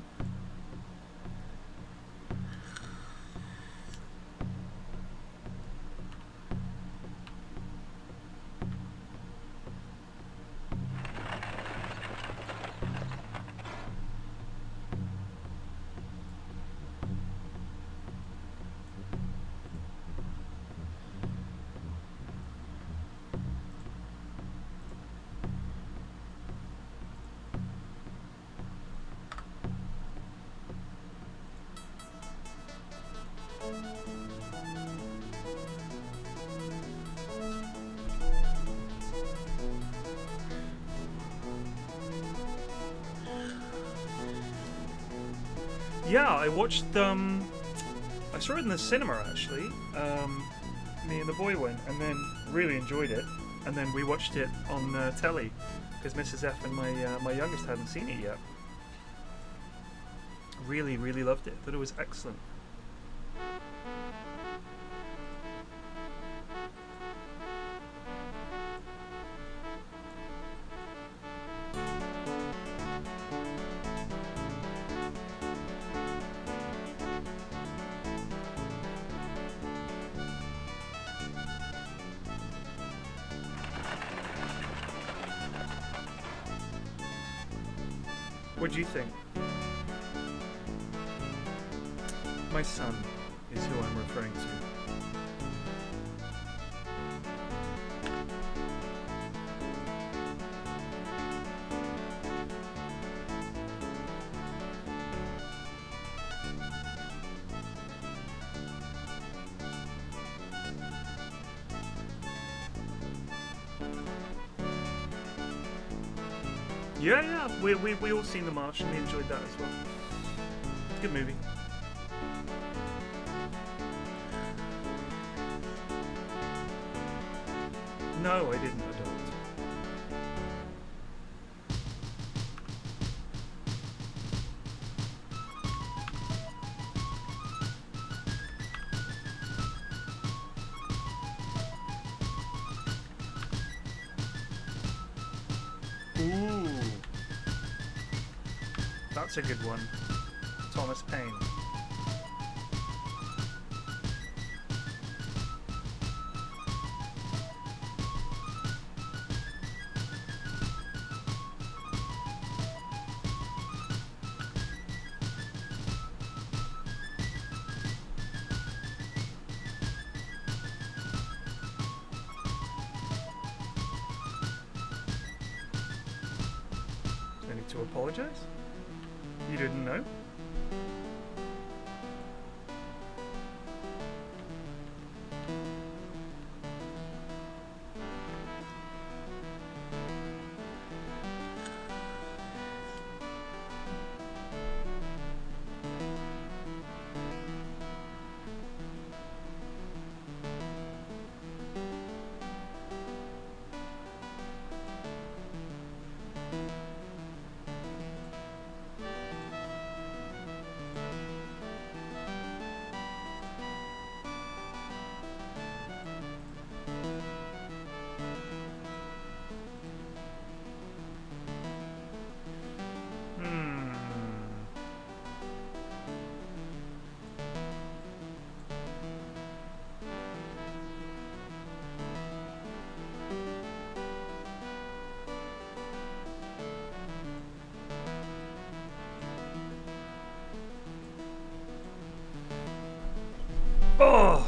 Yeah, I watched, I saw it in the cinema actually. Me and the boy went, and then really enjoyed it. And then we watched it on telly, because Mrs. F and my youngest hadn't seen it yet. Really, really loved it. Thought it was excellent. What do you think? My son is who I'm referring to. Yeah, we all seen The Martian. We enjoyed that as well. Good movie. No, I didn't adult. Ooh. That's a good one. Thomas Paine. I need to apologize? You didn't know? Oh!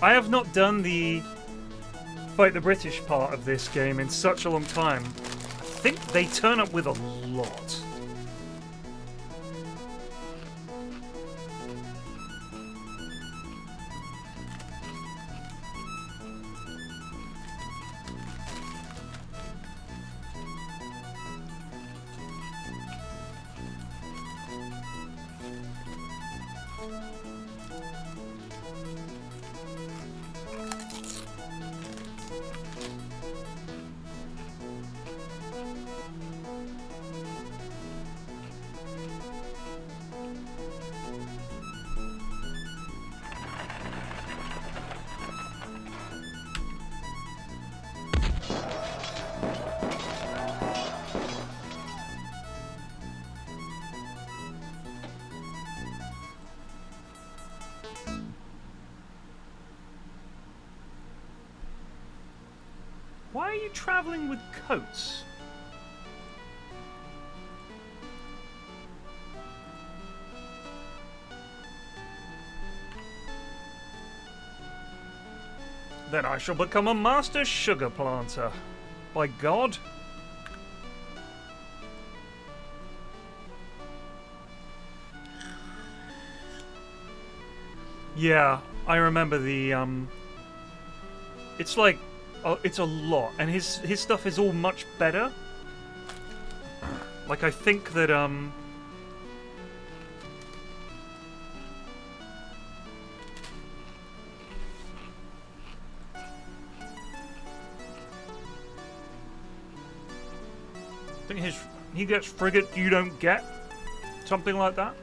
I have not done the Fight the British part of this game in such a long time. I think they turn up with a lot. Why are you traveling with coats? Then I shall become a master sugar planter. By God. Yeah, I remember the, it's like, oh, it's a lot, and his stuff is all much better. Like, I think that, I think he gets frigate you don't get, something like that.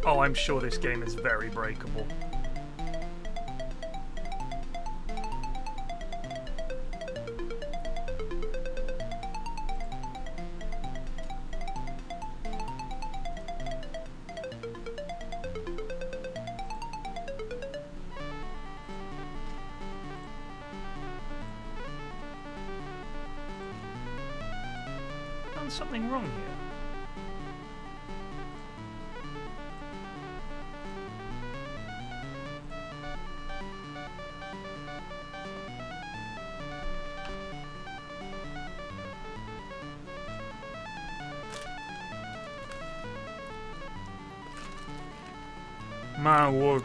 Oh, I'm sure this game is very breakable. Done something wrong here. My word.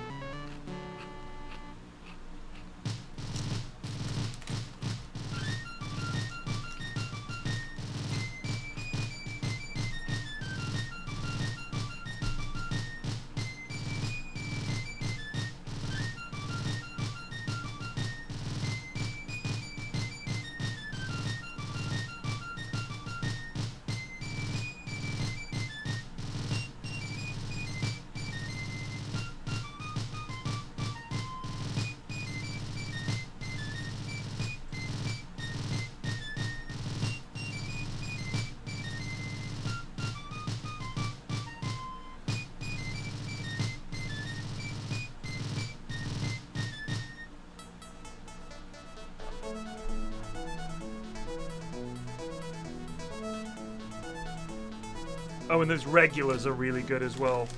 Oh, and those regulars are really good as well.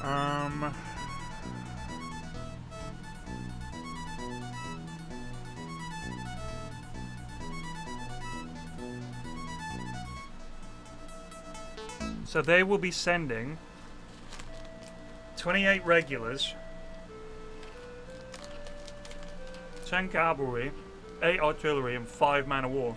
Um. So they will be sending 28 regulars, 10 cavalry, 8 artillery, and 5 man of war.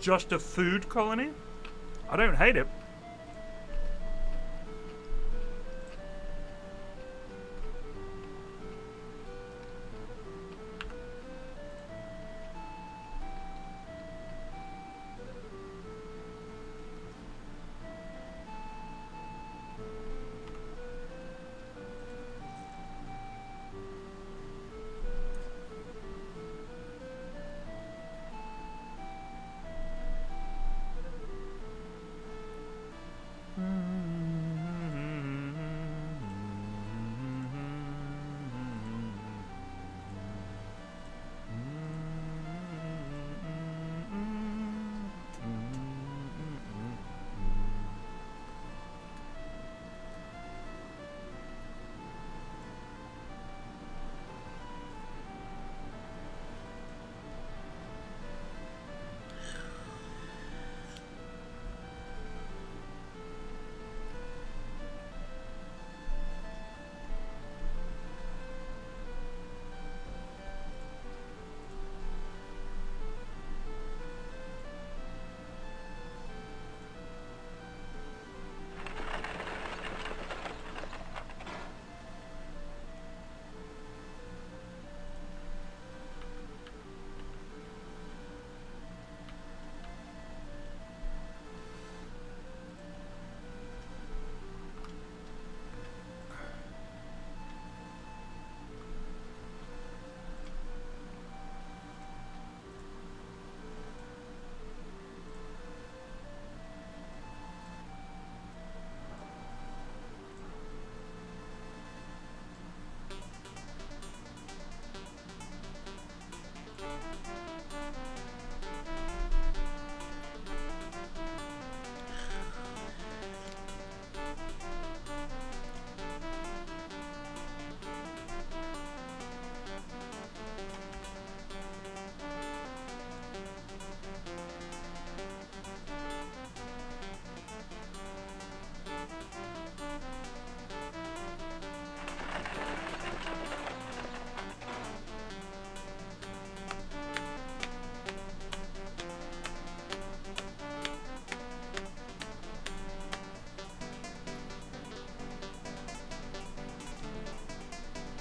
Just a food colony? I don't hate it.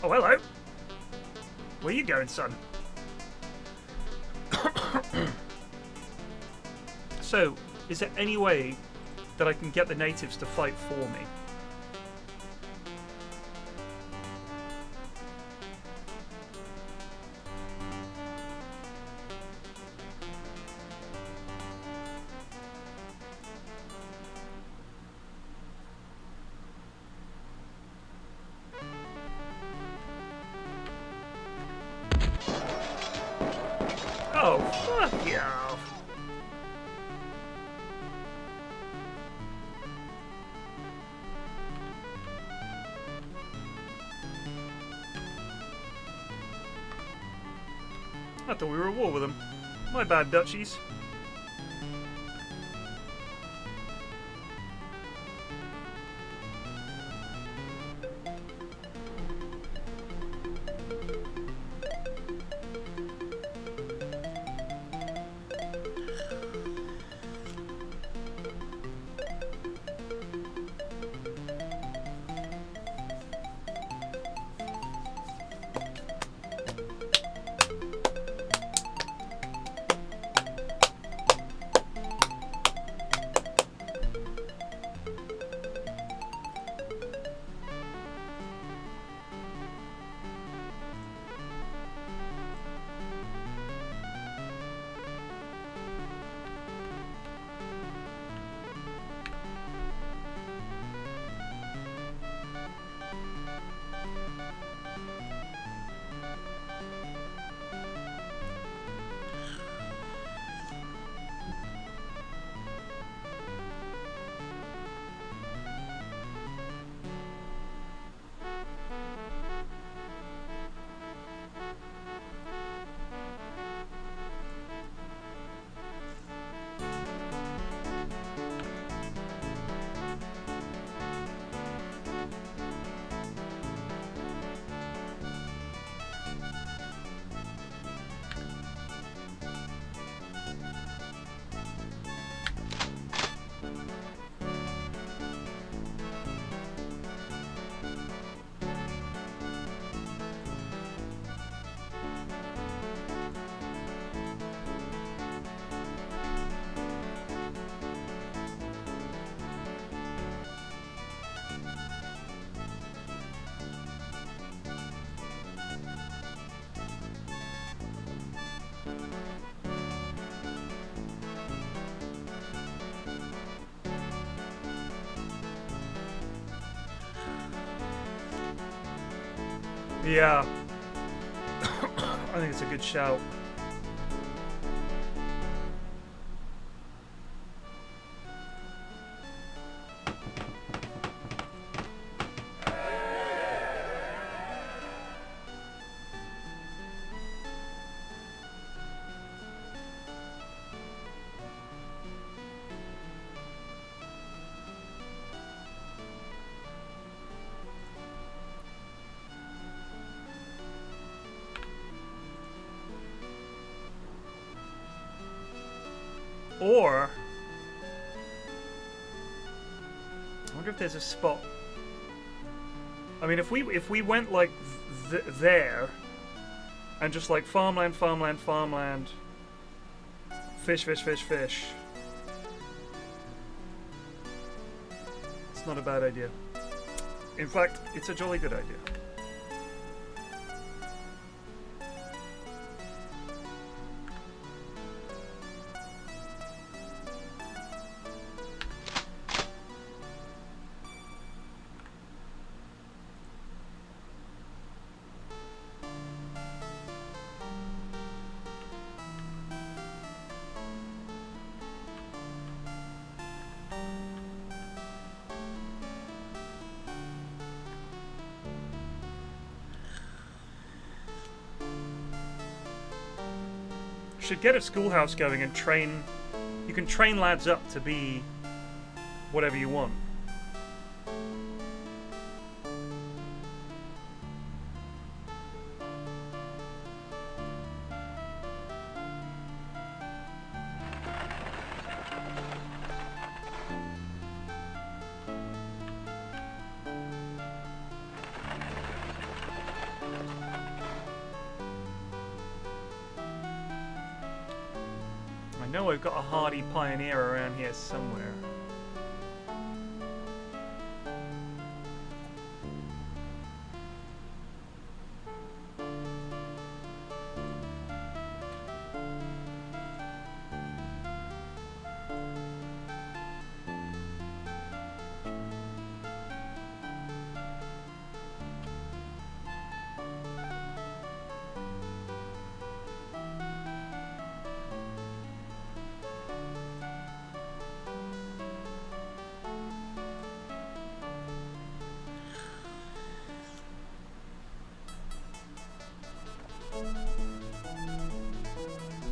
Oh, hello. Where you going, son? So, is there any way that I can get the natives to fight for me? Oh, fuck yeah. I thought we were at war with them. My bad, Dutchies. Yeah. I think it's a good shout. Or I wonder if there's a spot. I mean, if we went like there and just like farmland, farmland, farmland, fish, fish, fish, fish. It's not a bad idea. In fact, it's a jolly good idea. Should get a schoolhouse going and train. You can train lads up to be whatever you want. I know I've got a hardy pioneer around here somewhere.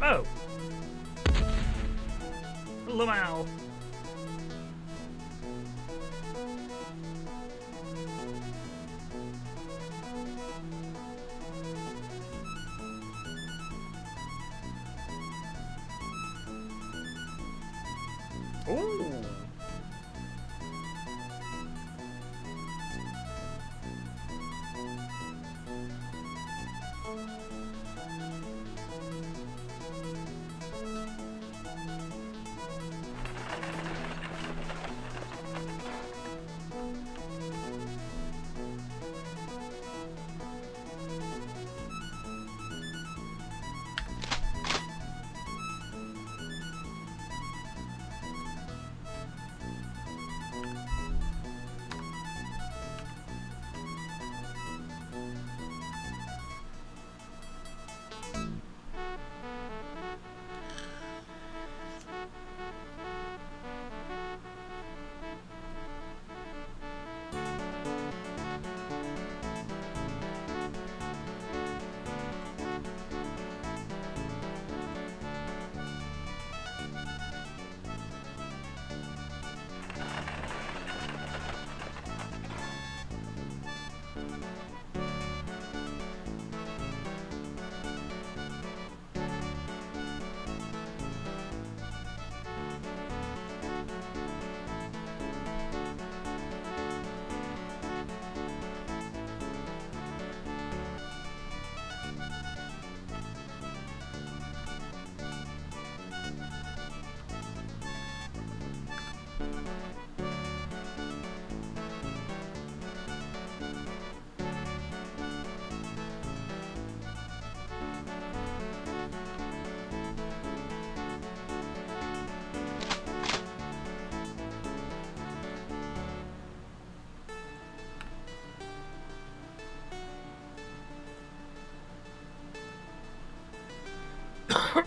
Oh! Lamau! Ooh! I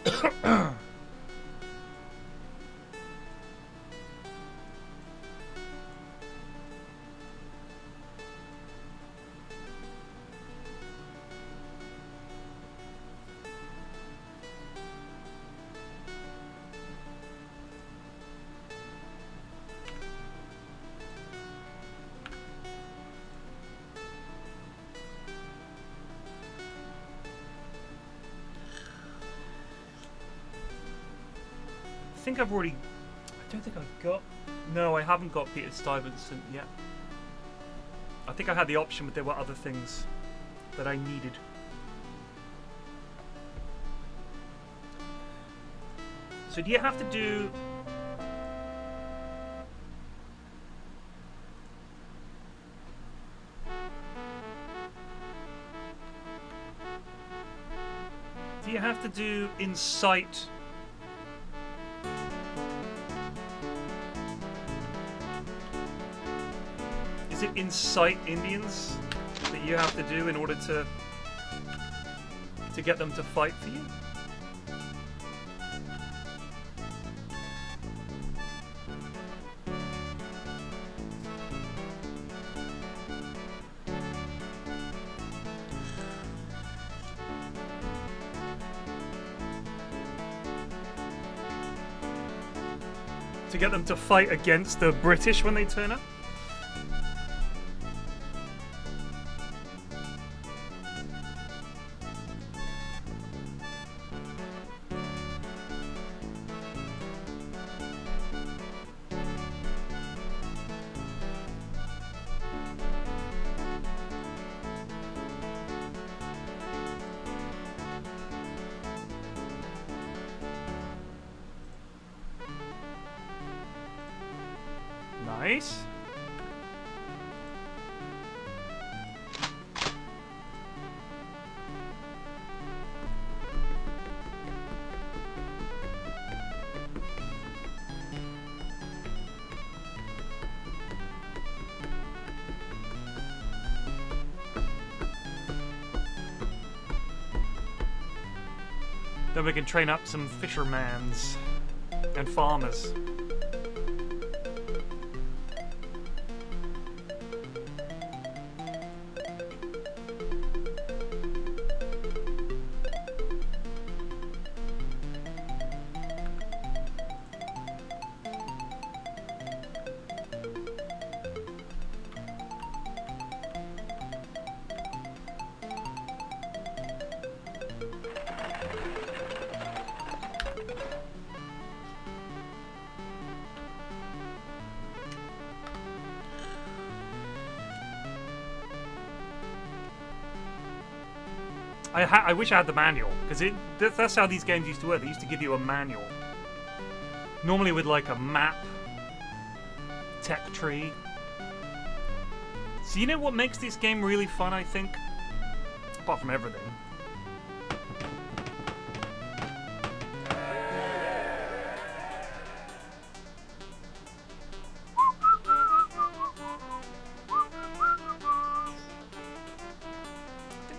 think I've already... I don't think I've got... No, I haven't got Peter Stuyvesant yet. I think I had the option, but there were other things that I needed. So do you have to do... Do you have to do Incite... Is it Incite Indians that you have to do in order to get them to fight for you? To get them to fight against the British when they turn up? Nice. Then we can train up some fishermans and farmers. I wish I had the manual, because that's how these games used to work. They used to give you a manual. Normally with like a map, tech tree. So you know what makes this game really fun, I think? Apart from everything.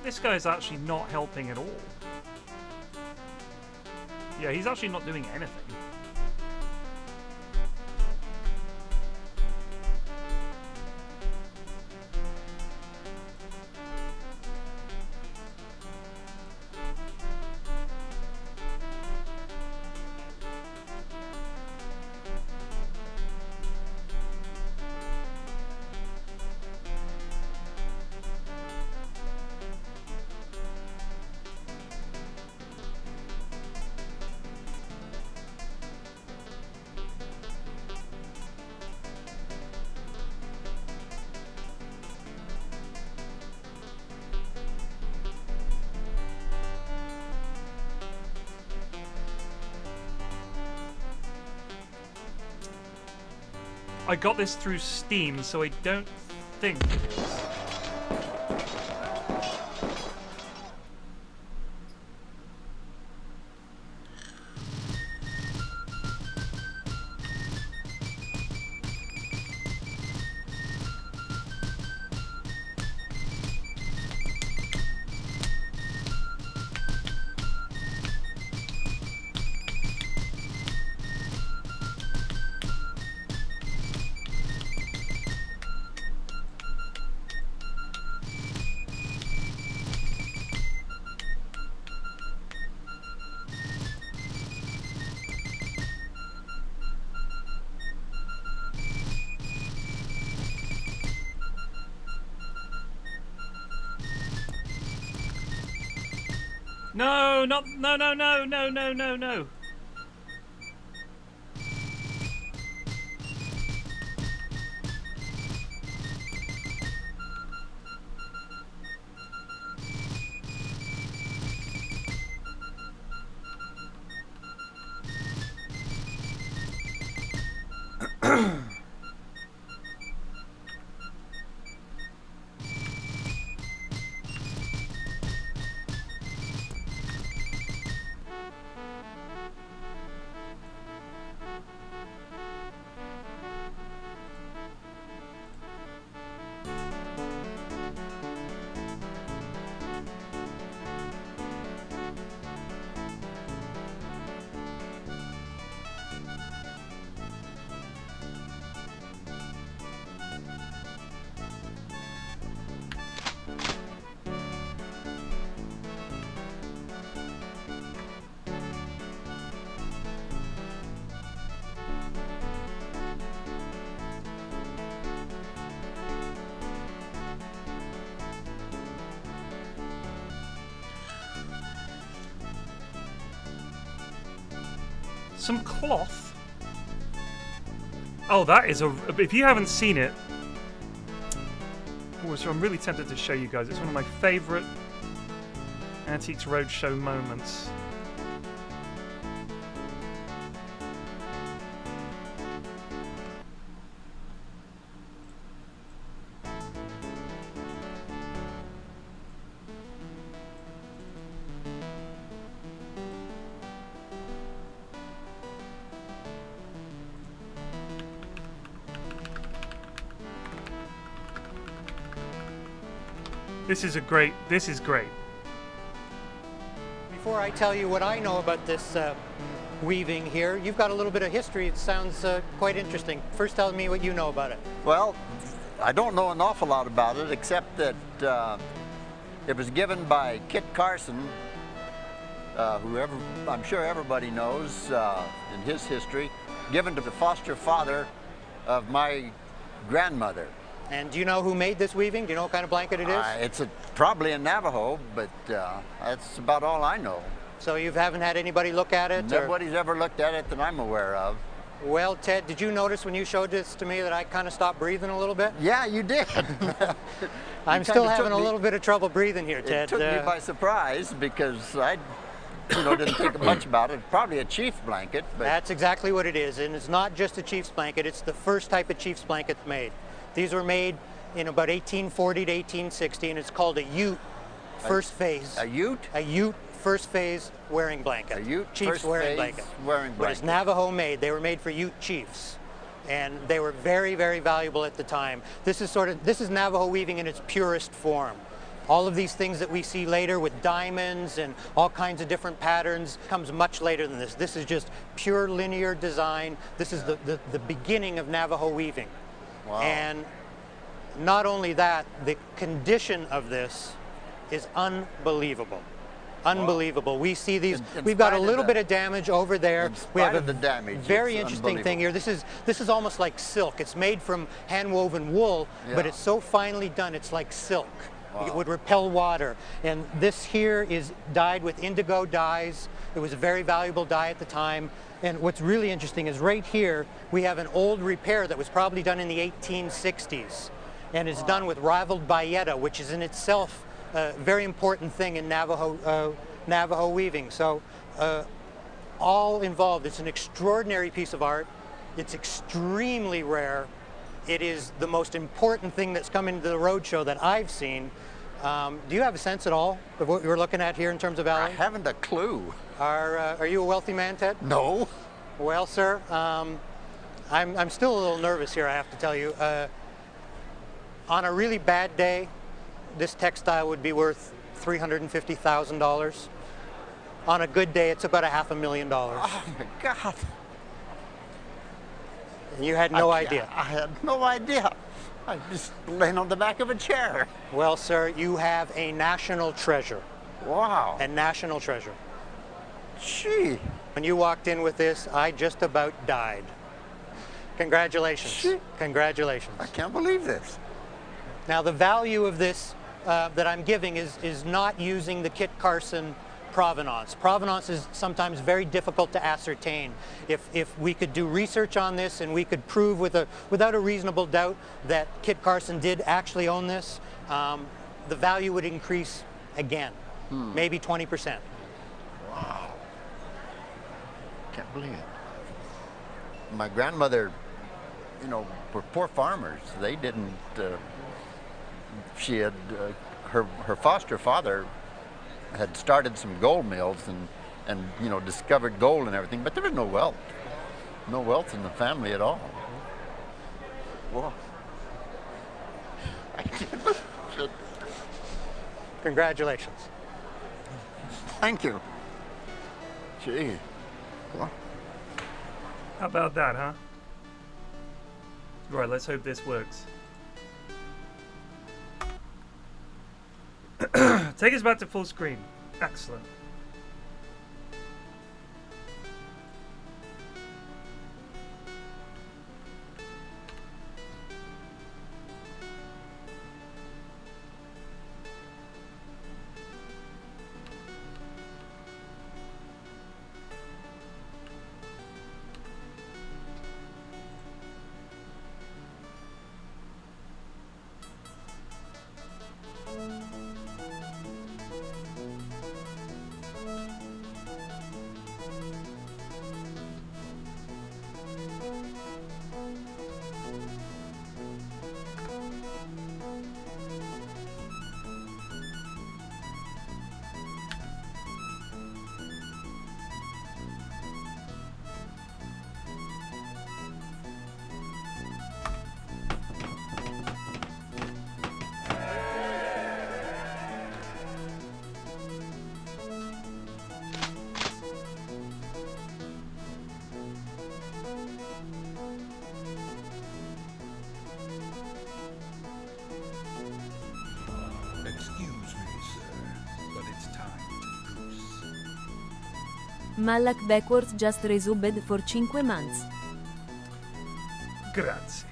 This guy's actually not helping at all. Yeah, he's actually not doing anything. I got this through Steam, so I don't think it is. No, not no no no no no no no. Some cloth. Oh, that is a. If you haven't seen it, oh, so I'm really tempted to show you guys. It's one of my favorite Antiques Roadshow moments. This is great. Before I tell you what I know about this weaving here, you've got a little bit of history. It sounds quite interesting. First, tell me what you know about it. Well, I don't know an awful lot about it, except that it was given by Kit Carson, who I'm sure everybody knows in his history, given to the foster father of my grandmother. And do you know who made this weaving? Do you know what kind of blanket it is? It's probably a Navajo, but that's about all I know. So you haven't had anybody look at it? Nobody's ever looked at it that I'm aware of. Well, Ted, did you notice when you showed this to me that I kind of stopped breathing a little bit? Yeah, you did. I'm still having a little bit of trouble breathing here, Ted. It took me by surprise because I didn't think much about it. Probably a chief blanket. But that's exactly what it is. And it's not just a chief's blanket. It's the first type of chief's blanket made. These were made in about 1840 to 1860, and it's called a Ute first phase. A Ute? A Ute first phase wearing blanket. A Ute Chief's first wearing phase blanket. wearing But blanket. it's Navajo made. They were made for Ute chiefs, and they were very, very valuable at the time. This is Navajo weaving in its purest form. All of these things that we see later with diamonds and all kinds of different patterns comes much later than this. This is just pure linear design. This is the beginning of Navajo weaving. Wow. And not only that, the condition of this is unbelievable. Unbelievable. Wow. We see these. We've got a little bit of damage over there. We have a very interesting thing here. This is almost like silk. It's made from hand-woven wool, but it's so finely done. It's like silk. Wow. It would repel water. And this here is dyed with indigo dyes. It was a very valuable dye at the time. And what's really interesting is right here we have an old repair that was probably done in the 1860s, and it's done with raveled bayeta, which is in itself a very important thing in Navajo weaving. So all involved. It's an extraordinary piece of art. It's extremely rare. It is the most important thing that's come into the roadshow that I've seen. Do you have a sense at all of what we're looking at here in terms of value? I haven't a clue. Are you a wealthy man, Ted? No. Well, sir, I'm still a little nervous here, I have to tell you. On a really bad day, this textile would be worth $350,000. On a good day, it's about $500,000. Oh my God. And you had no idea. I had no idea. I just laying on the back of a chair. Well, sir, you have a national treasure. Wow. A national treasure. Gee. When you walked in with this, I just about died. Congratulations. Gee. Congratulations. I can't believe this. Now, the value of this that I'm giving is not using the Kit Carson provenance. Provenance is sometimes very difficult to ascertain. If we could do research on this and we could prove without a reasonable doubt that Kit Carson did actually own this, the value would increase again, maybe 20%. Wow. Can't believe it. My grandmother, you know, were poor farmers. They didn't, she had, her foster father had started some gold mills and you know, discovered gold and everything, but there was no wealth. No wealth in the family at all. Whoa. I can't believe it. Congratulations. Thank you. Gee. Well, How about that, huh? Right, let's hope this works. Take us back to full screen. Excellent. Excuse me, sir, but it's time to goose. Malak backwards just resubbed for 5 months. Grazie.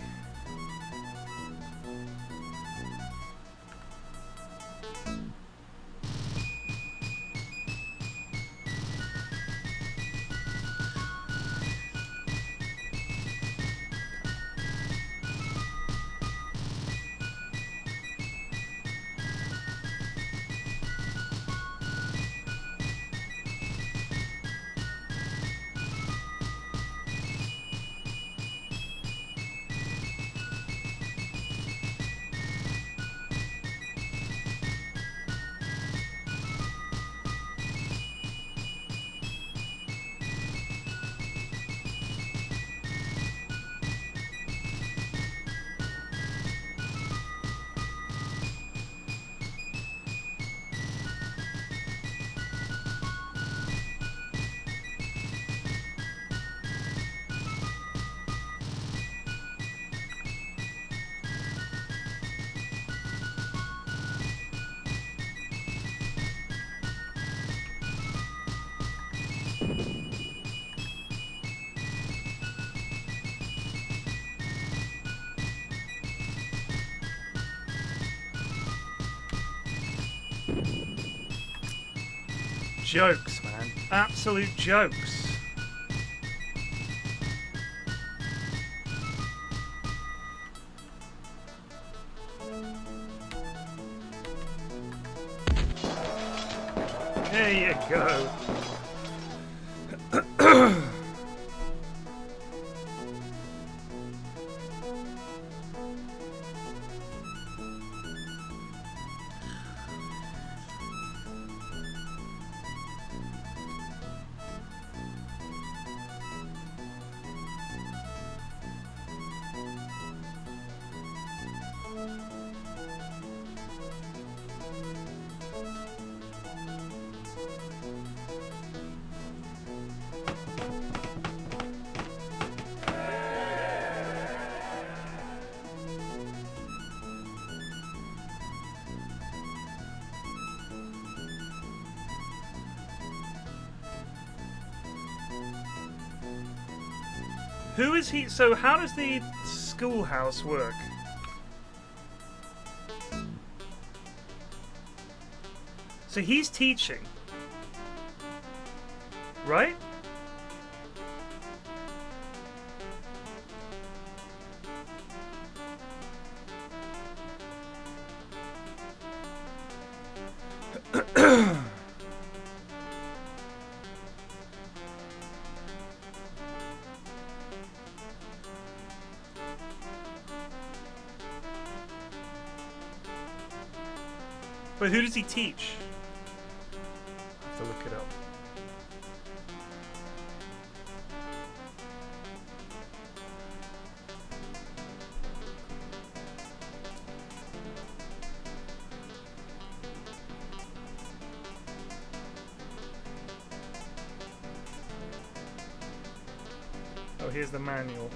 Jokes, man. Absolute jokes. There you go. Who is he? So how does the schoolhouse work? So he's teaching. Right? But who does he teach? I have to look it up. Oh, here's the manual.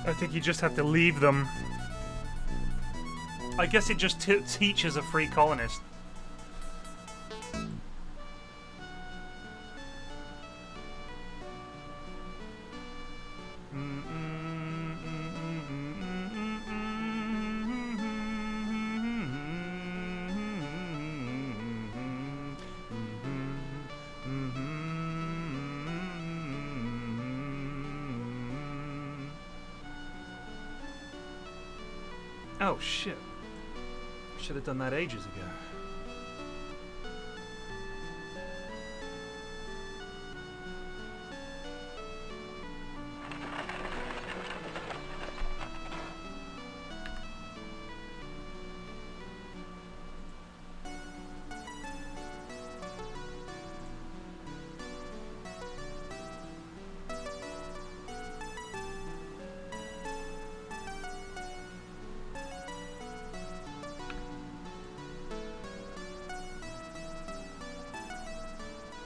I think you just have to leave them. I guess it just teaches a free colonist. Oh shit. Should have done that ages ago.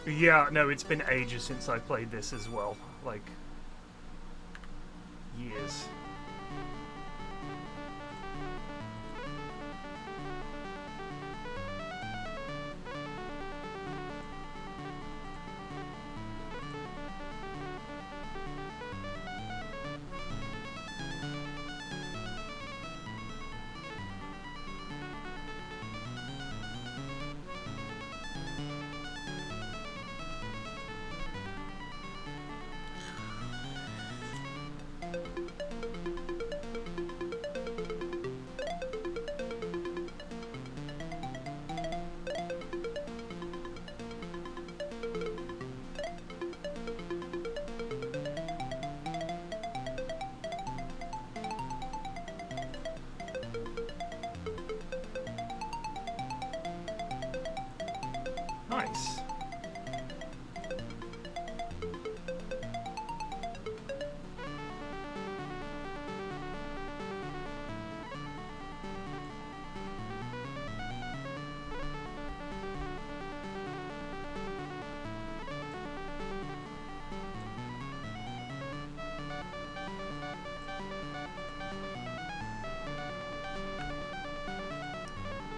Yeah, no, it's been ages since I played this as well. Like, years. Nice.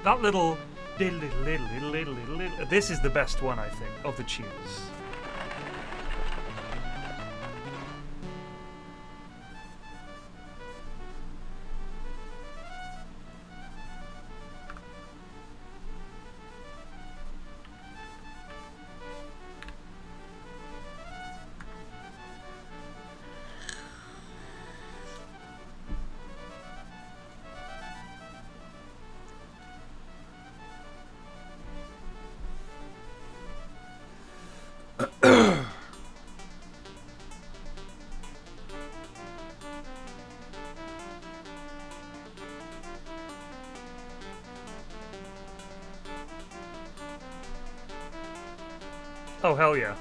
That little this is the best one, I think, of the tunes. Oh, hell yeah.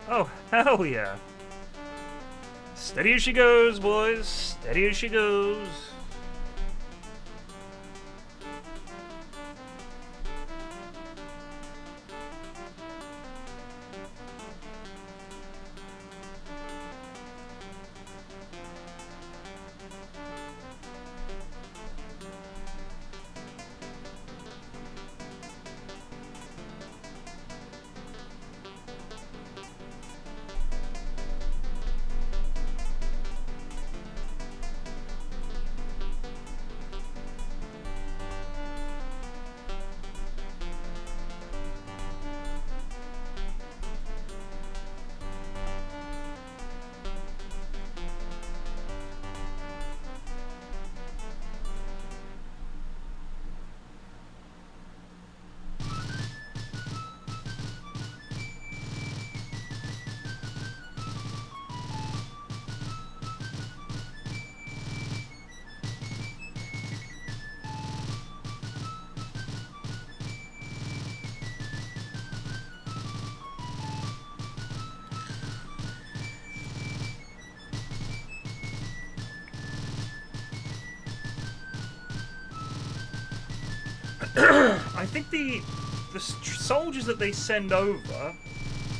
Oh, hell yeah. Steady as she goes, boys. Steady as she goes. I think the soldiers that they send over, I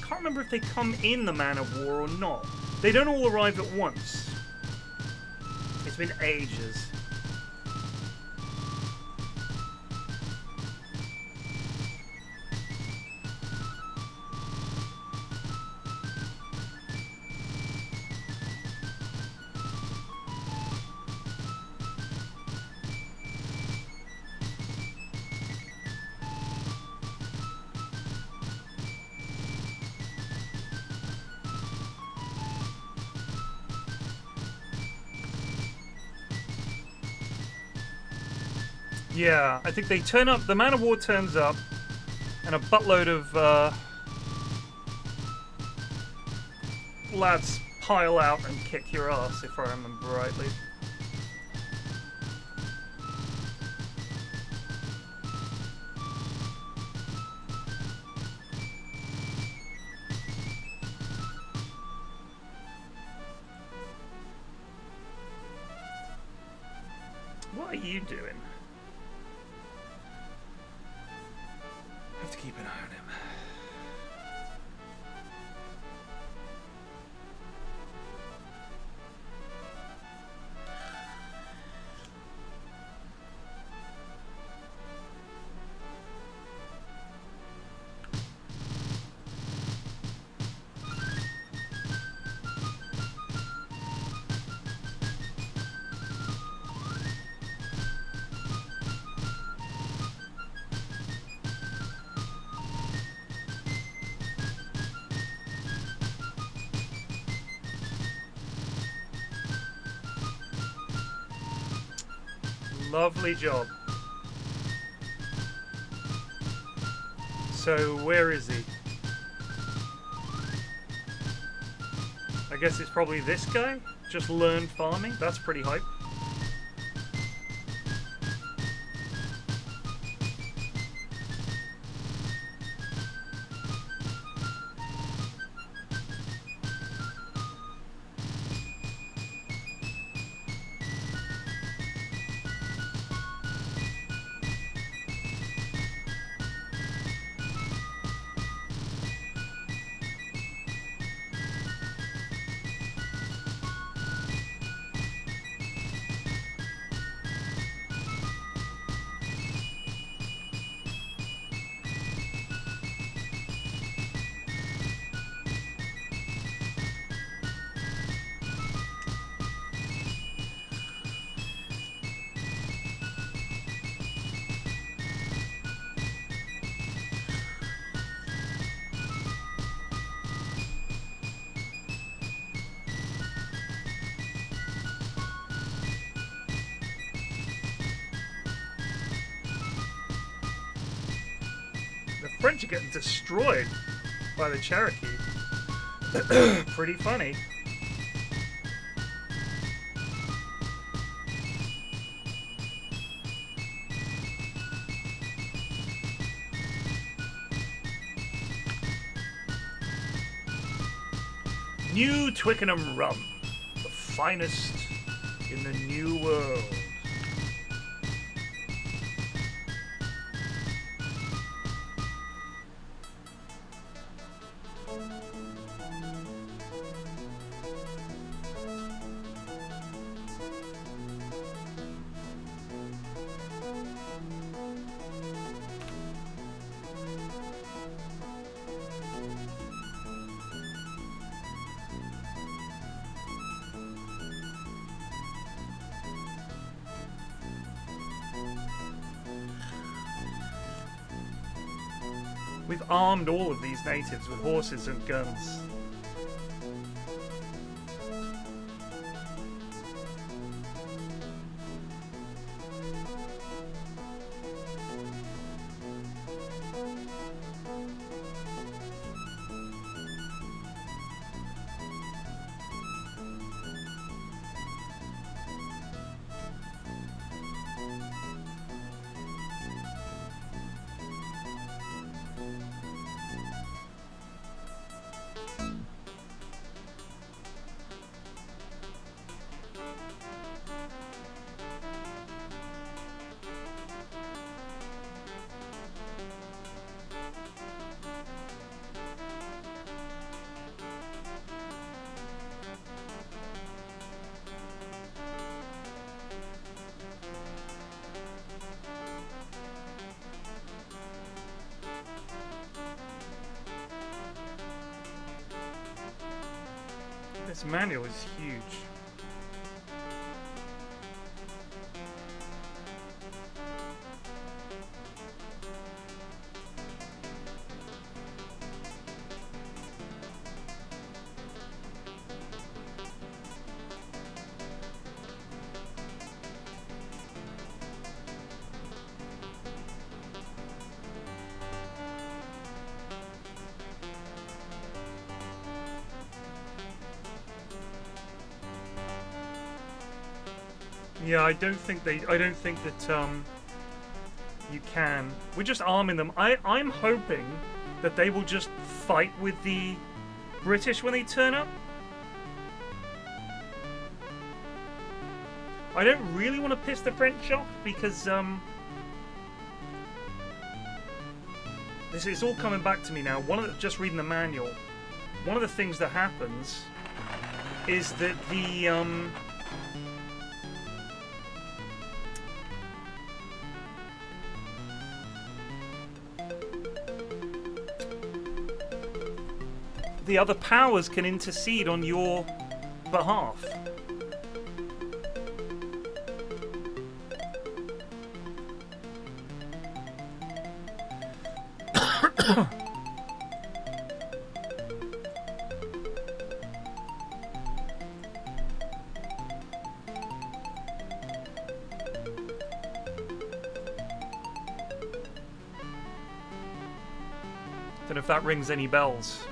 can't remember if they come in the Man of War or not. They don't all arrive at once. It's been ages. Yeah, I think they turn up, the Man of War turns up, and a buttload of lads pile out and kick your ass, if I remember rightly. What are you doing? Have to keep an eye on him. Lovely job. So, where is he? I guess it's probably this guy? Just learned farming? That's pretty hype. French are getting destroyed by the Cherokee. Pretty funny. New Twickenham rum, the finest in the new world. We've armed all of these natives with horses and guns. This manual is huge. Yeah, I don't think that you can. We're just arming them. I'm hoping that they will just fight with the British when they turn up. I don't really want to piss the French off because this is all coming back to me now. Just reading the manual, one of the things that happens is that the other powers can intercede on your behalf. Don't know if that rings any bells.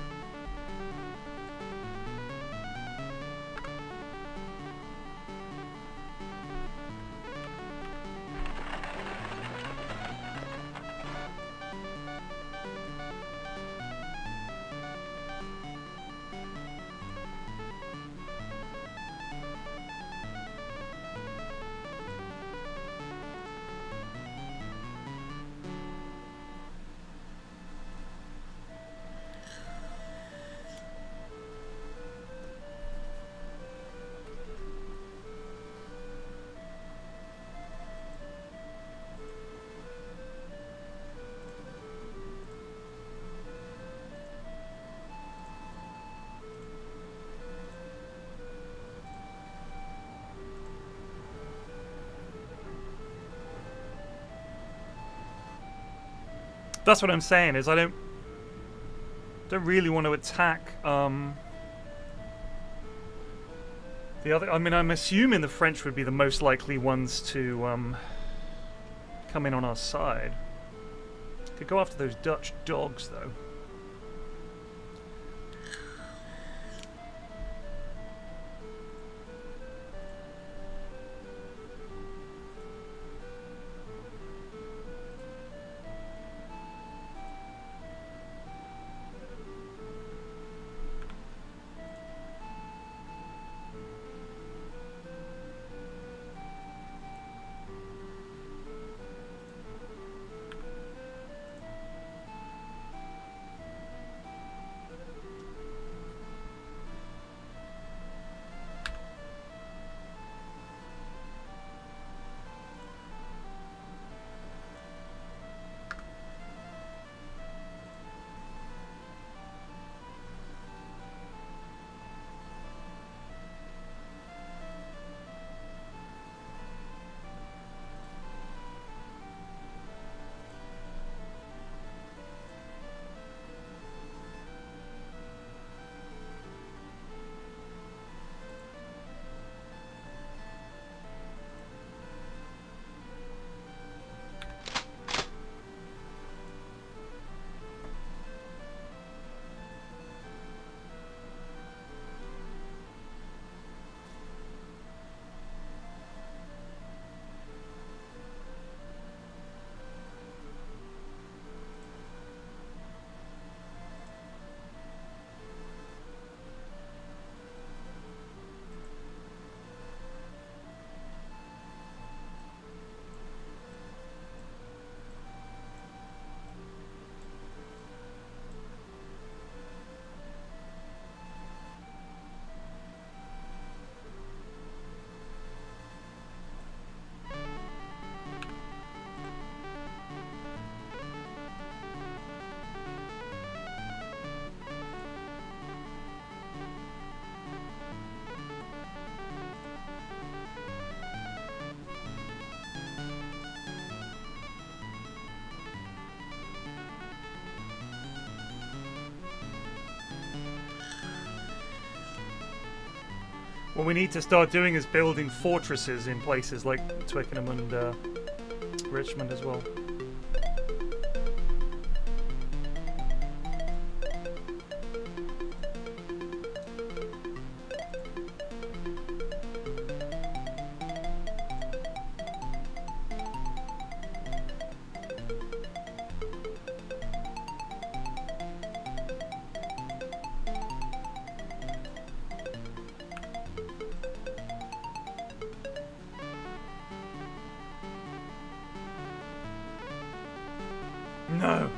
That's what I'm saying, is I don't really want to attack the other. I mean, I'm assuming the French would be the most likely ones to come in on our side. Could go after those Dutch dogs, though. What we need to start doing is building fortresses in places like Twickenham and Richmond as well. No.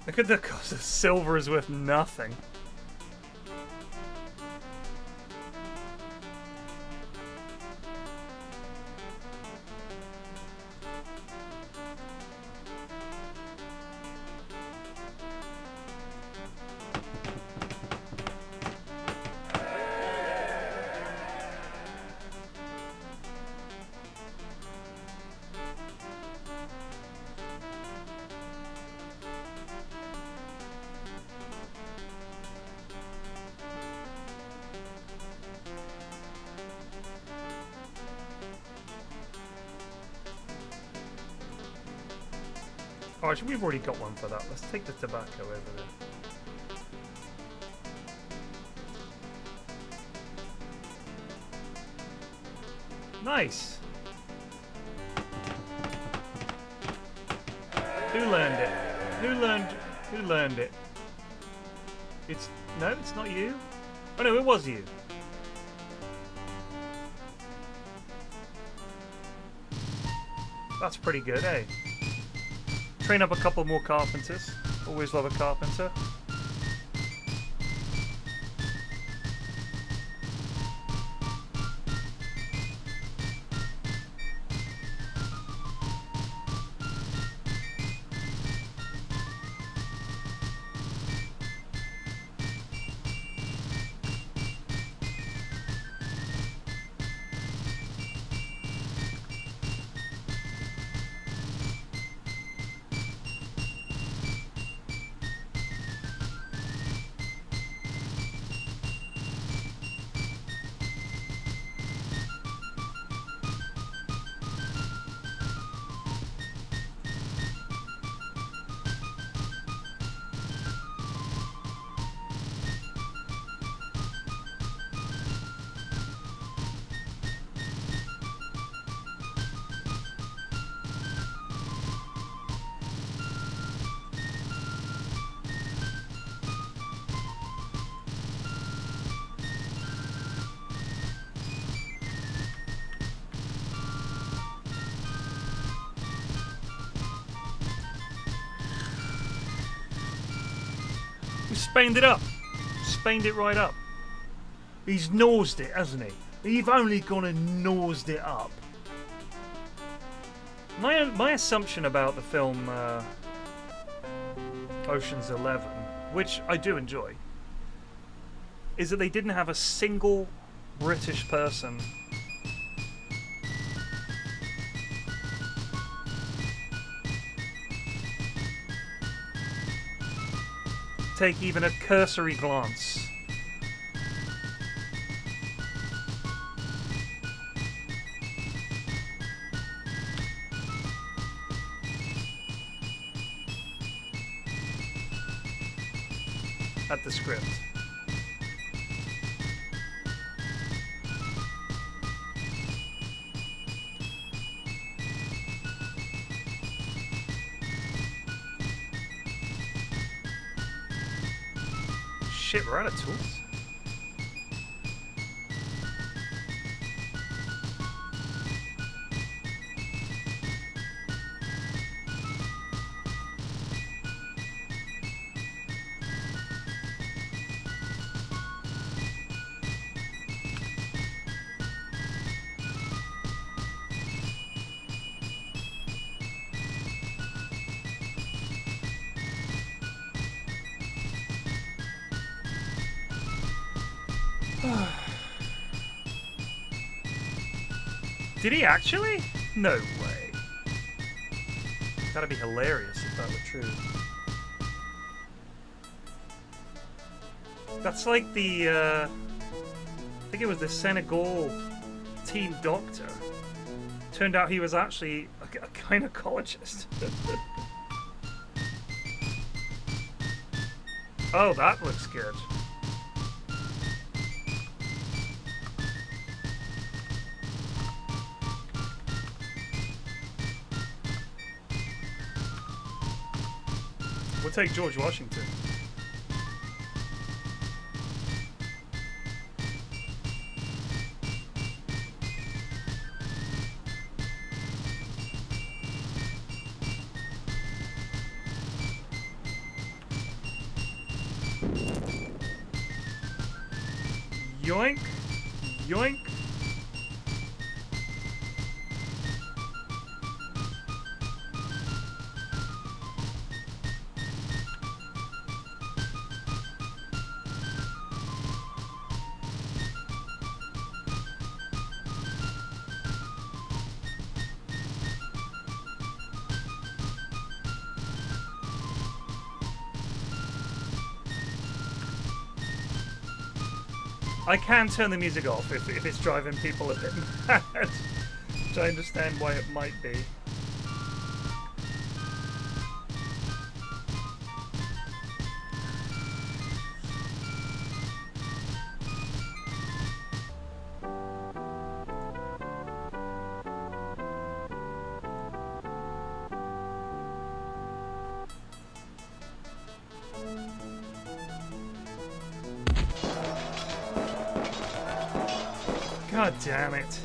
Look at the cost of silver is worth nothing. Oh, actually, we've already got one for that. Let's take the tobacco over there. Nice. Who learned it? Who learned it? It's not you. Oh no, it was you. That's pretty good, eh? Train up a couple more carpenters. Always love a carpenter. Spaned it up. Spaned it right up. He's nosed it, hasn't he? You've only gone and nosed it up. My assumption about the film Ocean's 11, which I do enjoy, is that they didn't have a single British person take even a cursory glance at the script. Shit, we're out of tools. Did he actually? No way. That'd be hilarious if that were true. That's like the, I think it was the Senegal team doctor. Turned out he was actually a gynecologist. Oh, that looks good. We'll take George Washington. Yoink, yoink. I can turn the music off if it's driving people a bit mad, which I understand why it might be. God damn it.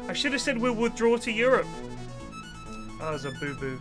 I should have said we'll withdraw to Europe. Oh, it was a boo-boo.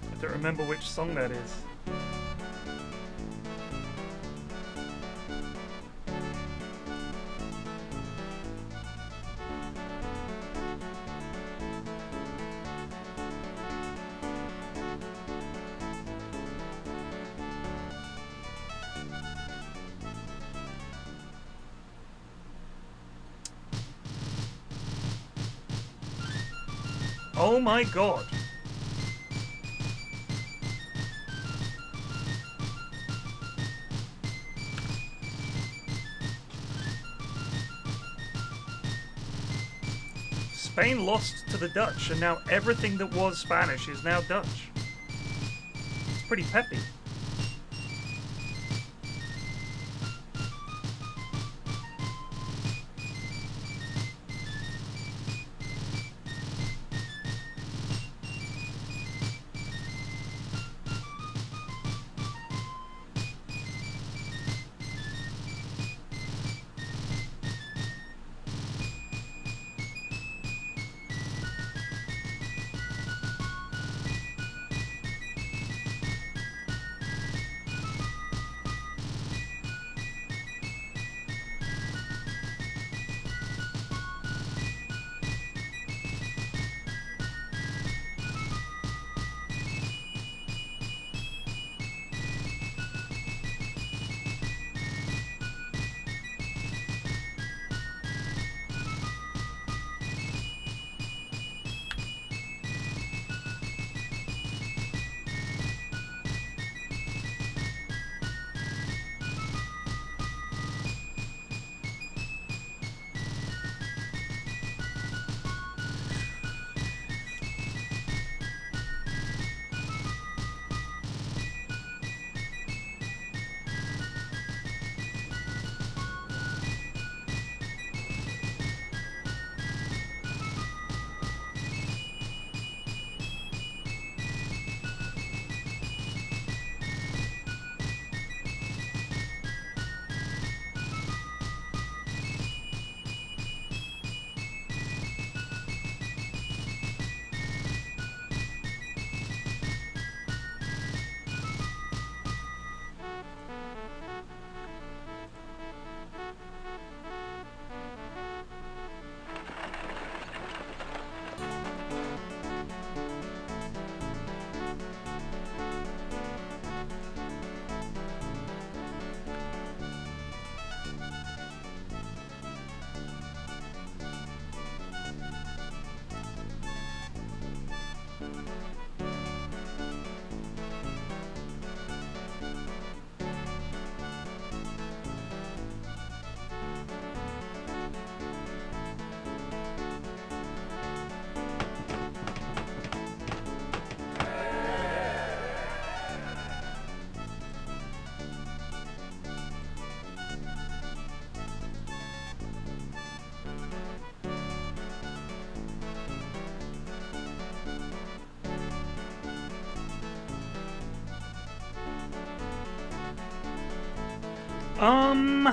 I don't remember which song that is. Oh my god. Spain lost to the Dutch, and now everything that was Spanish is now Dutch. It's pretty peppy. Um.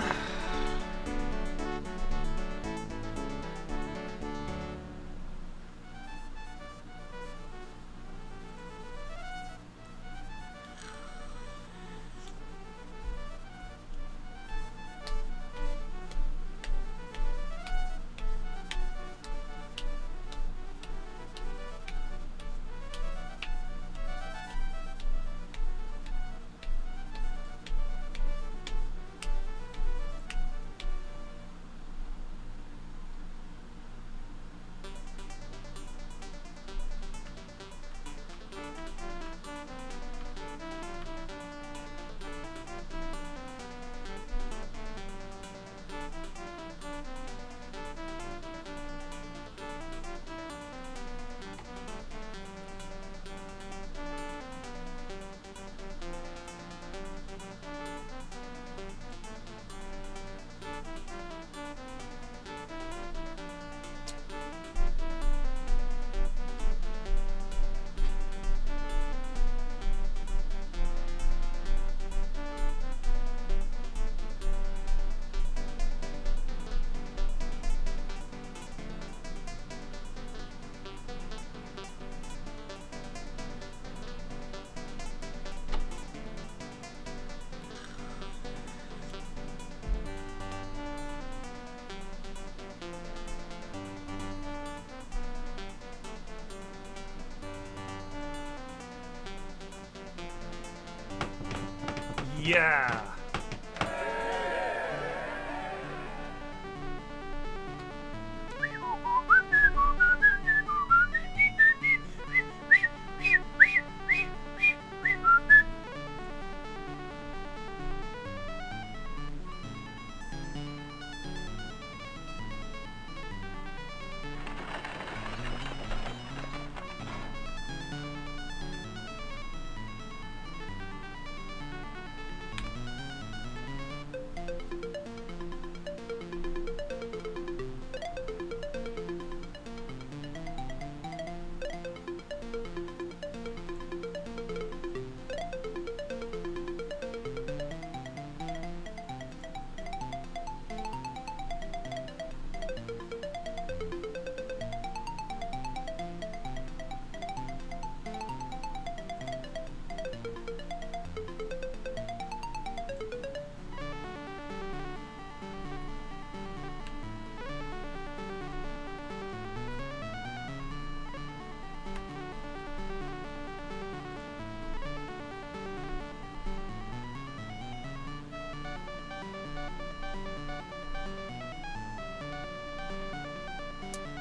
Yeah.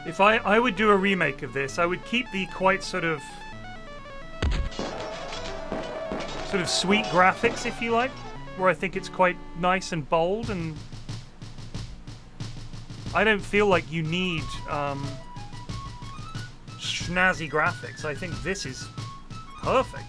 If I would do a remake of this, I would keep the quite sort of sweet graphics, if you like, where I think it's quite nice and bold, and I don't feel like you need snazzy graphics. I think this is perfect.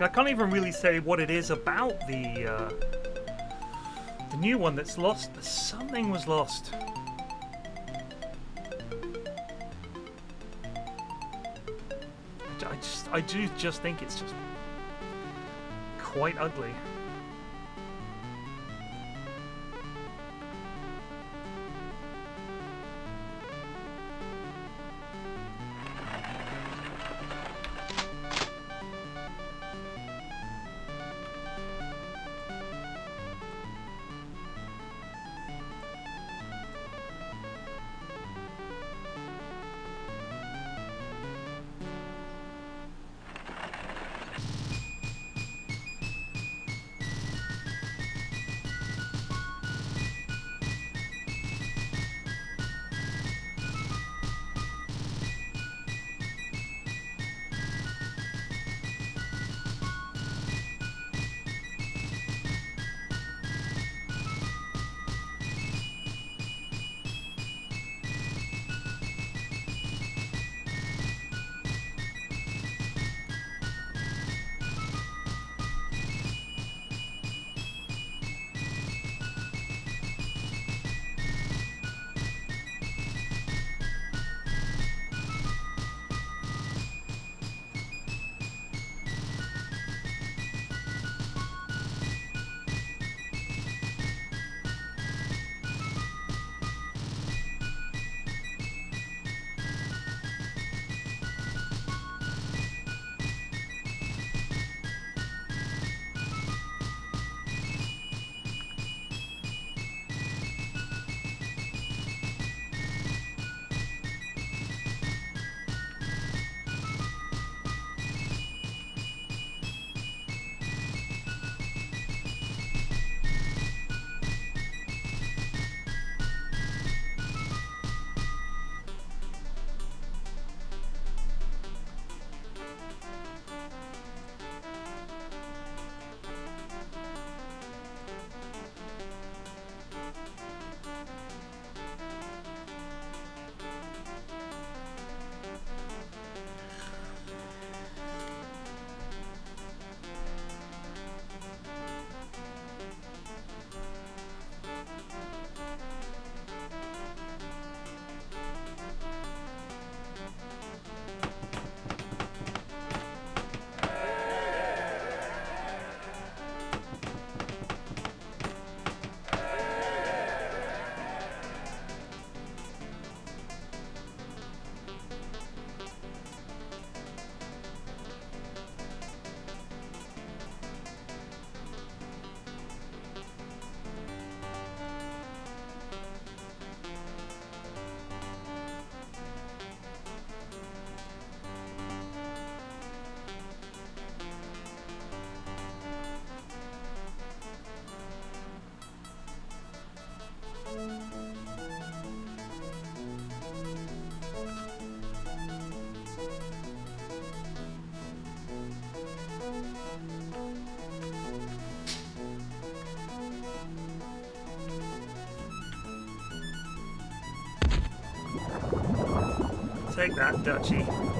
I can't even really say what it is about the new one that's lost. Something was lost. I do just think it's just quite ugly. Take that, Dutchie.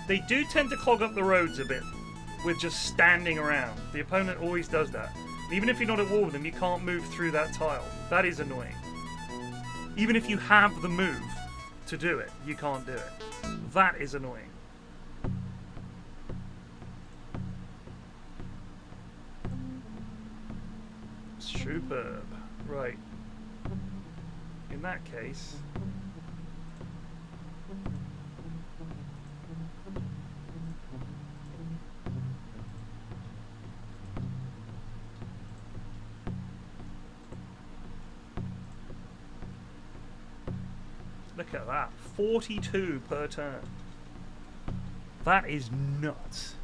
They do tend to clog up the roads a bit with just standing around. The opponent always does that. Even if you're not at war with them, you can't move through that tile. That is annoying. Even if you have the move to do it, you can't do it. That is annoying. Superb. Right. In that case... Look at that. 42 per turn. That is nuts.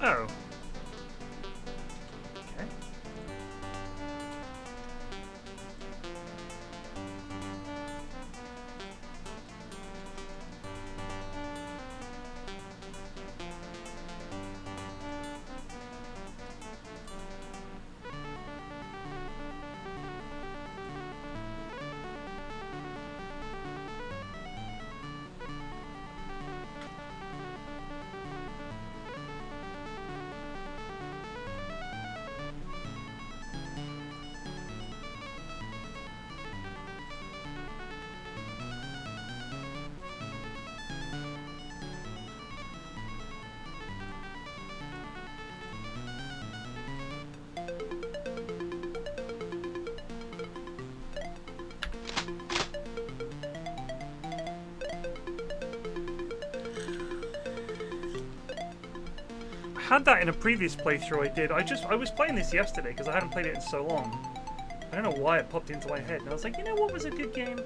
Oh. Okay. I had that in a previous playthrough I did. I was playing this yesterday because I hadn't played it in so long. I don't know why it popped into my head, and I was like, you know what was a good game?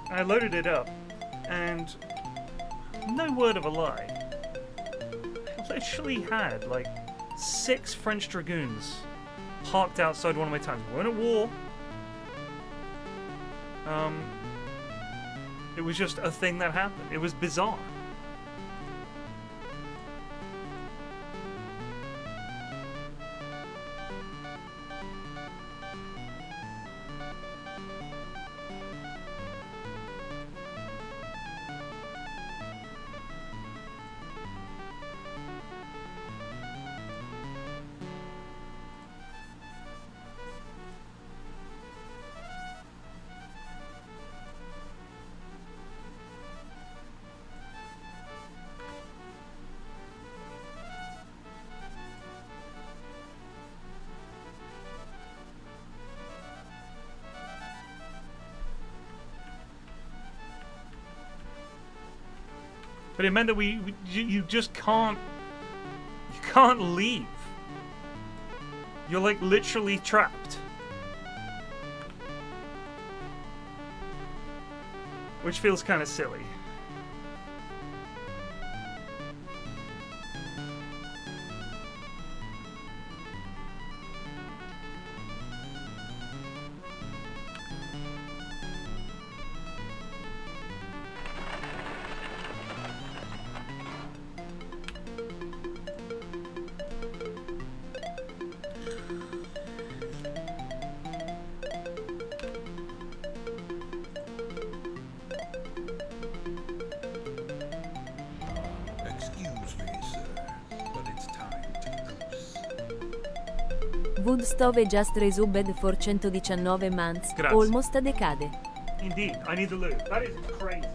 And I loaded it up, and no word of a lie, I literally had like 6 French dragoons parked outside one of my towns. We weren't at war. It was just a thing that happened. It was bizarre. But it meant that you just can't, you can't leave. You're like literally trapped. Which feels kind of silly. Woodstove just resubbed for 119 months, Grazie. almost a decade. Indeed, I need the loot. That is crazy.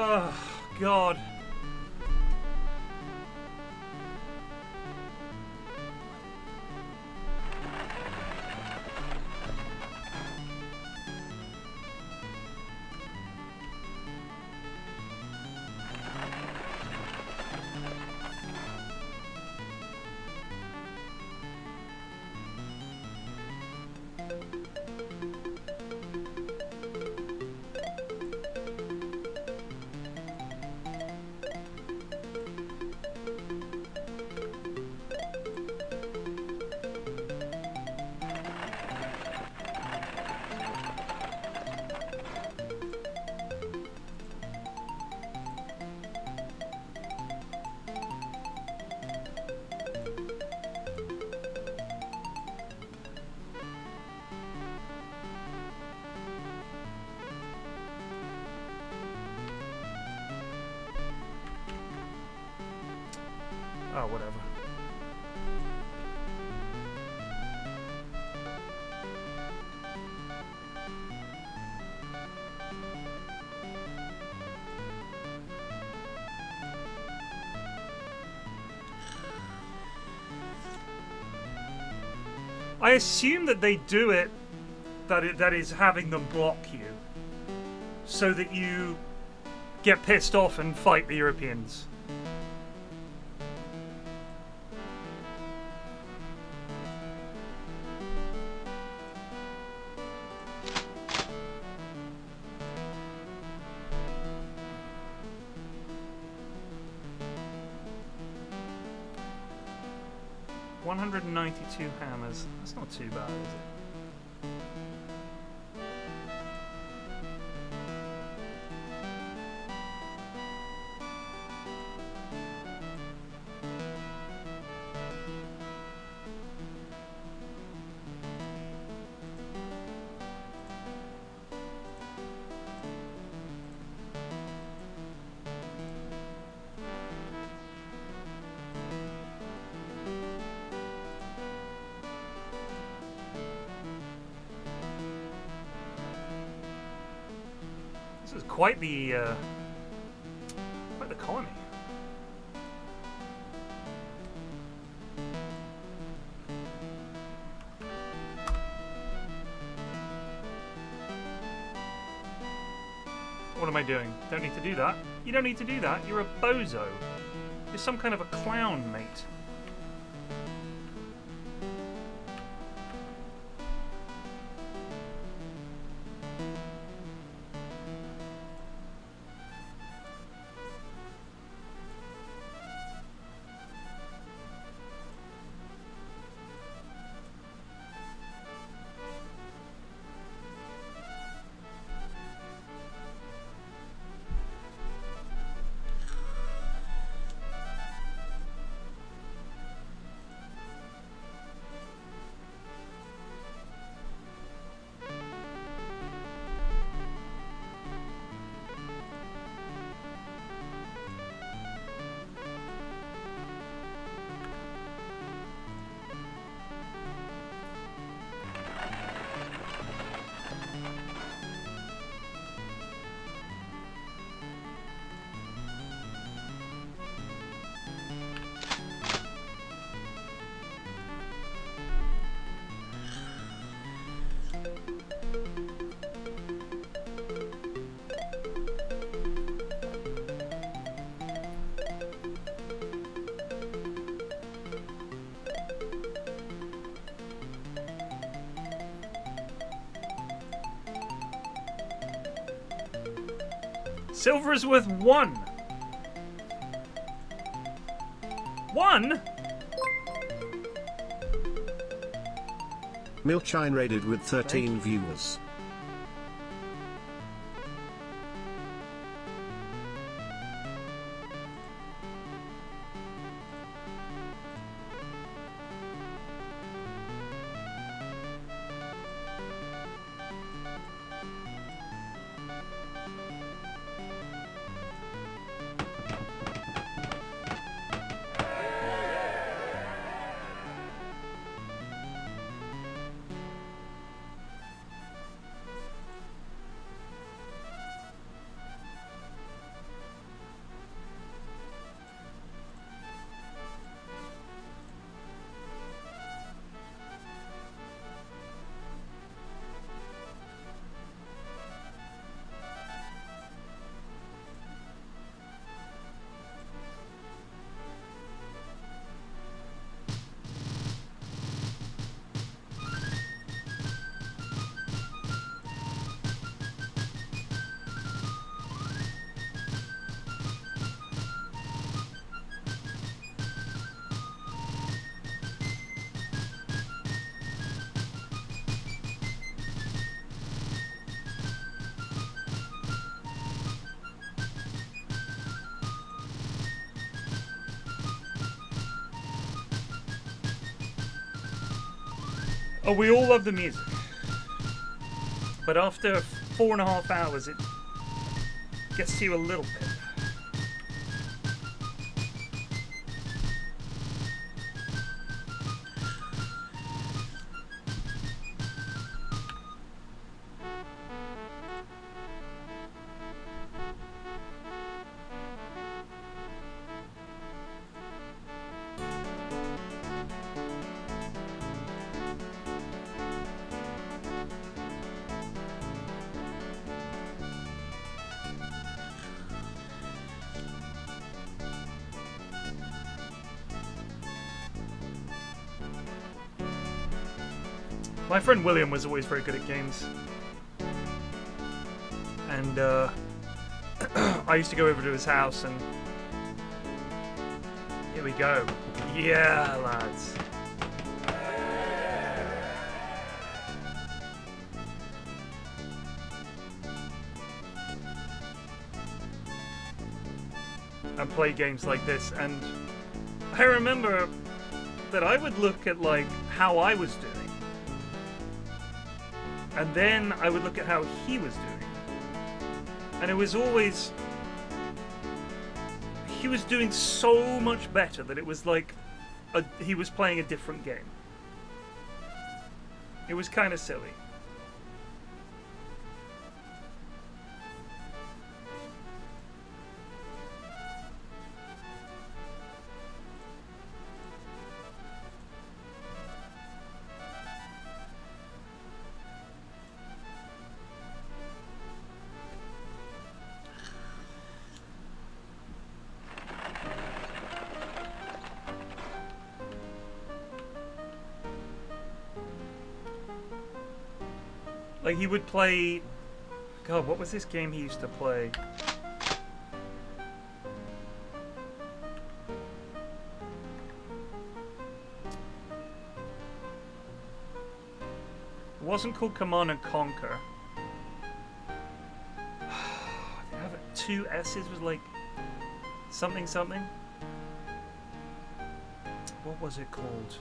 Oh, God. Oh, whatever. I assume that they do it, that is having them block you, so that you get pissed off and fight the Europeans. $192 hammers. That's not too bad, is it? This is quite the colony. What am I doing? Don't need to do that. You don't need to do that. You're a bozo. You're some kind of a clown, mate. Silver is worth 1. 1? Milchine raided with 13 viewers. Oh, we all love the music. But after 4.5 hours, it gets to you a little bit. My friend William was always very good at games. And I used to go over to his house and... Here we go. Yeah, lads. And play games like this. And I remember that I would look at like how I was doing. And then I would look at how he was doing. And it was always... He was doing so much better that it was like he was playing a different game. It was kind of silly. Like, he would play... God, what was this game he used to play? It wasn't called Command and Conquer. Did it have 2 S's? Was like... Something something? What was it called?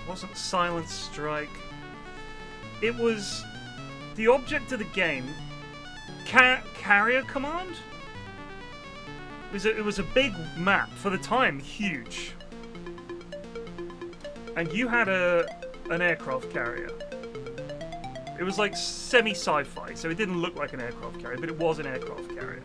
Wasn't Silent Strike. It was the object of the game. Carrier Command. It was a big map for the time, huge. And you had an aircraft carrier. It was like semi-sci-fi, so it didn't look like an aircraft carrier, but it was an aircraft carrier.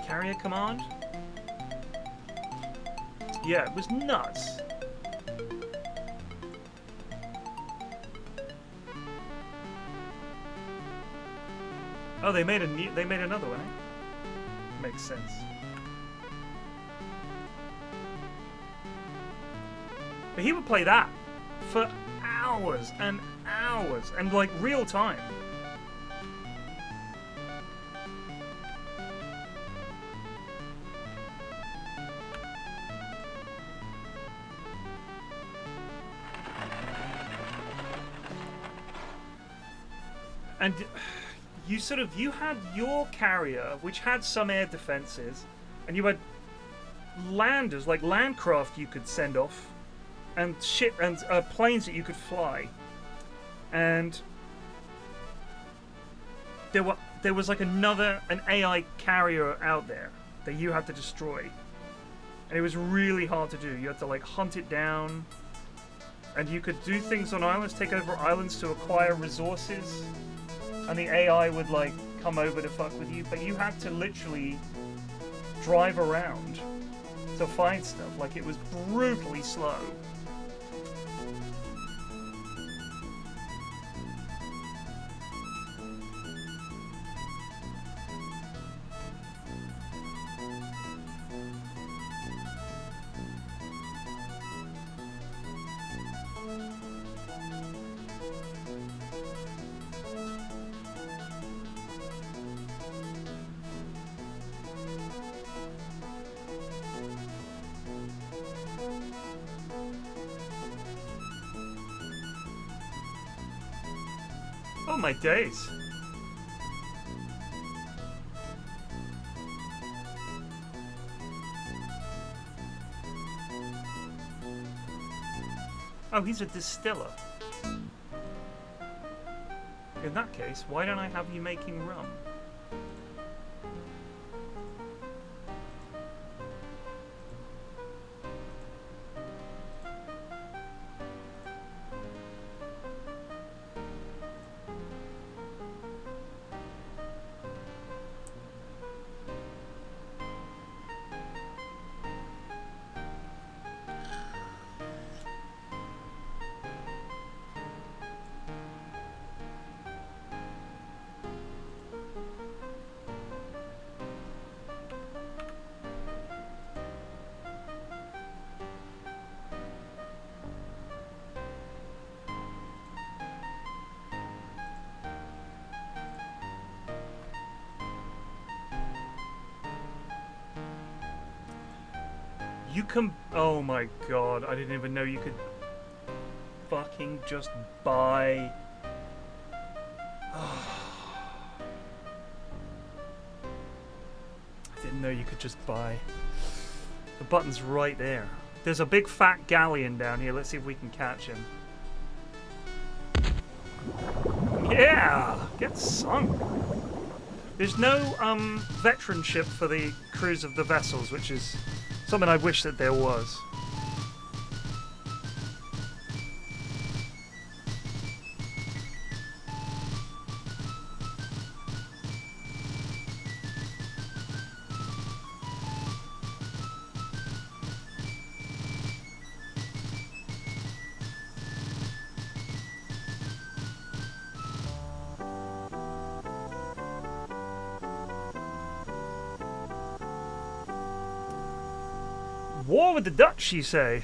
Carrier Command? Yeah, it was nuts. Oh, they made another one, eh? Makes sense. But he would play that for hours and hours and like real time. And you had your carrier, which had some air defenses, and you had landers, like landcraft you could send off, and planes that you could fly. And there was like an AI carrier out there that you had to destroy. And it was really hard to do. You had to like hunt it down, and you could do things on islands, take over islands to acquire resources. And the AI would like come over to fuck with you, but you had to literally drive around to find stuff. Like, it was brutally slow. my days. Oh, he's a distiller. In that case, why don't I have you making rum? You can... Oh my god, I didn't even know you could fucking just buy... I didn't know you could just buy. The button's right there. There's a big fat galleon down here. Let's see if we can catch him. Yeah! Get sunk! There's no veteranship for the crews of the vessels, which is something I wish that there was. War with the Dutch, you say?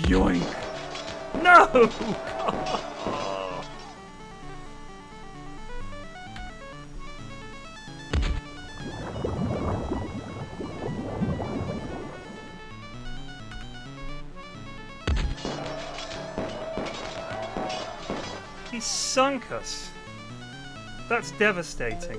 Yoink! No! He sunk us. That's devastating.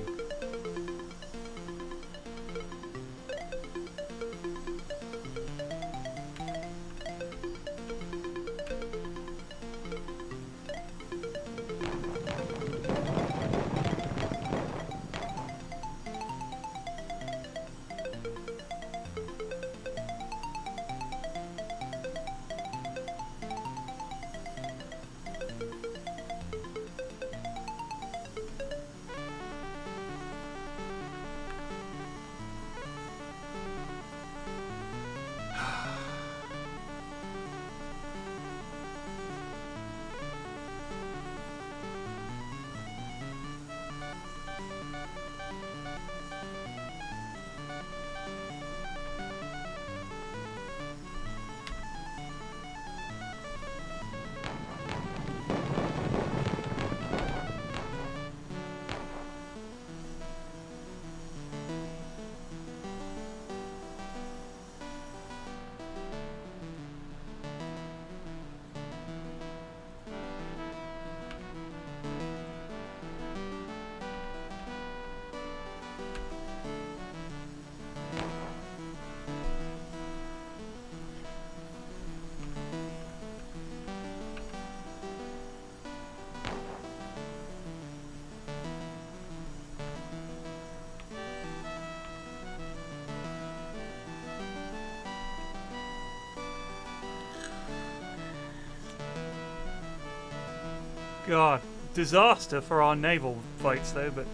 God, disaster for our naval fights though, but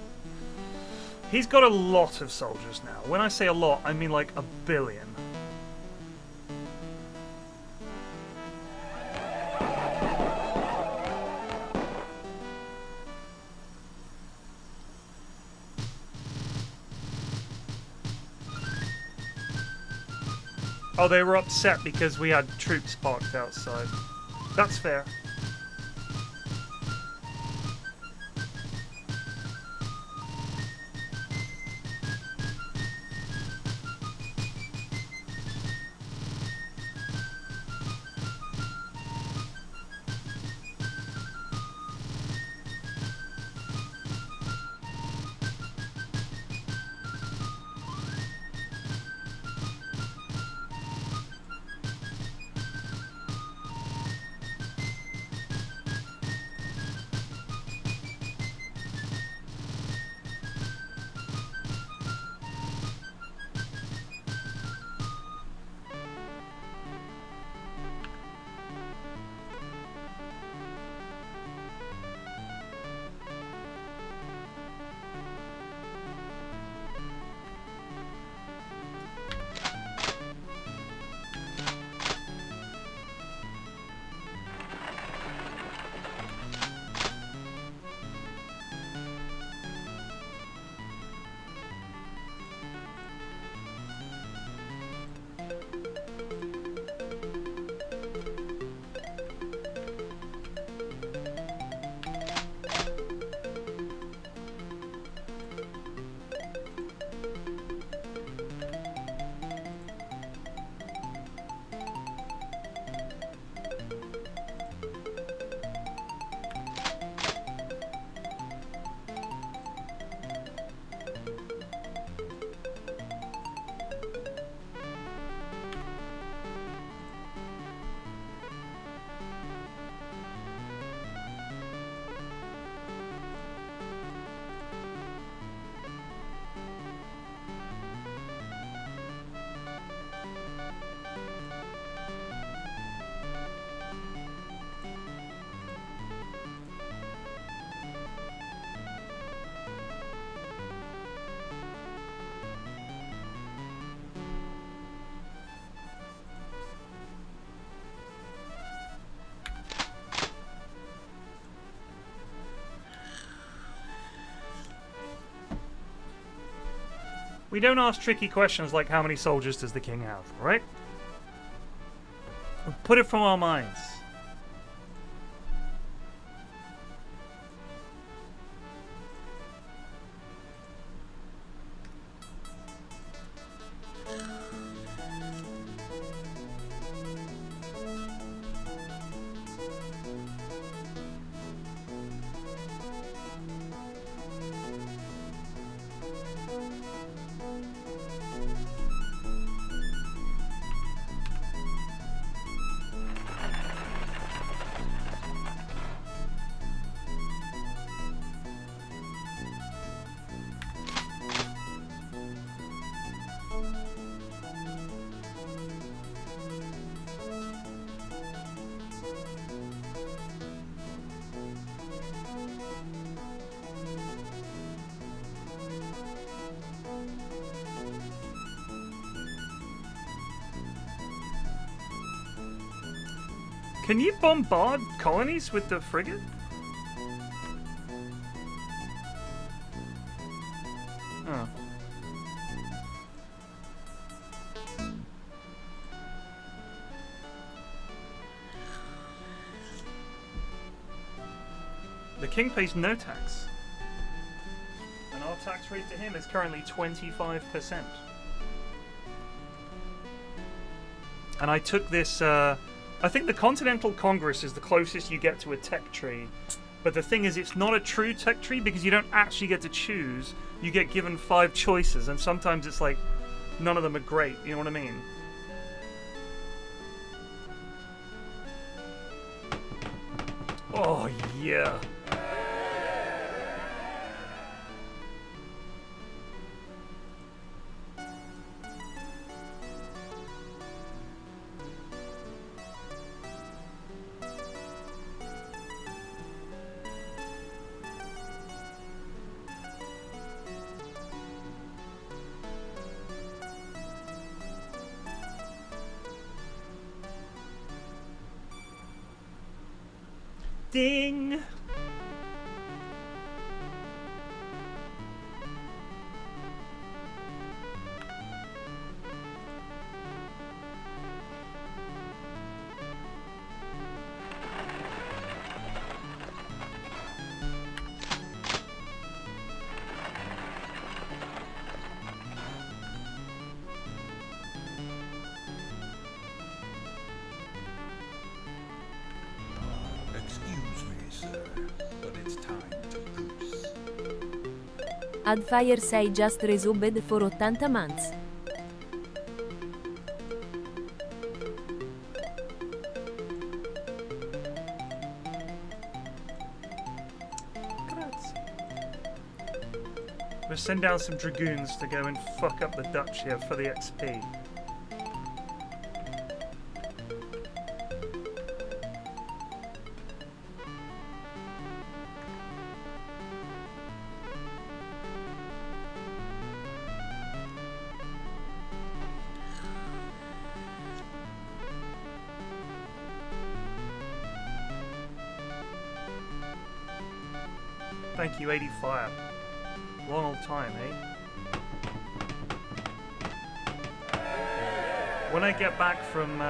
he's got a lot of soldiers now. When I say a lot, I mean like 1 billion. Oh, they were upset because we had troops parked outside. That's fair. We don't ask tricky questions like how many soldiers does the king have, right? We put it from our minds. Can you bombard colonies with the frigate? Oh. The king pays no tax. And our tax rate to him is currently 25%. And I took this, I think the Continental Congress is the closest you get to a tech tree. But the thing is, it's not a true tech tree because you don't actually get to choose. You get given 5 choices, and sometimes it's like, none of them are great, you know what I mean? Oh, yeah. Ding! Excuse me, sir, but it's time to goose. Adfire 6 just resubbed for 80 months. Grazie. We'll send down some dragoons to go and fuck up the Dutch here for the XP. Thank you, 80 Fire. Long old time, eh? When I get back from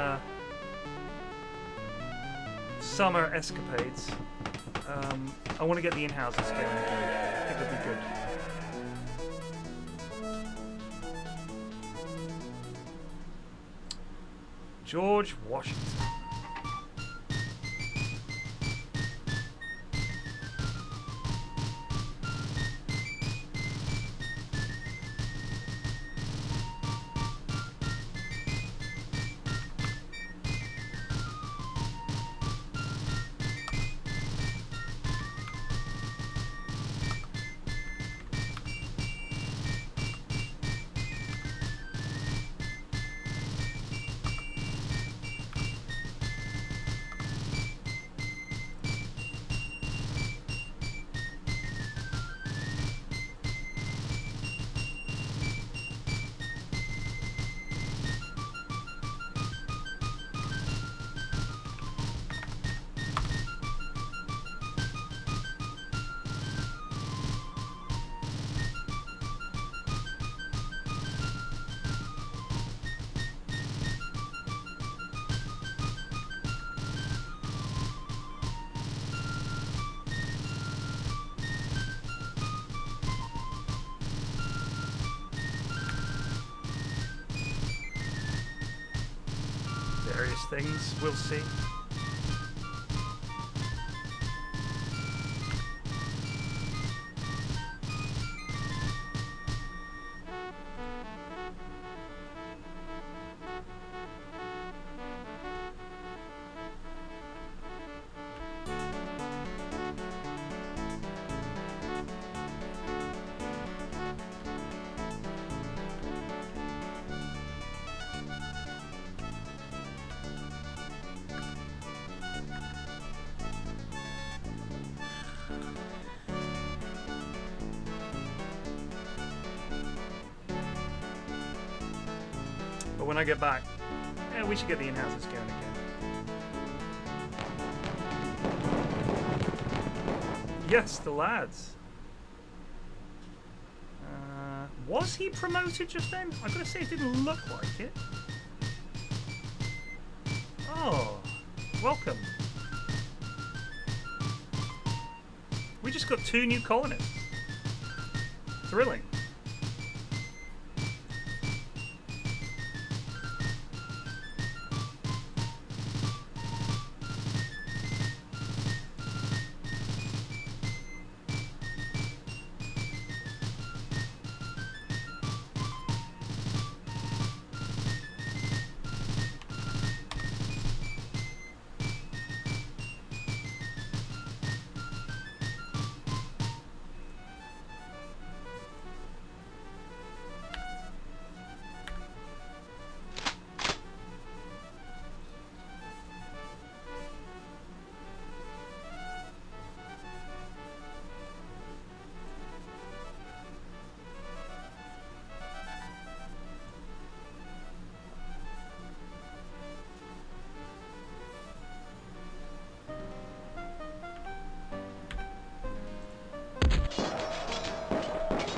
summer escapades, I want to get the in-houses going again. I think it'd be good. George Washington. various things. We'll see. But when I get back, we should get the in-houses going again. Yes, the lads. Was he promoted just then? I gotta say, it didn't look like it. Oh, welcome. We just got 2 new colonists. Thrilling.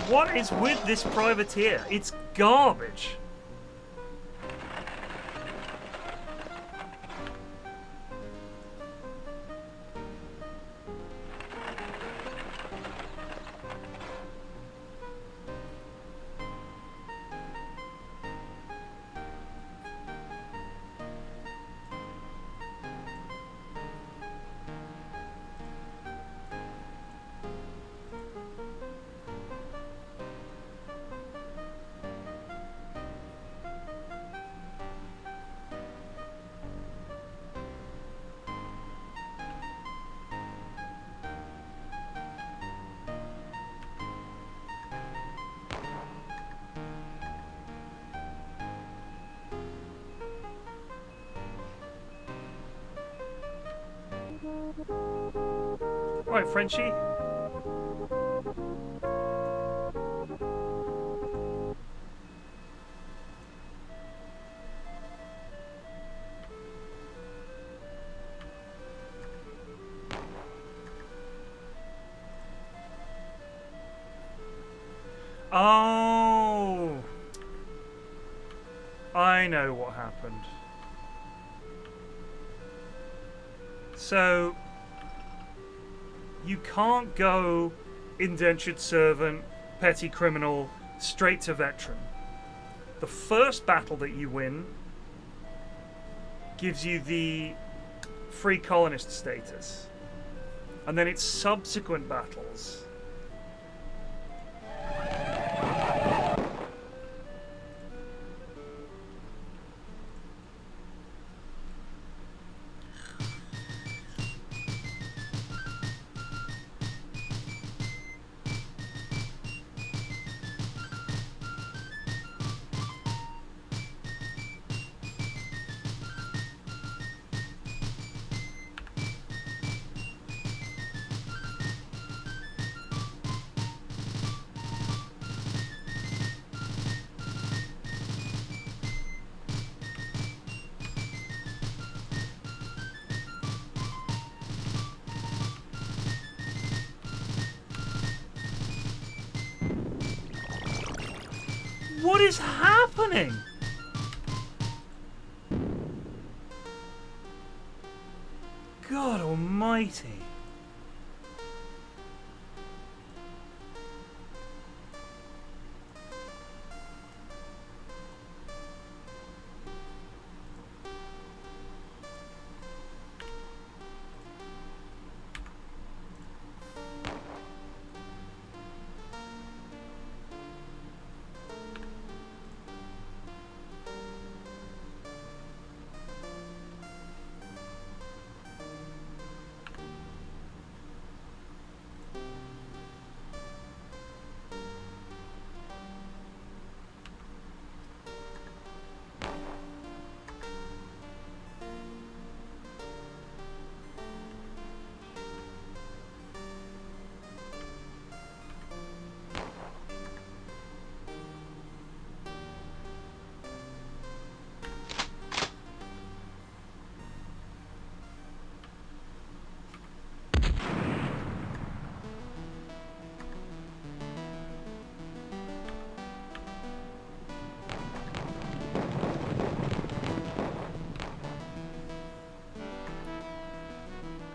What is with this privateer? It's garbage. Right, Frenchie. Oh, I know what happened. So you can't go indentured servant, petty criminal, straight to veteran. The first battle that you win gives you the free colonist status. And then it's subsequent battles. What is happening? God almighty.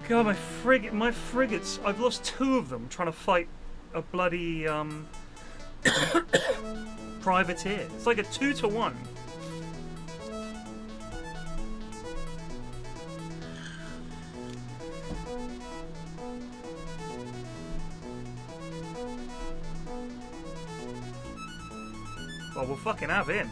God, my frigates. I've lost 2 of them trying to fight a bloody privateer. It's like a 2-to-1. Well, we'll fucking have him.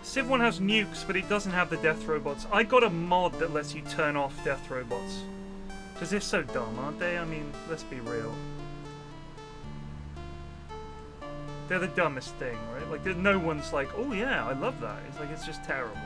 Civ 1 has nukes, but it doesn't have the death robots. I got a mod that lets you turn off death robots. Because they're so dumb, aren't they? I mean, let's be real. They're the dumbest thing, right? Like, no one's like, oh yeah, I love that. It's like, it's just terrible.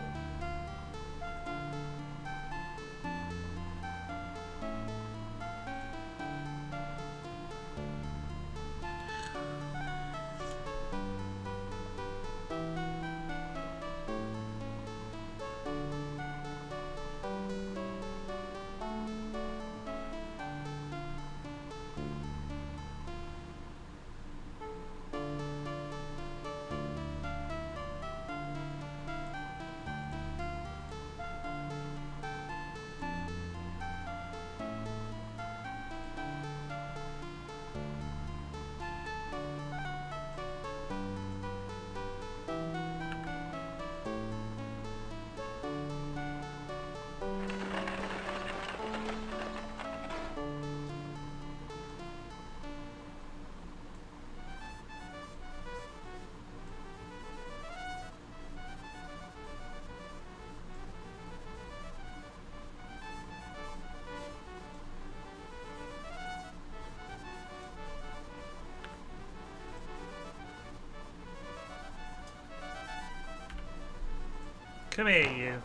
Come here, you.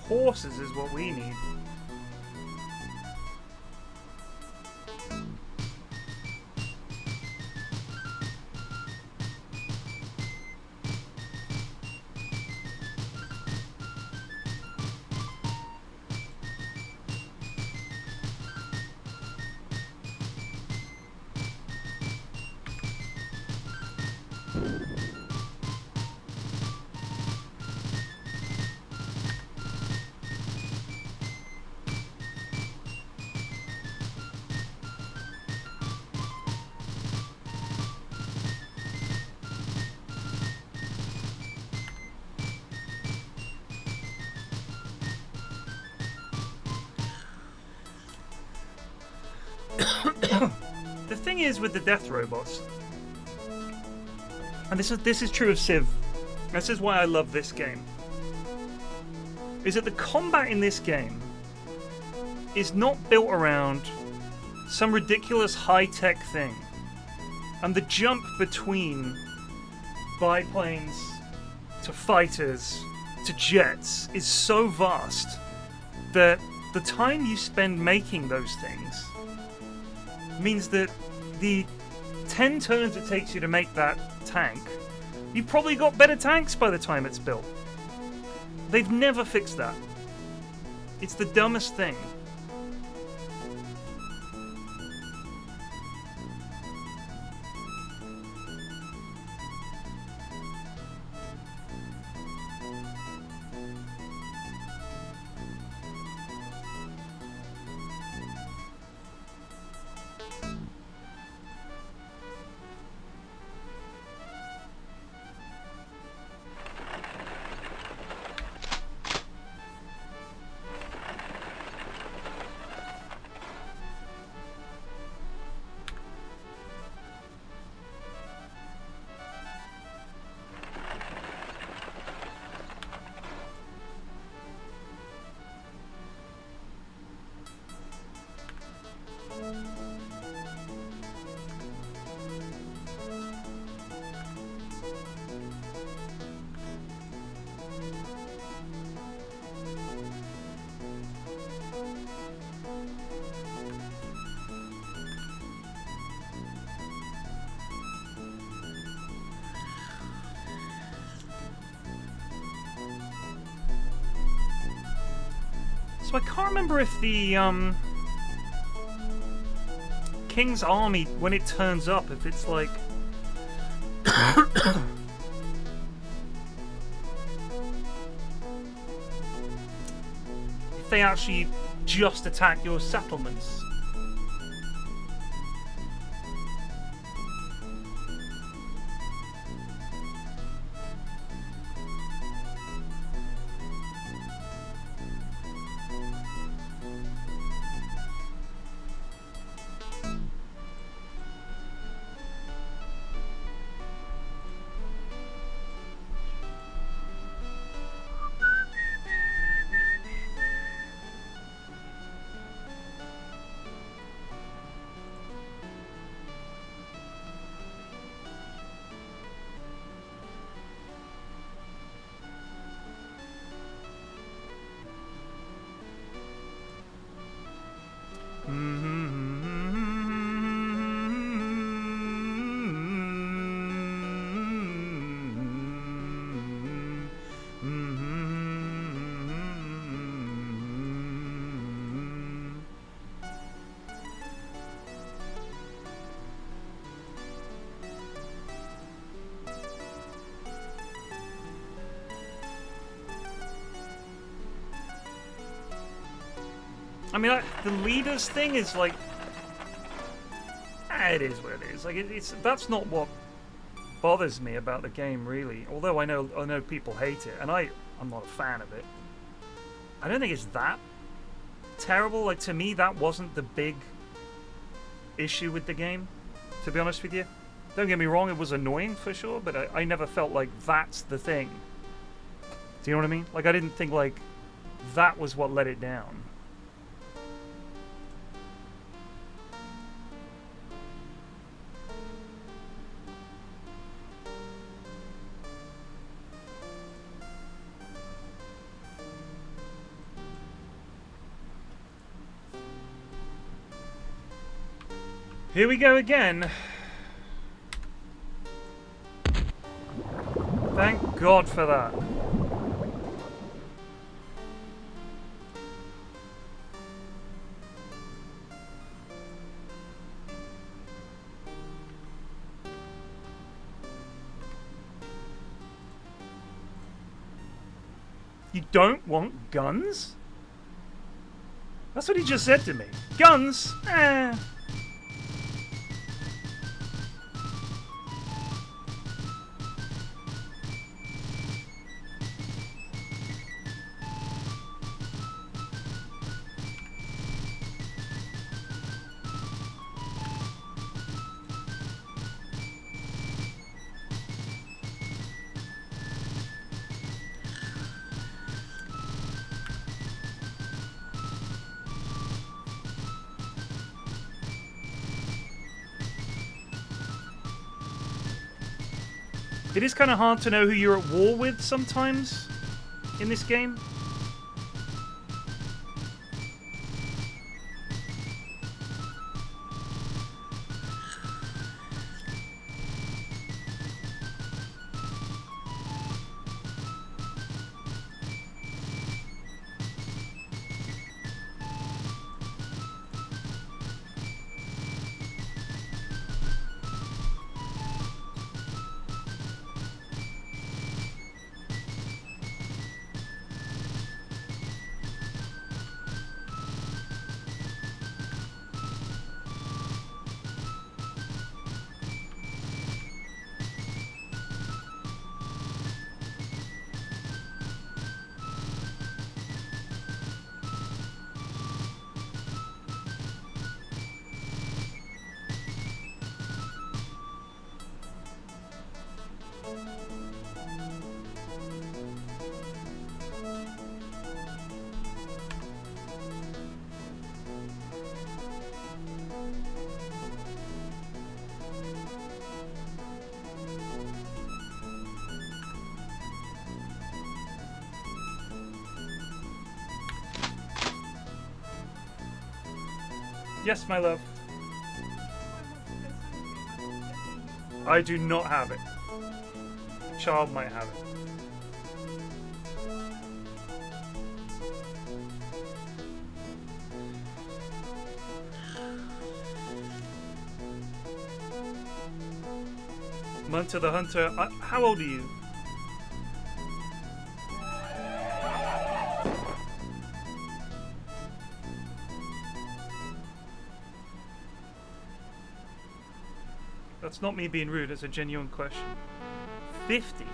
Horses is what we need. thing is with the death robots, and this is true of Civ. This is why I love this game. Is that the combat in this game is not built around some ridiculous high-tech thing, and the jump between biplanes to fighters to jets is so vast that the time you spend making those things means that the 10 turns it takes you to make that tank, you've probably got better tanks by the time it's built. They've never fixed that. It's the dumbest thing. So I can't remember if the King's Army, when it turns up, if it's like if they actually just attack your settlements. I mean, the leaders thing is like, it is what it is. Like, that's not what bothers me about the game, really. Although I know people hate it, and I'm not a fan of it. I don't think it's that terrible. Like, to me, that wasn't the big issue with the game, to be honest with you. Don't get me wrong, it was annoying for sure, but I never felt like that's the thing. Do you know what I mean? Like, I didn't think like that was what let it down. Here we go again. Thank God for that. You don't want guns? That's what he just said to me. Guns? Eh. It is kind of hard to know who you're at war with sometimes in this game. Yes, my love. I do not have it. Child might have it. Munter the Hunter, how old are you? That's not me being rude, it's a genuine question. 50?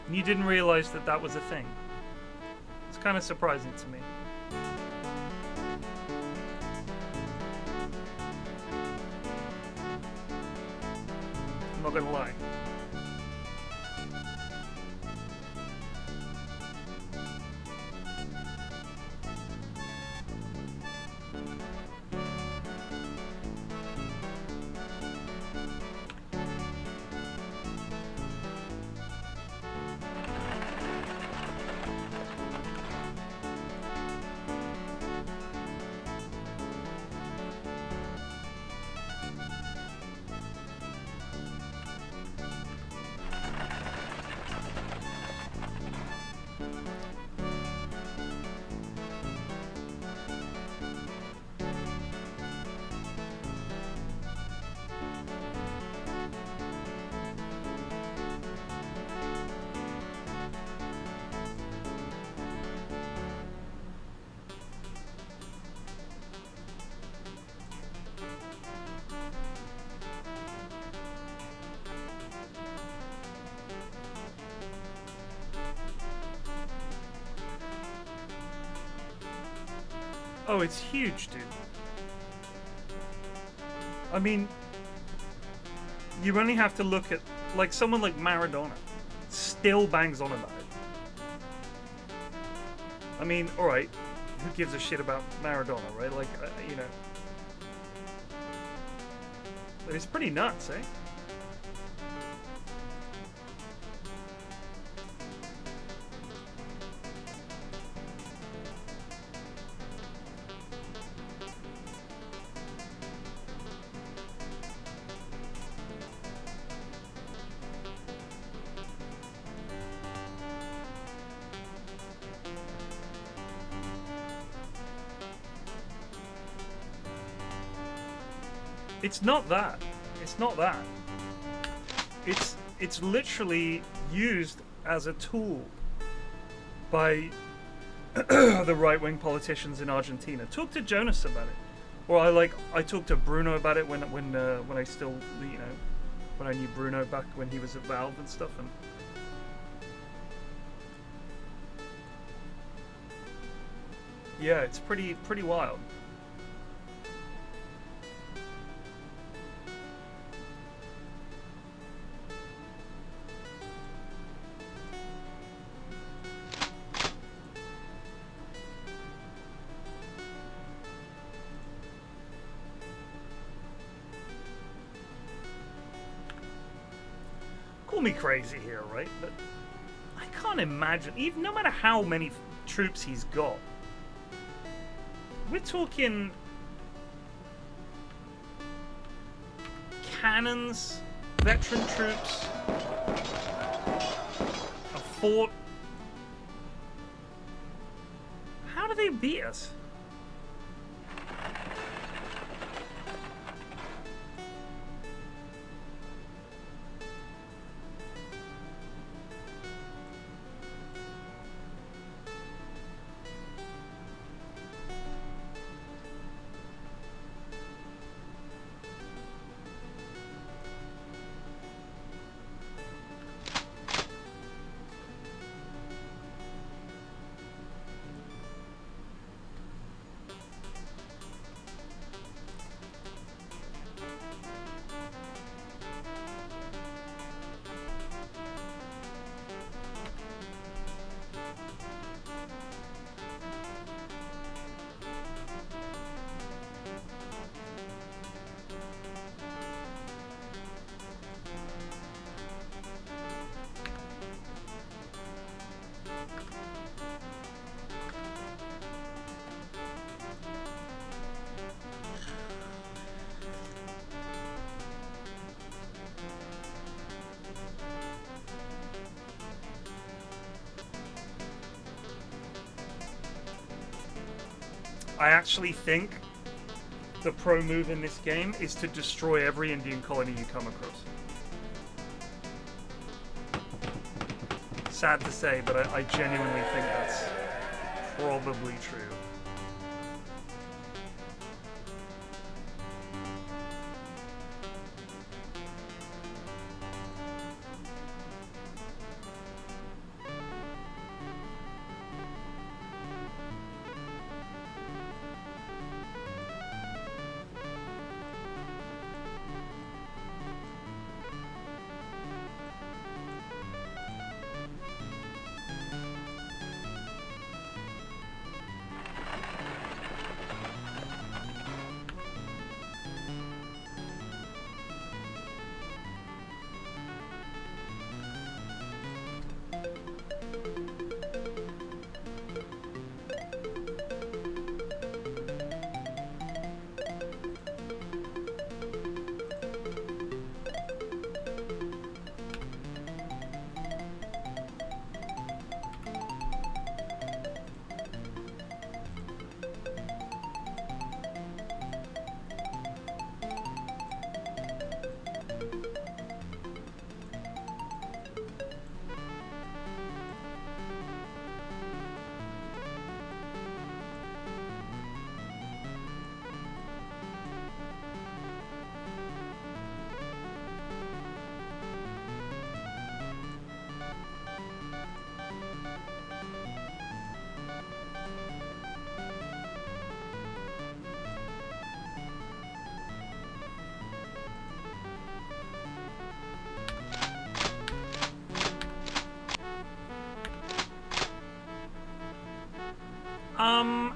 And you didn't realize that that was a thing? It's kind of surprising to me. I'm not gonna lie. Oh, it's huge, dude. I mean, you only have to look at, like, someone like Maradona still bangs on about it. I mean, alright, who gives a shit about Maradona, right? Like, you know. But it's pretty nuts, eh? It's not that. It's not that. It's literally used as a tool by the right-wing politicians in Argentina. Talk to Jonas about it, or I talked to Bruno about it when I still, you know, when I knew Bruno back when he was at Valve and stuff. And yeah, it's pretty wild. call me crazy here, right? But I can't imagine, even no matter how many troops he's got, we're talking cannons, veteran troops, a fort. How do they beat us? I actually think the pro move in this game is to destroy every Indian colony you come across. Sad to say, but I genuinely think that's probably true.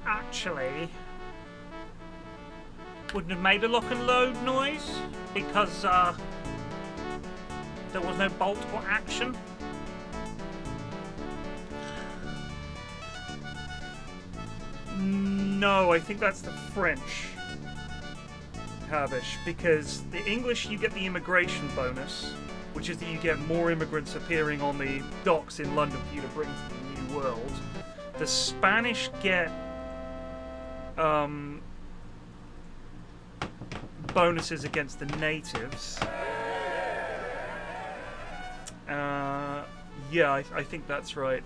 Actually, wouldn't have made a lock and load noise because there was no bolt or action. No, I think that's the French, Havish, because the English you get the immigration bonus, which is that you get more immigrants appearing on the docks in London for you to bring to the New World. The Spanish get bonuses against the natives. Yeah, I think that's right.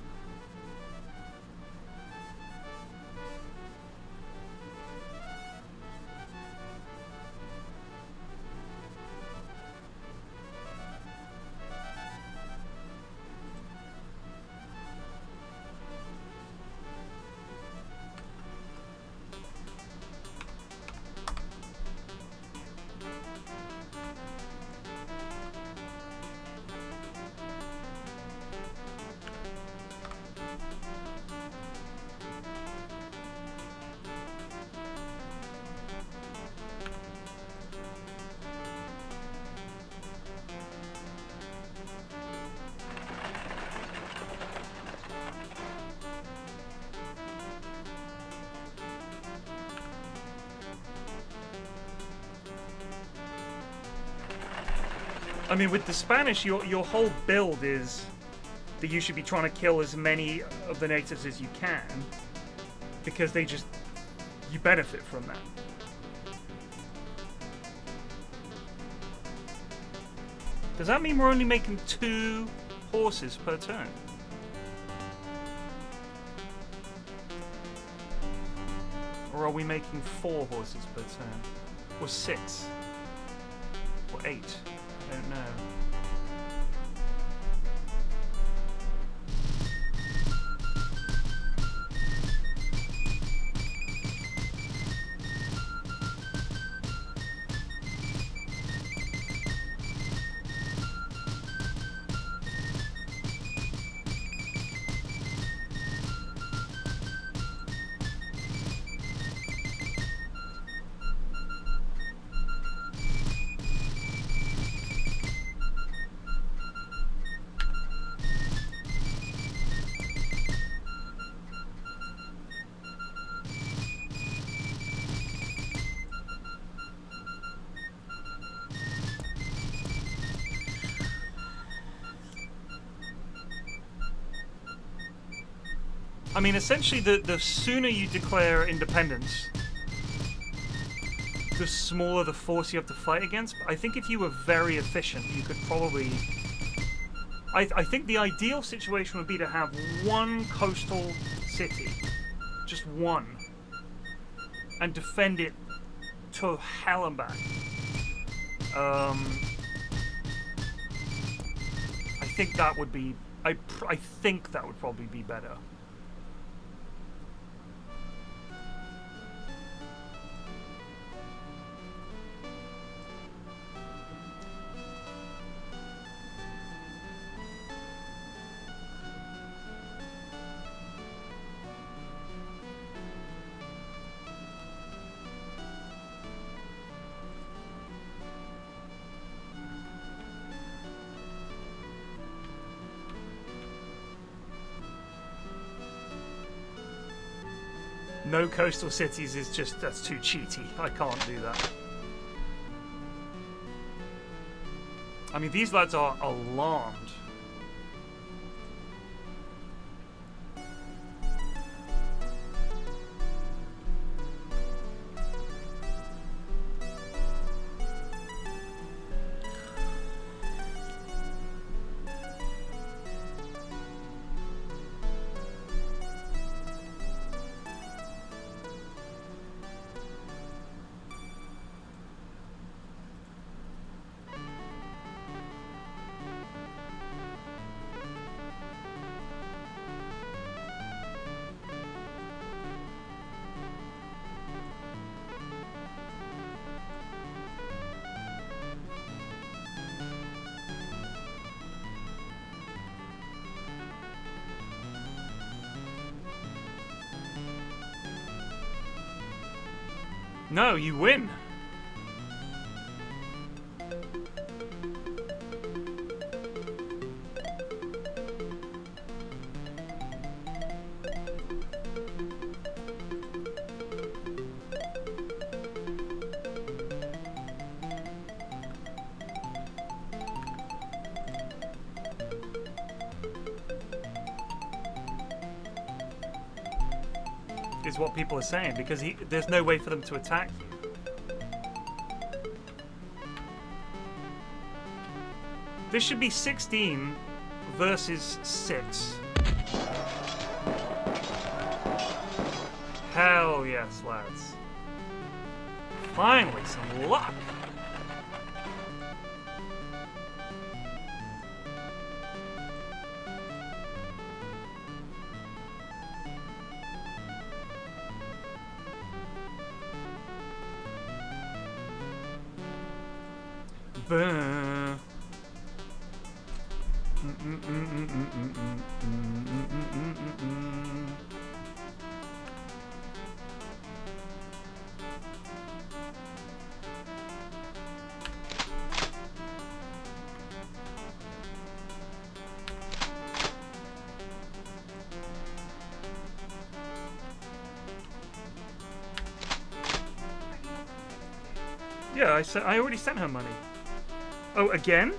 I mean, with the Spanish, your whole build is that you should be trying to kill as many of the natives as you can, because you benefit from that. Does that mean we're only making 2 horses per turn? Or are we making 4 horses per turn? Or 6? Or 8? I don't know. I mean, essentially, the sooner you declare independence, the smaller the force you have to fight against. But I think if you were very efficient, you could probably... I think the ideal situation would be to have 1 coastal city. Just 1. And defend it to hell and back. I think that would be... I think that would probably be better. No coastal cities is just, that's too cheaty. I can't do that. I mean, these lads are alarmed. No, you win. Is what people are saying, because there's no way for them to attack you. This should be 16 versus 6. Hell yes, lads. Finally, some luck. Yeah, I already sent her money. Oh, again?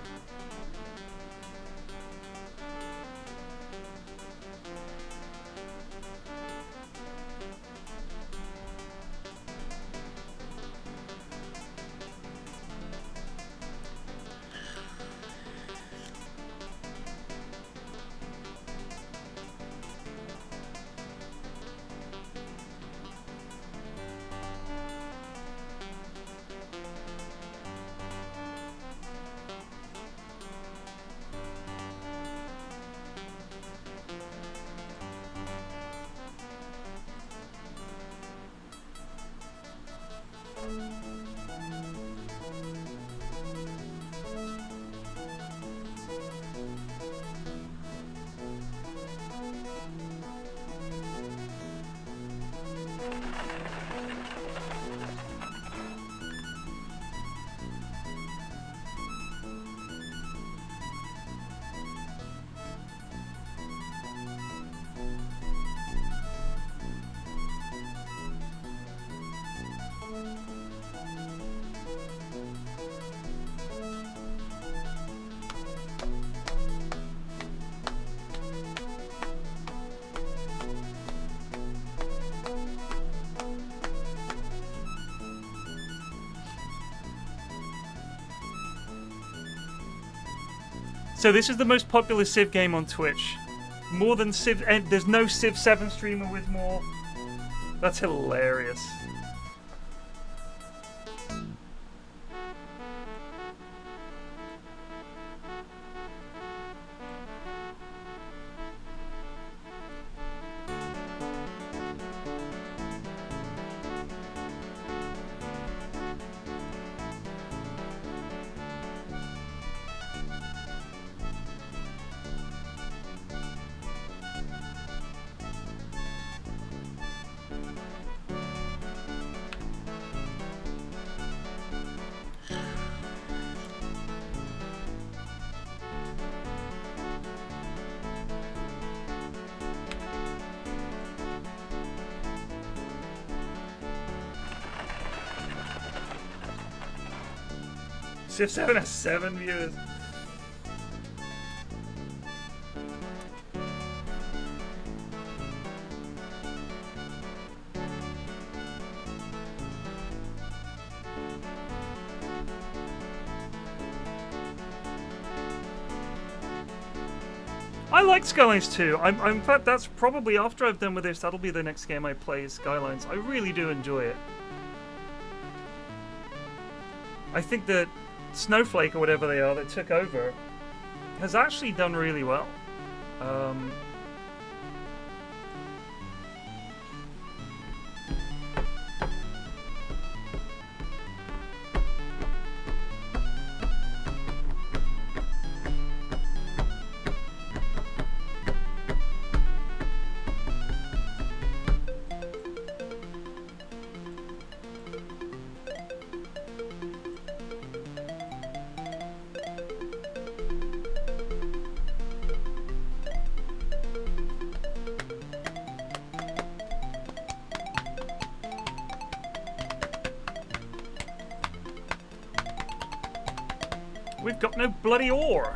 So this is the most popular Civ game on Twitch. More than Civ... And there's no Civ 7 streamer with more. That's hilarious. Civ 7 has 7 viewers. I like Skylines 2. In fact, that's probably after I've done with this, that'll be the next game I play is Skylines. I really do enjoy it. I think that Snowflake, or whatever they are, that took over, has actually done really well. We've got no bloody ore.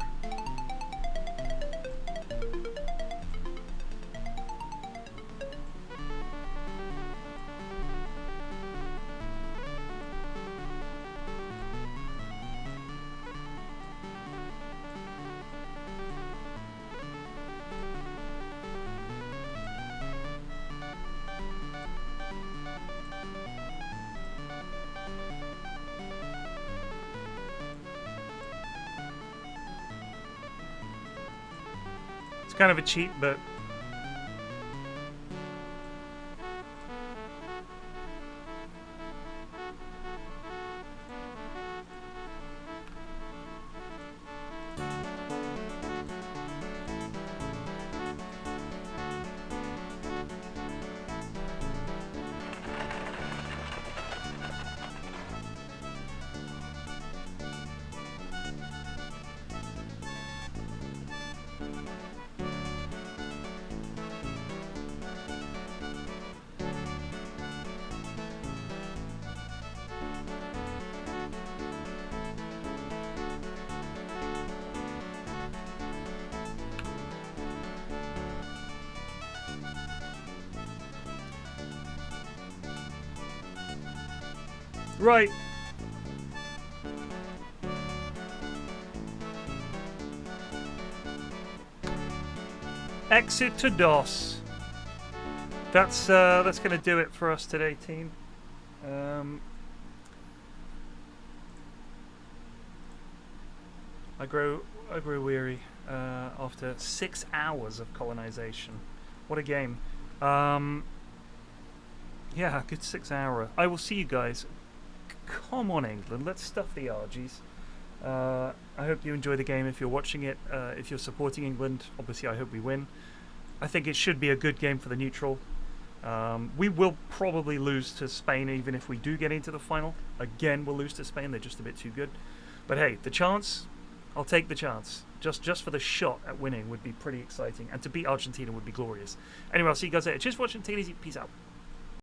It's kind of a cheat, but right. Exit to DOS. That's gonna do it for us today, team. I grow weary after 6 hours of Colonization. What a game. Yeah, good 6 hour. I will see you guys. Come on, England. Let's stuff the RGs. I hope you enjoy the game if you're watching it. If you're supporting England, obviously I hope we win. I think it should be a good game for the neutral. We will probably lose to Spain even if we do get into the final. Again, we'll lose to Spain. They're just a bit too good. But hey, the chance, I'll take the chance. Just for the shot at winning would be pretty exciting. And to beat Argentina would be glorious. Anyway, I'll see you guys later. Cheers for watching. Take it easy. Peace out.